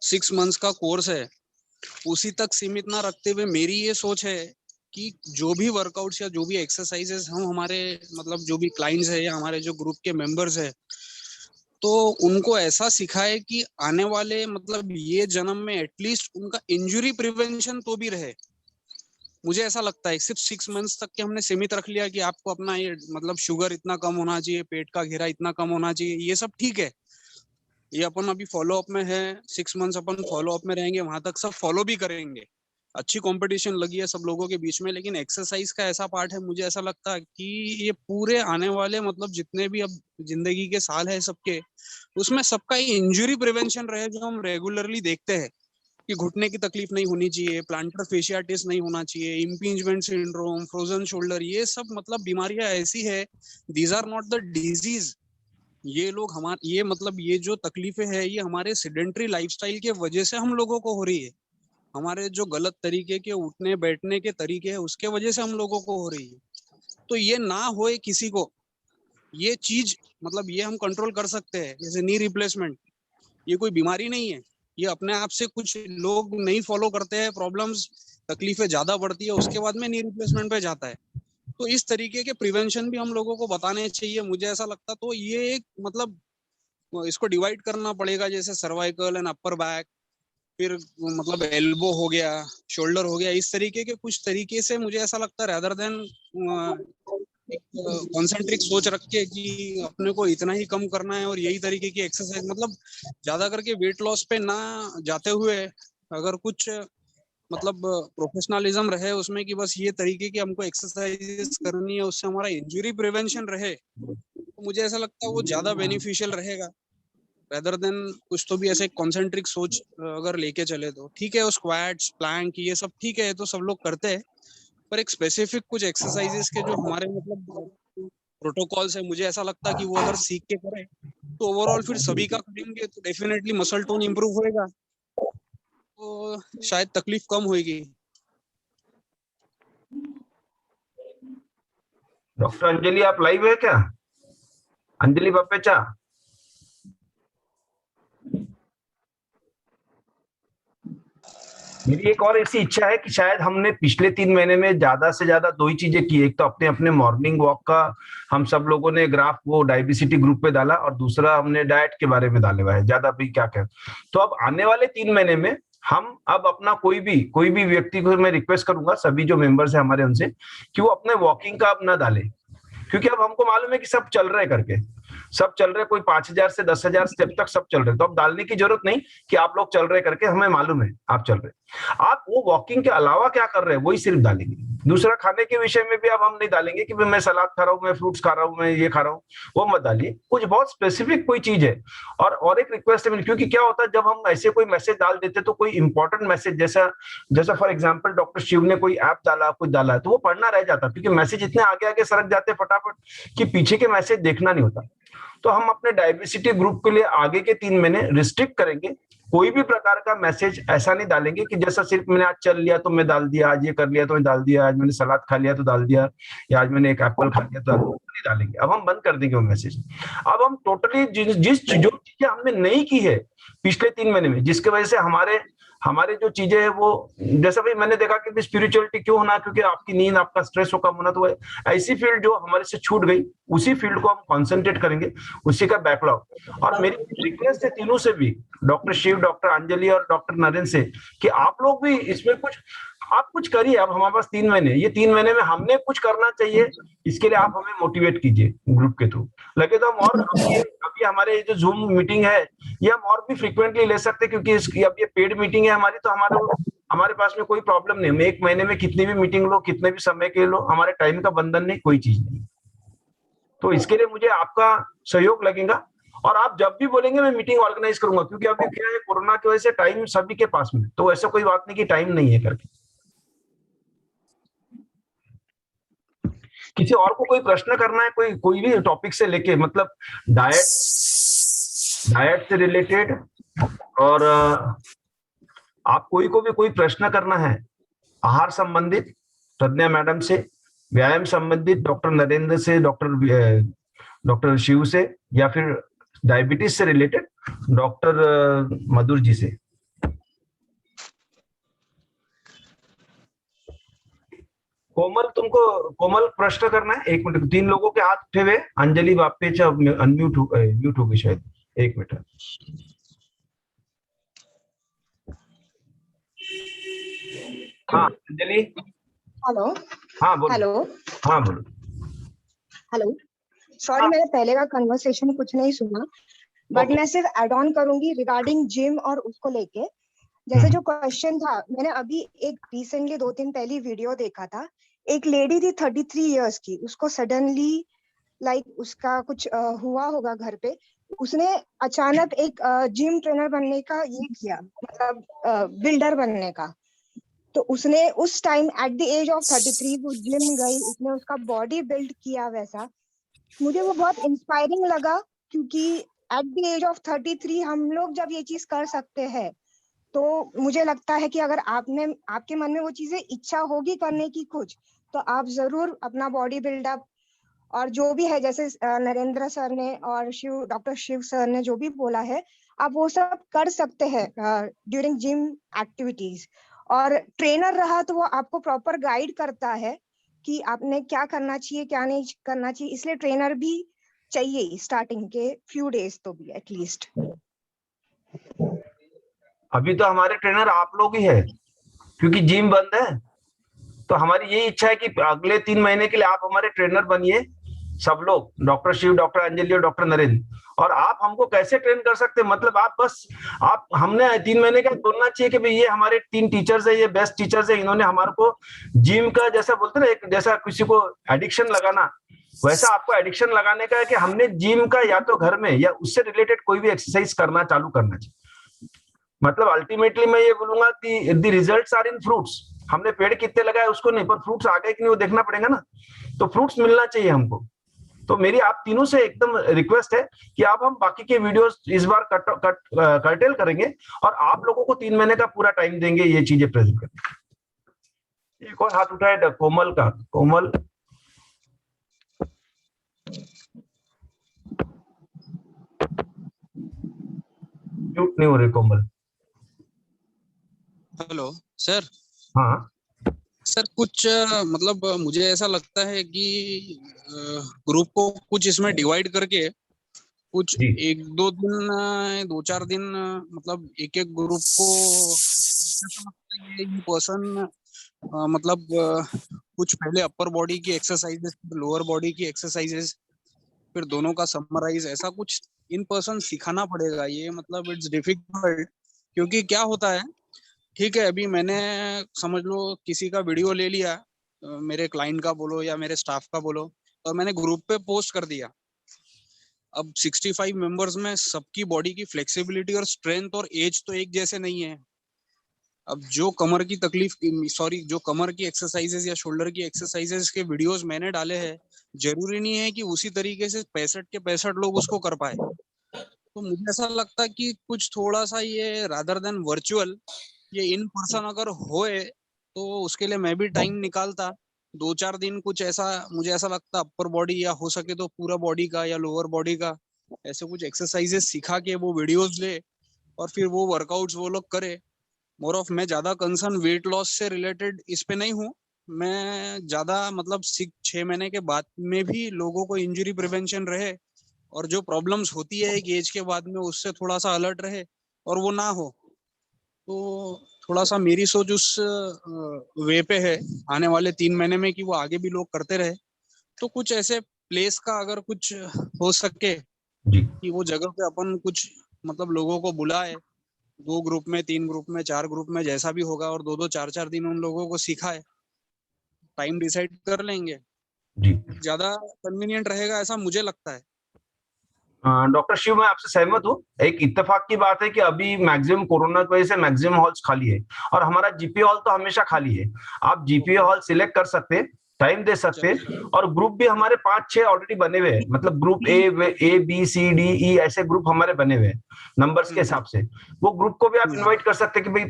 6 मंथ्स का कोर्स है उसी तक सीमित ना रखते हुए मेरी ये सोच है कि जो भी वर्कआउट्स या जो भी एक्सरसाइजेस हम हमारे मतलब जो भी क्लाइंट्स है या हमारे जो ग्रुप के मेंबर्स है तो उनको ऐसा सिखाए कि आने वाले मतलब ये जन्म में एटलीस्ट उनका इंजुरी प्रिवेंशन तो भी रहे। मुझे ऐसा लगता है सिर्फ 6 मंथ्स तक के हमने सीमित रख लिया कि आपको अपना ये मतलब शुगर इतना कम होना चाहिए, पेट का घेरा इतना कम होना चाहिए, ये सब ठीक है, ये अपन अभी फॉलो अप में है, 6 मंथ्स अपन फॉलो अप में रहेंगे, वहां तक सब फॉलो भी करेंगे, अच्छी कंपटीशन लगी है सब लोगों के बीच में। लेकिन एक्सरसाइज का ऐसा पार्ट है, मुझे ऐसा लगता है कि ये पूरे आने वाले मतलब जितने भी अब जिंदगी के साल है सबके, उसमें सबका ही इंजुरी प्रिवेंशन रहे जो हम रेगुलरली देखते हैं कि घुटने की तकलीफ नहीं होनी चाहिए, प्लांटर फेशियाटिस नहीं होना चाहिए, इम्पिंजमेंट सिंड्रोम, फ्रोजन शोल्डर, ये सब मतलब बीमारियां ऐसी है, these are not the disease. ये लोग हमारे ये मतलब ये जो तकलीफें है ये हमारे सेडेंटरी लाइफस्टाइल के वजह से हम लोगों को हो रही है, हमारे जो गलत तरीके के उठने बैठने के तरीके हैं उसके वजह से हम लोगों को हो रही है। तो ये ना होए किसी को, ये चीज मतलब ये हम कंट्रोल कर सकते हैं। जैसे नी रिप्लेसमेंट, ये कोई बीमारी नहीं है, ये अपने आप से कुछ लोग नहीं फॉलो करते हैं, प्रॉब्लम्स तकलीफें ज्यादा बढ़ती है, उसके बाद में नी रिप्लेसमेंट पे जाता है। तो इस तरीके के प्रिवेंशन भी हम लोगों को बताने चाहिए, मुझे ऐसा लगता। तो ये एक मतलब इसको डिवाइड करना पड़ेगा, जैसे सर्वाइकल एंड अपर बैक, फिर मतलब एल्बो हो गया, शोल्डर हो गया, इस तरीके के कुछ तरीके से मुझे ऐसा लगता है रादर देन एक कॉन्सेंट्रिक सोच रख के कि अपने को इतना ही कम करना है और यही तरीके की एक्सरसाइज, मतलब ज्यादा करके वेट लॉस पे ना जाते हुए अगर कुछ मतलब प्रोफेशनलिज्म रहे उसमें कि बस ये तरीके की हमको एक्सरसाइज करनी है, उससे हमारा इंजरी प्रिवेंशन रहे, तो मुझे ऐसा लगता है वो ज्यादा बेनिफिशियल रहेगा रेदर देन कुछ तो भी ऐसे कॉन्सेंट्रिक सोच अगर लेके चले तो ठीक है। वो स्क्वाट्स प्लैंक ये सब ठीक है, तो सब लोग करते हैं, पर एक स्पेसिफिक कुछ एक्सरसाइजेस के जो हमारे मतलब प्रोटोकॉल्स है, मुझे ऐसा लगता है कि वो अगर सीख के करें तो ओवरऑल फिर सभी का करेंगे तो डेफिनेटली मसल टोन इंप्रूव होएगा, तो शायद तकलीफ कम होगी। डॉक्टर अंजलि आप लाइव है क्या? अंजलि बापेचा, मेरी एक और ऐसी इच्छा है कि शायद हमने पिछले 3 महीने में ज्यादा से ज्यादा 2 ही चीजें की। एक तो अपने अपने मॉर्निंग वॉक का हम सब लोगों ने ग्राफ वो डायबिसिटी ग्रुप पे डाला, और दूसरा हमने डाइट के बारे में डाले हुआ है, ज्यादा भी क्या कहें। तो अब आने वाले 3 महीने में हम अब अपना कोई भी व्यक्ति को मैं रिक्वेस्ट करूंगा, सभी जो मेंबर्स है हमारे, उनसे कि वो अपने वॉकिंग का अब ना डाले, क्योंकि अब हमको मालूम है कि सब चल रहे करके, सब चल रहे, कोई 5,000 से 10,000 स्टेप तक सब चल रहे, तो अब डालने की जरूरत नहीं कि आप लोग चल रहे करके, हमें मालूम है आप चल रहे। आप वो वॉकिंग के अलावा क्या कर रहे हैं वही सिर्फ डालेंगे। दूसरा, खाने के विषय में भी अब हम नहीं डालेंगे कि मैं सलाद खा रहा हूँ, मैं फ्रूट्स खा रहा हूँ, मैं ये खा रहा हूँ, वो मत डालिए। कुछ बहुत स्पेसिफिक कोई चीज है। और एक रिक्वेस्ट है, क्योंकि क्या होता है जब हम ऐसे कोई मैसेज डाल देते तो कोई इंपॉर्टेंट मैसेज, जैसा फॉर एग्जाम्पल डॉक्टर शिव ने कोई ऐप डाला, कुछ डाला, तो वो पढ़ना रह जाता, क्योंकि मैसेज इतने आगे आगे सरक जाते फटाफट कि पीछे के मैसेज देखना नहीं होता। तो हम अपने डायबिसिटी ग्रुप के लिए आगे के 3 महीने रिस्ट्रिक्ट करेंगे, कोई भी प्रकार का मैसेज ऐसा नहीं डालेंगे कि जैसा सिर्फ मैंने आज चल लिया तो मैं डाल दिया, आज ये कर लिया तो मैं डाल दिया, आज मैंने सलाद खा लिया तो डाल दिया, या आज मैंने एक एप्पल खा लिया तो नहीं डालेंगे। अब हम बंद कर देंगे वो मैसेज। अब हम टोटली जो चीजें हमने नहीं की है पिछले 3 महीने में, जिसकी वजह से हमारे जो चीजें है वो, जैसा भाई मैंने देखा कि स्पिरिचुअलिटी क्यों होना, क्योंकि आपकी नींद, आपका स्ट्रेस हो कम होना, तो ऐसी फील्ड जो हमारे से छूट गई उसी फील्ड को हम कंसंट्रेट करेंगे, उसी का बैकलॉग। और मेरी रिक्वेस्ट है तीनों से भी, डॉक्टर शिव, डॉक्टर अंजलि और डॉक्टर नरेंद्र से, कि आप लोग भी इसमें आप कुछ करिए। अब हमारे पास 3 महीने, ये 3 महीने में हमने कुछ करना चाहिए, इसके लिए आप हमें मोटिवेट कीजिए ग्रुप के थ्रू। लगे तो हम और अभी हमारे जो जूम मीटिंग है ये हम और भी फ्रीक्वेंटली ले सकते हैं, क्योंकि अब ये पेड मीटिंग है हमारी, तो हमारे पास में कोई प्रॉब्लम नहीं। हम 1 महीने में कितनी भी मीटिंग लो, कितने भी समय के लो, हमारे टाइम का बंधन नहीं, कोई चीज नहीं। तो इसके लिए मुझे आपका सहयोग लगेगा, और आप जब भी बोलेंगे मैं मीटिंग ऑर्गेनाइज करूंगा, क्योंकि अभी क्या है, कोरोना की वजह से टाइम सभी के पास में, तो ऐसा कोई बात नहीं कि टाइम नहीं है करके। किसी और को कोई प्रश्न करना है, कोई भी टॉपिक से लेके, मतलब डाइट से रिलेटेड, और आप कोई को भी कोई प्रश्न करना है आहार संबंधित प्रज्ञा मैडम से, व्यायाम संबंधित डॉक्टर नरेंद्र से, डॉक्टर शिव से, या फिर डायबिटीज से रिलेटेड डॉक्टर मधुर जी से। कोमल प्रश्न करना है? 1 मिनट, 3 लोगों के हाथ उठे हुए। अंजलि बापेचा अनम्यूट म्यूट हो गई शायद, 1 मिनट। हाँ अंजलि। हेलो। हाँ बोलो। हेलो। हाँ बोलो। हेलो, सॉरी मैंने पहले का कन्वर्सेशन कुछ नहीं सुना, बट मैं सिर्फ एड ऑन करूंगी रिगार्डिंग जिम और उसको लेके। जैसे जो क्वेश्चन था, मैंने अभी एक रिसेंटली 2 दिन पहले वीडियो देखा था। एक लेडी थी 33 इयर्स की, उसको सडनली उसका कुछ हुआ होगा घर पे, उसने अचानक एक जिम ट्रेनर बनने का ये किया, मतलब बिल्डर बनने का। तो उसने उस time at the age of 33 वो जिम गई, उसने उसका बॉडी बिल्ड किया वैसा। मुझे वो बहुत इंस्पायरिंग लगा, क्योंकि एट द एज ऑफ 33 हम लोग जब ये चीज कर सकते हैं, तो मुझे लगता है कि अगर आपके मन में वो चीजें इच्छा होगी करने की कुछ, तो आप जरूर अपना बॉडी बिल्डअप और जो भी है, जैसे नरेंद्र सर ने और डॉक्टर शिव सर ने जो भी बोला है, आप वो सब कर सकते हैं ड्यूरिंग जिम एक्टिविटीज। और ट्रेनर रहा तो वो आपको प्रॉपर गाइड करता है कि आपने क्या करना चाहिए, क्या नहीं करना चाहिए, इसलिए ट्रेनर भी चाहिए स्टार्टिंग के फ्यू डेज तो भी एटलीस्ट। अभी तो हमारे ट्रेनर आप लोग ही है, क्योंकि जिम बंद है। तो हमारी यही इच्छा है कि अगले 3 महीने के लिए आप हमारे ट्रेनर बनिए, सब लोग, डॉक्टर शिव, डॉक्टर अंजलि और डॉक्टर नरेंद्र। और आप हमको कैसे ट्रेन कर सकते हैं, मतलब हमने 3 महीने का बोलना चाहिए कि भाई ये हमारे 3 टीचर्स है, ये बेस्ट टीचर्स है, इन्होंने हमारे को जिम का, जैसा बोलते ना, एक जैसा किसी को एडिक्शन लगाना, वैसा आपको एडिक्शन लगाने का है कि हमने जिम का या तो घर में या उससे रिलेटेड कोई भी एक्सरसाइज चालू करना चाहिए। मतलब अल्टीमेटली मैं ये बोलूंगा कि the results are in fruits. हमने पेड़ कितने लगाए उसको नहीं, पर फ्रूट्स आ गए कि नहीं वो देखना पड़ेगा ना। तो फ्रूट्स मिलना चाहिए हमको। तो मेरी आप तीनों से एकदम रिक्वेस्ट है कि हम बाकी के वीडियोस इस बार कर्टेल करेंगे और आप लोगों को 3 महीने का पूरा टाइम देंगे ये चीजें प्रेजेंट करने। एक और हाथ उठाए कोमल का। कोमल म्यूट नहीं हो रही कोमल। Hello sir. हाँ सर, कुछ मतलब मुझे ऐसा लगता है कि ग्रुप को कुछ इसमें डिवाइड करके कुछ 1-2 दिन 2-4 दिन मतलब एक ग्रुप को इन पर्सन मतलब कुछ पहले अपर बॉडी की एक्सरसाइजेस, लोअर बॉडी की एक्सरसाइजेस, फिर दोनों का समराइज, ऐसा कुछ इन पर्सन सिखाना पड़ेगा। ये मतलब इट्स डिफिकल्ट, क्योंकि क्या होता है, ठीक है अभी मैंने समझ लो किसी का वीडियो ले लिया, मेरे क्लाइंट का बोलो या मेरे स्टाफ का बोलो, और मैंने ग्रुप पे पोस्ट कर दिया। अब 65 मेंबर्स में सबकी बॉडी की फ्लेक्सिबिलिटी और स्ट्रेंथ और एज तो एक जैसे नहीं है। अब जो कमर की तकलीफ, जो कमर की एक्सरसाइजेस या शोल्डर की एक्सरसाइजेस के वीडियोस मैंने डाले हैं, जरूरी नहीं है कि उसी तरीके से 65 के 65 लोग उसको कर पाए। तो मुझे ऐसा लगता है कि कुछ थोड़ा सा ये रादर देन वर्चुअल, ये इन पर्सन अगर होए तो उसके लिए मैं भी टाइम निकालता 2-4 दिन। कुछ ऐसा मुझे ऐसा लगता अपर बॉडी या हो सके तो पूरा बॉडी का या लोअर बॉडी का ऐसे कुछ एक्सरसाइजेस सिखा के वो वीडियोस ले और फिर वो वर्कआउट्स वो लोग करे। मोर ऑफ मैं ज्यादा कंसर्न वेट लॉस से रिलेटेड इस पे नहीं हूँ। मैं ज्यादा मतलब 6 महीने के बाद में भी लोगों को इंजरी प्रिवेंशन रहे और जो प्रॉब्लम्स होती है एक एज के बाद में उससे थोड़ा सा अलर्ट रहे और वो ना हो। तो थोड़ा सा मेरी सोच उस वे पे है आने वाले 3 महीने में कि वो आगे भी लोग करते रहे। तो कुछ ऐसे प्लेस का अगर कुछ हो सके कि वो जगह पे अपन कुछ मतलब लोगों को बुलाए, 2 ग्रुप में, 3 ग्रुप में, 4 ग्रुप में, जैसा भी होगा, और 2-2 4-4 दिन उन लोगों को सिखाए। टाइम डिसाइड कर लेंगे, ज्यादा कन्वीनियंट रहेगा ऐसा मुझे लगता है। डॉक्टर शिव, मैं आपसे सहमत हूँ। एक इत्तेफाक की बात है कि अभी मैक्सिमम कोरोना की वजह से मैक्सिमम हॉल्स खाली है और हमारा जीपीए हॉल तो हमेशा खाली है। आप जीपीए हॉल सिलेक्ट कर सकते हैं, टाइम दे सकते हैं। और ग्रुप भी हमारे 5-6 ऑलरेडी बने हुए हैं, मतलब group A B C D E ऐसे ग्रुप हमारे बने हुए हैं नंबर्स के हिसाब से। वो ग्रुप को भी आप इनवाइट कर सकते हैं कि भाई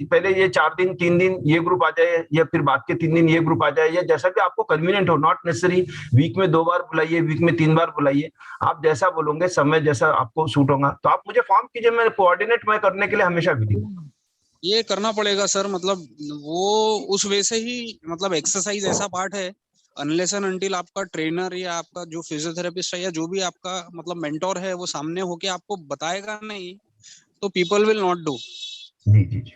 पहले ये 4 दिन 3 दिन ये ग्रुप आ जाए, या फिर बाद के 3 दिन ये ग्रुप आ जाए, या जैसा भी आपको कन्वीनियंट हो। नॉट नेसेसरी वीक में 2 बार बुलाइए, वीक में 3 बार बुलाइए, आप जैसा बोलोगे, समय जैसा आपको सूट होगा। तो आप मुझे फॉर्म कीजिए, मैं कोऑर्डिनेट मैं करने के लिए हमेशा विधि हूँ। ये करना पड़ेगा सर, मतलब वो उस वे से ही, मतलब एक्सरसाइज ऐसा पार्ट है, अनलेस एंड अनटिल आपका ट्रेनर या आपका जो फिजियोथेरेपिस्ट है या जो भी आपका मतलब मेंटोर है वो सामने होके आपको बताएगा नहीं, तो पीपल विल नॉट डू। जी जी जी,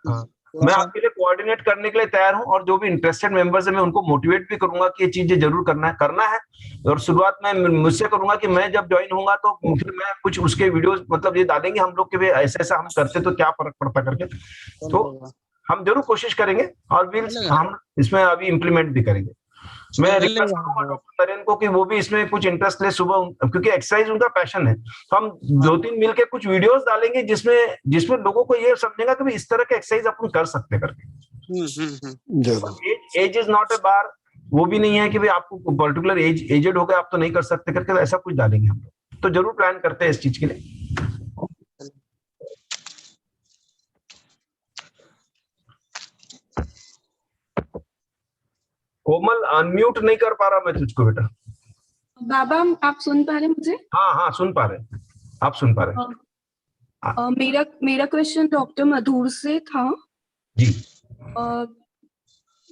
हाँ, मैं आपके लिए कोऑर्डिनेट करने के लिए तैयार हूं, और जो भी इंटरेस्टेड मेंबर्स है मैं उनको मोटिवेट भी करूंगा कि ये चीजें जरूर करना है। और शुरुआत में मुझसे करूंगा कि मैं जब ज्वाइन होऊंगा तो फिर मैं कुछ उसके वीडियोस मतलब ये डालेंगे हम लोग के भी, ऐसा ऐसा हम करते तो क्या फर्क पड़ता करके। तो हम जरूर कोशिश करेंगे और हम इसमें अभी इम्प्लीमेंट भी करेंगे। मैं रिक्वेस्ट करूंगा डॉक्टर नरेंद्र को कि वो भी इसमें कुछ इंटरेस्ट ले सुबह, क्योंकि एक्सरसाइज उनका पैशन है। तो हम 2-3 मिलके कुछ वीडियोस डालेंगे जिसमें लोगों को ये समझेगा कि इस तरह के एक्सरसाइज अपन कर सकते करके। एज इज नॉट ए बार, वो भी नहीं है कि भाई आपको पर्टिकुलर एजेड हो गए आप तो नहीं कर सकते करके, ऐसा कुछ डालेंगे हम लोग। तो जरूर प्लान करते हैं इस चीज के लिए। कोमल अनम्यूट नहीं कर पा रहा मैं तुझको बेटा। बाबा आप सुन पा रहे मुझे? हाँ सुन पा रहे, आप सुन पा रहे। मेरा क्वेश्चन डॉक्टर मधुर से था जी।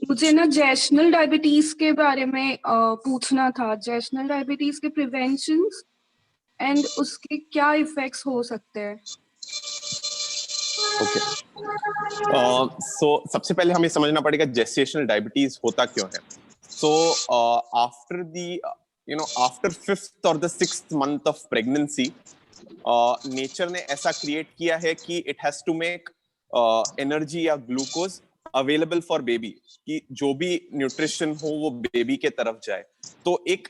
मुझे ना जेशनल डायबिटीज के बारे में पूछना था। जेशनल डायबिटीज के प्रिवेंशन एंड उसके क्या इफेक्ट्स हो सकते हैं? ओके, सो सबसे पहले हमें समझना पड़ेगा जेस्टेशनल डायबिटीज होता क्यों है। सो आफ्टर 5th और the 6th month of pregnancy, nature ने ऐसा क्रिएट किया है कि it has to make energy या ग्लूकोज अवेलेबल फॉर बेबी, कि जो भी न्यूट्रिशन हो वो बेबी के तरफ जाए। तो एक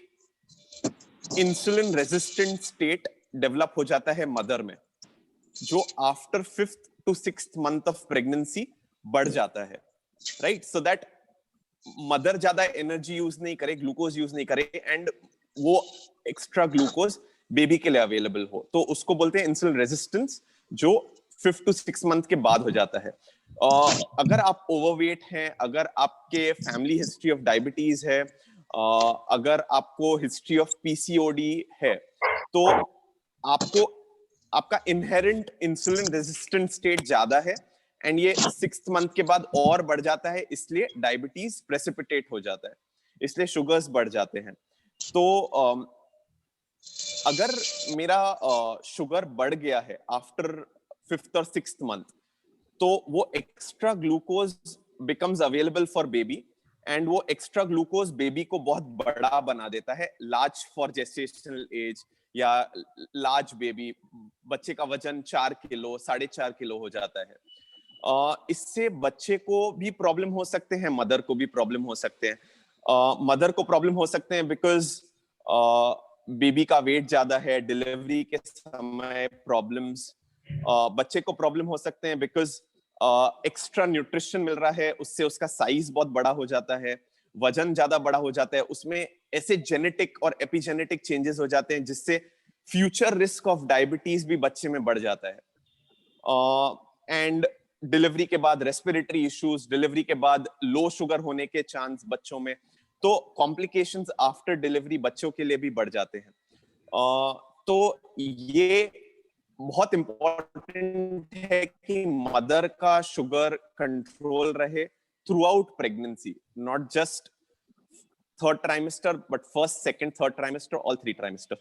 इंसुलिन रेजिस्टेंट स्टेट डेवलप हो जाता है मदर में, जो after 5th to 6th month of pregnancy बढ़ जाता है, राइट। सो दैट मदर ज्यादा एनर्जी यूज नहीं करे, ग्लूकोज यूज नहीं करे, एंड वो एक्स्ट्रा ग्लूकोज बेबी के लिए अवेलेबल हो। तो उसको बोलते हैं इंसुलिन रेजिस्टेंस, जो 5th to 6th month के बाद हो जाता है। अगर आप ओवरवेट हैं, अगर आपके फैमिली हिस्ट्री ऑफ डायबिटीज है, अगर आपको हिस्ट्री ऑफ पीसीओडी है, तो आपका इनहेरेंट इंसुलिन रेजिस्टेंट स्टेट ज्यादा है, एंड ये 6th month के बाद और बढ़ जाता है, इसलिए डायबिटीज प्रेसिपिटेट हो जाता है, इसलिए शुगर्स बढ़ जाते हैं। तो अगर मेरा शुगर बढ़ गया है आफ्टर 5th और 6th month, तो वो extra glucose becomes available for baby, and वो एक्स्ट्रा ग्लूकोज बेबी को बहुत बड़ा बना देता है, लार्ज फॉर जेस्टेशनल एज, या लार्ज बेबी, बच्चे का वजन 4 किलो 4.5 किलो हो जाता है। इससे बच्चे को भी प्रॉब्लम हो सकते हैं, मदर को भी प्रॉब्लम हो सकते हैं। मदर को प्रॉब्लम हो सकते हैं बिकॉज बेबी का वेट ज्यादा है, डिलीवरी के समय प्रॉब्लम्स। बच्चे को प्रॉब्लम हो सकते हैं बिकॉज एक्स्ट्रा न्यूट्रिशन मिल रहा है, उससे उसका साइज बहुत बड़ा हो जाता है, वजन ज्यादा बड़ा हो जाता है, उसमें ऐसे जेनेटिक और एपिजेनेटिक चेंजेस हो जाते हैं जिससे फ्यूचर रिस्क ऑफ डायबिटीज भी बच्चे में बढ़ जाता है। एंड डिलीवरी के बाद रेस्पिरेटरी इश्यूज, डिलीवरी के बाद लो शुगर होने के चांस बच्चों में, तो कॉम्प्लिकेशंस आफ्टर डिलीवरी बच्चों के लिए भी बढ़ जाते हैं। तो ये बहुत इंपॉर्टेंट है कि मदर का शुगर कंट्रोल रहे through out pregnancy, not just 3rd trimester but 1st, 2nd, 3rd trimester, all 3 trimester।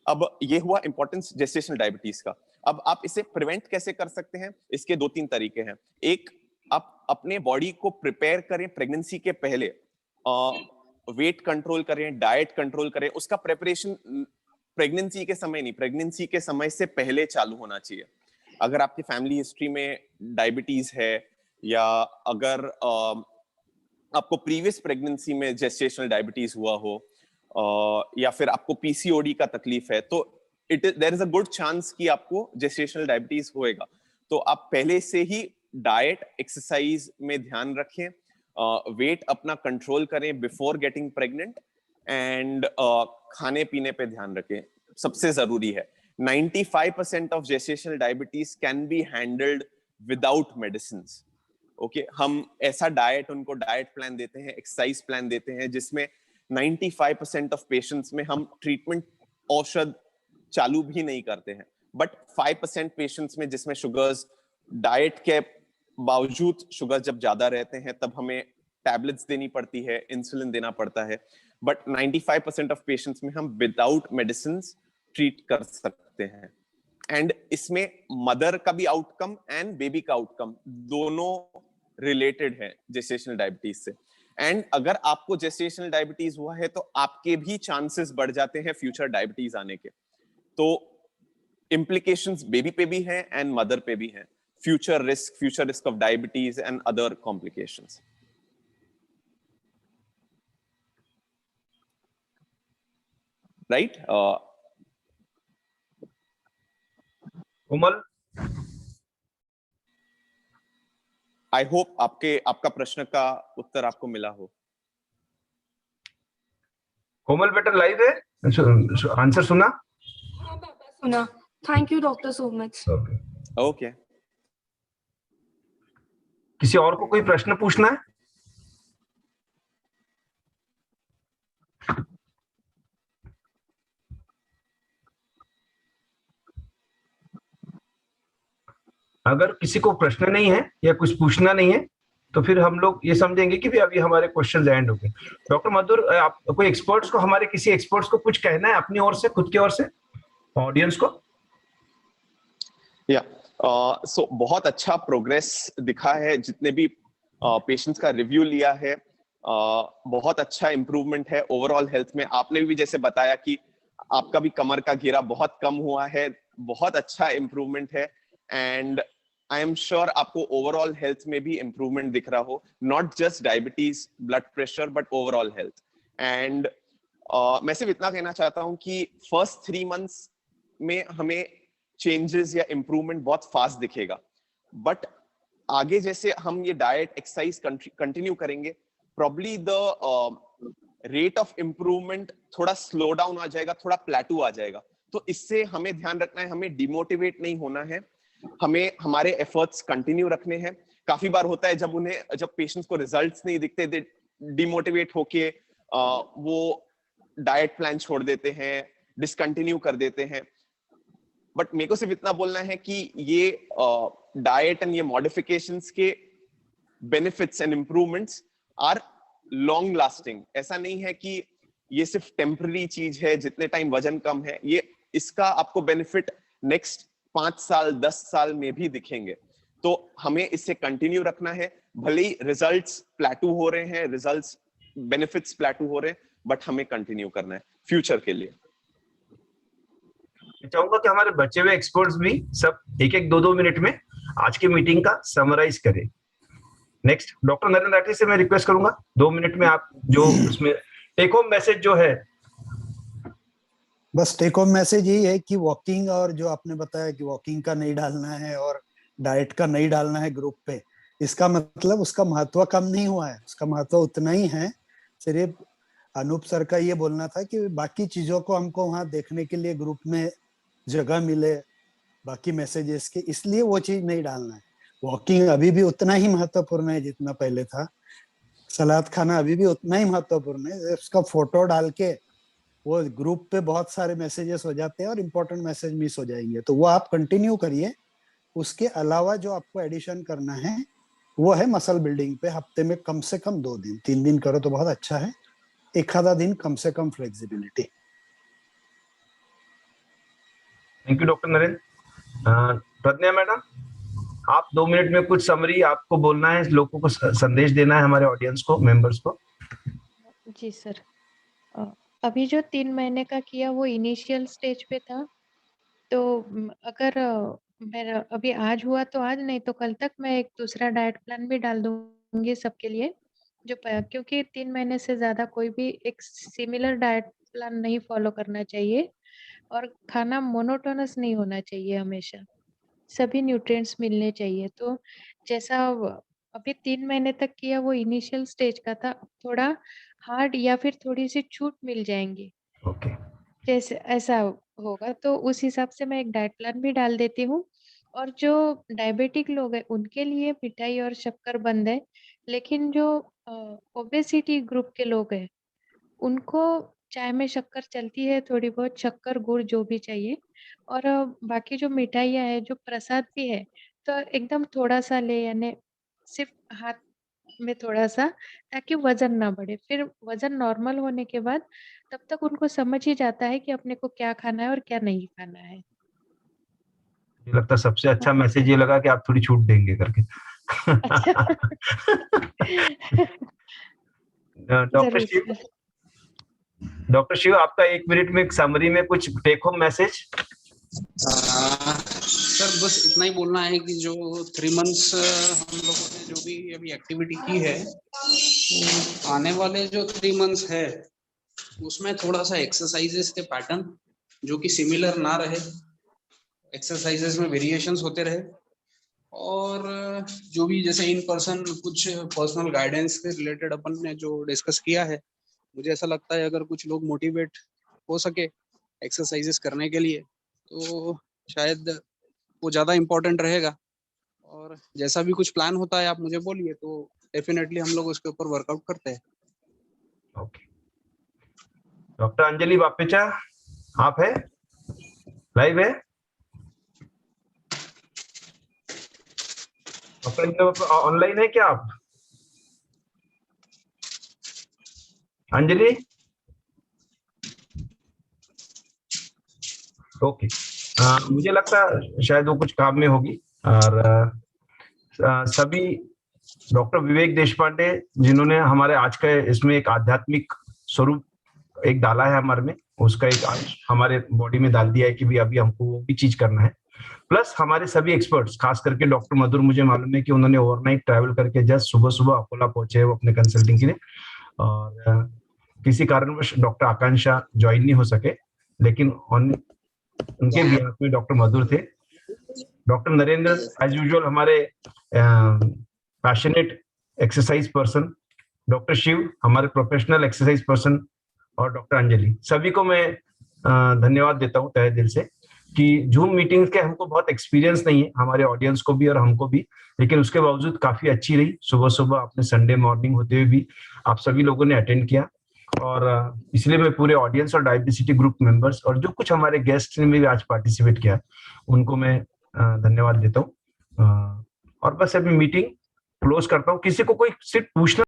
अब ये हुआ इंपॉर्टेंस जेस्टेशनल डायबिटीज का। अब आप इसे प्रिवेंट कैसे कर सकते हैं, इसके 2-3 तरीके हैं। एक, आप अपने बॉडी को प्रिपेयर करें प्रेगनेंसी के पहले, वेट कंट्रोल करें, डाइट कंट्रोल करें। उसका प्रिपरेशन प्रेगनेंसी के समय नहीं, प्रेगनेंसी के समय से पहले चालू होना चाहिए। अगर आपकी फैमिली हिस्ट्री में डायबिटीज है, या अगर आपको प्रीवियस प्रेगनेंसी में जेस्टेशनल डायबिटीज हुआ हो, या फिर आपको पीसीओडी का तकलीफ है, तो there is a good chance कि आपको जेस्टेशनल डायबिटीज होएगा। तो आप पहले से ही डाइट, एक्सरसाइज में ध्यान रखें, वेट अपना कंट्रोल करें बिफोर गेटिंग प्रेग्नेंट, एंड खाने पीने पे ध्यान रखें, सबसे जरूरी है। 95% of gestational diabetes can be handled without medicine. Okay, हम ऐसा डाइट, उनको डाइट प्लान देते हैं, एक्सरसाइज प्लान देते हैं, जिसमें 95% ऑफ पेशेंट्स में हम ट्रीटमेंट औषध चालू भी नहीं करते हैं, बट 5% पेशेंट्स में जिसमें शुगर्स, डाइट के बावजूद शुगर जब ज्यादा रहते हैं तब हमें टैबलेट्स देनी पड़ती है, इंसुलिन देना पड़ता है, बट 95% ऑफ पेशेंट्स में हम विदाउट मेडिसिन ट्रीट कर सकते हैं। एंड इसमें मदर का भी आउटकम एंड बेबी का आउटकम दोनों रिलेटेड है जेस्टेशनल डायबिटीज से। एंड अगर आपको जेस्टेशनल डायबिटीज हुआ है तो आपके भी चांसेस बढ़ जाते हैं फ्यूचर डायबिटीज आने के। तो implications बेबी पे भी हैं एंड मदर पे भी हैं, future risk of diabetes and other complications. Right? Komal, I hope आपका प्रश्न का उत्तर आपको मिला हो। कोमल बेटा लाइव है, आंसर सुना? सुना। Thank you doctor so much. Okay, किसी और को कोई प्रश्न पूछना है? अगर किसी को प्रश्न नहीं है या कुछ पूछना नहीं है तो फिर हम लोग ये समझेंगे कि भी अभी हमारे क्वेश्चन एंड हो गए। डॉक्टर मधुर, आप कोई एक्सपर्ट्स को, हमारे किसी एक्सपर्ट्स को कुछ कहना है अपनी ओर से, खुद की ओर से ऑडियंस को? या सो बहुत अच्छा प्रोग्रेस दिखा है, जितने भी पेशेंट्स का रिव्यू लिया है, बहुत अच्छा इंप्रूवमेंट है ओवरऑल हेल्थ में। आपने भी जैसे बताया कि आपका भी कमर का घेरा बहुत कम हुआ है, बहुत अच्छा इंप्रूवमेंट है। एंड आई एम श्योर आपको ओवरऑल हेल्थ में भी इंप्रूवमेंट दिख रहा हो, not just diabetes, blood pressure, but overall health. And मैं सिर्फ इतना कहना चाहता हूं कि फर्स्ट 3 मंथ्स में हमें चेंजेस या इंप्रूवमेंट बहुत फास्ट दिखेगा, बट आगे जैसे हम ये डाइट एक्सरसाइज कंटिन्यू करेंगे, probably the rate of improvement थोड़ा स्लो डाउन आ जाएगा, थोड़ा प्लेटू आ जाएगा। तो इससे हमें ध्यान रखना है, हमें डिमोटिवेट नहीं होना है, हमें हमारे एफर्ट्स कंटिन्यू रखने हैं। काफी बार होता है जब पेशेंट्स को रिजल्ट्स नहीं दिखते, डिमोटिवेट होके वो डाइट प्लान छोड़ देते हैं, डिसकंटिन्यू कर देते हैं। बट मेरे को सिर्फ इतना बोलना है कि ये डाइट एंड ये मॉडिफिकेशंस के benefits and improvements are long lasting. ऐसा नहीं है कि ये सिर्फ टेम्पररी चीज है, जितने टाइम वजन कम है, ये इसका आपको बेनिफिट नेक्स्ट 5 साल 10 साल में भी दिखेंगे। तो हमें इससे कंटिन्यू रखना है, भले ही रिजल्ट्स प्लेटू हो रहे हैं, रिजल्ट्स बेनिफिट्स प्लेटू हो रहे हैं, बट हमें कंटिन्यू करना है फ्यूचर के लिए। चाहूंगा कि हमारे बचे हुए एक्सपर्ट्स भी सब 1-2 मिनट में आज की मीटिंग का समराइज करें। नेक्स्ट डॉक्टर नरेंद्र राठी से मैं रिक्वेस्ट करूंगा 2 मिनट में आप जो उसमें टेक होम मैसेज जो है। बस टेक होम मैसेज यही है कि वॉकिंग, और जो आपने बताया कि वॉकिंग का नहीं डालना है और डाइट का नहीं डालना है ग्रुप पे, इसका मतलब उसका महत्व कम नहीं हुआ है, उसका महत्व उतना ही है। सिर्फ अनूप सर का ये बोलना था कि बाकी चीजों को हमको वहां देखने के लिए ग्रुप में जगह मिले, बाकी मैसेजेस के, इसलिए वो चीज नहीं डालना है। वॉकिंग अभी भी उतना ही महत्वपूर्ण है जितना पहले था, सलाद खाना अभी भी उतना ही महत्वपूर्ण है। उसका फोटो डाल के वो ग्रुप पे बहुत सारे मैसेजेस हो जाते हैं और इम्पोर्टेंट मैसेज मिस हो जाएंगे, तो वो आप कंटिन्यू करिए। उसके अलावा जो आपको एडिशन करना है वो है मसल बिल्डिंग पे, हफ्ते में कम से कम 2 दिन, 3 दिन करो तो बहुत अच्छा है, 1 दिन कम से कम flexibility. Thank you doctor Narendra. Pragya madam, आप 2 मिनट में कुछ समरी आपको बोलना है, लोगों को संदेश देना है, हमारे ऑडियंस को, मेंबर्स को। जी सर, अभी जो 3 महीने का किया वो इनिशियल स्टेज पे था, तो अगर मेरा अभी आज हुआ तो आज, नहीं तो कल तक मैं एक दूसरा डाइट प्लान भी डाल दूंगी सबके लिए, जो क्योंकि 3 महीने से ज्यादा कोई भी एक सिमिलर डाइट प्लान नहीं फॉलो करना चाहिए, और खाना मोनोटोनस नहीं होना चाहिए, हमेशा सभी न्यूट्रिएंट्स मिलने चाहिए। तो जैसा अभी 3 महीने तक किया वो इनिशियल स्टेज का था, अब थोड़ा हार्ड या फिर थोड़ी सी छूट मिल जाएंगी। ओके जैसे ऐसा होगा तो उस हिसाब से मैं एक डाइट प्लान भी डाल देती हूँ। और जो डायबिटिक लोग हैं उनके लिए मिठाई और शक्कर बंद है, लेकिन जो ओबेसिटी ग्रुप के लोग हैं उनको चाय में शक्कर चलती है, थोड़ी बहुत शक्कर गुड़ जो भी चाहिए। और बाकी जो मिठाइयाँ है जो प्रसाद भी है तो एकदम थोड़ा सा ले, यानी सिर्फ हाथ में थोड़ा सा, ताकि वजन ना बढ़े। फिर वजन नॉर्मल होने के बाद तब तक उनको समझ ही जाता है कि अपने को क्या खाना है और क्या नहीं खाना है। मुझे लगता है सबसे अच्छा मैसेज ये लगा कि आप थोड़ी छूट देंगे करके। डॉक्टर जरूर शिव, सर। डॉक्टर शिव आपका 1 मिनट में एक समरी में कुछ टेक होम मैसेज। सर बस इतना ही बोलना है कि जो 3 मंथ्स हम लोगों ने जो भी अभी एक्टिविटी की है, आने वाले जो 3 मंथ्स है उसमें थोड़ा सा एक्सरसाइजेस के पैटर्न जो कि सिमिलर ना रहे, एक्सरसाइजेस में वेरिएशंस होते रहे, और जो भी जैसे इन पर्सन कुछ पर्सनल गाइडेंस के रिलेटेड अपन ने जो डिस्कस किया है, मुझे ऐसा लगता है अगर कुछ लोग मोटिवेट हो सके एक्सरसाइजेस करने के लिए तो शायद वो ज़्यादा इम्पोर्टेंट रहेगा। और जैसा भी कुछ प्लान होता है आप मुझे बोलिए, तो डेफिनेटली हम लोग उसके ऊपर वर्कआउट करते हैं। ओके डॉक्टर अंजलि बापेचा, आप है लाइव है? डॉक्टर ऑनलाइन है क्या आप? अंजलि? ओके मुझे लगता है शायद वो कुछ काम में होगी। और सभी डॉक्टर विवेक देशपांडे जिन्होंने हमारे आज का इसमें एक आध्यात्मिक स्वरूप एक डाला है हमारे में, उसका एक आज हमारे बॉडी में डाल दिया है कि भी अभी हमको वो भी चीज करना है। प्लस हमारे सभी एक्सपर्ट्स, खास करके डॉक्टर मधुर, मुझे मालूम है कि उन्होंने ओवरनाइट ट्रैवल करके जस्ट सुबह सुबह अकोला पहुंचे वो अपने कंसल्टिंग के लिए। और किसी कारणवश डॉक्टर आकांक्षा ज्वाइन नहीं हो सके, लेकिन उनके बिहाफ में डॉक्टर मधुर थे। डॉक्टर नरेंद्र एज यूजुअल हमारे passionate exercise person, doctor Shiv हमारे प्रोफेशनल एक्सरसाइज पर्सन, और डॉक्टर अंजलि, सभी को मैं धन्यवाद देता हूँ तहे दिल से कि जूम मीटिंग्स के हमको बहुत एक्सपीरियंस नहीं है, हमारे ऑडियंस को भी और हमको भी, लेकिन उसके बावजूद काफी अच्छी रही। सुबह सुबह अपने संडे मॉर्निंग होते हुए भी आप सभी लोगों ने अटेंड किया, और इसलिए मैं पूरे ऑडियंस और डायबिसिटी ग्रुप मेंबर्स और जो कुछ हमारे गेस्ट ने भी आज पार्टिसिपेट किया उनको मैं धन्यवाद देता हूँ। और बस अभी मीटिंग क्लोज करता हूँ। किसी को कोई सिर्फ पूछना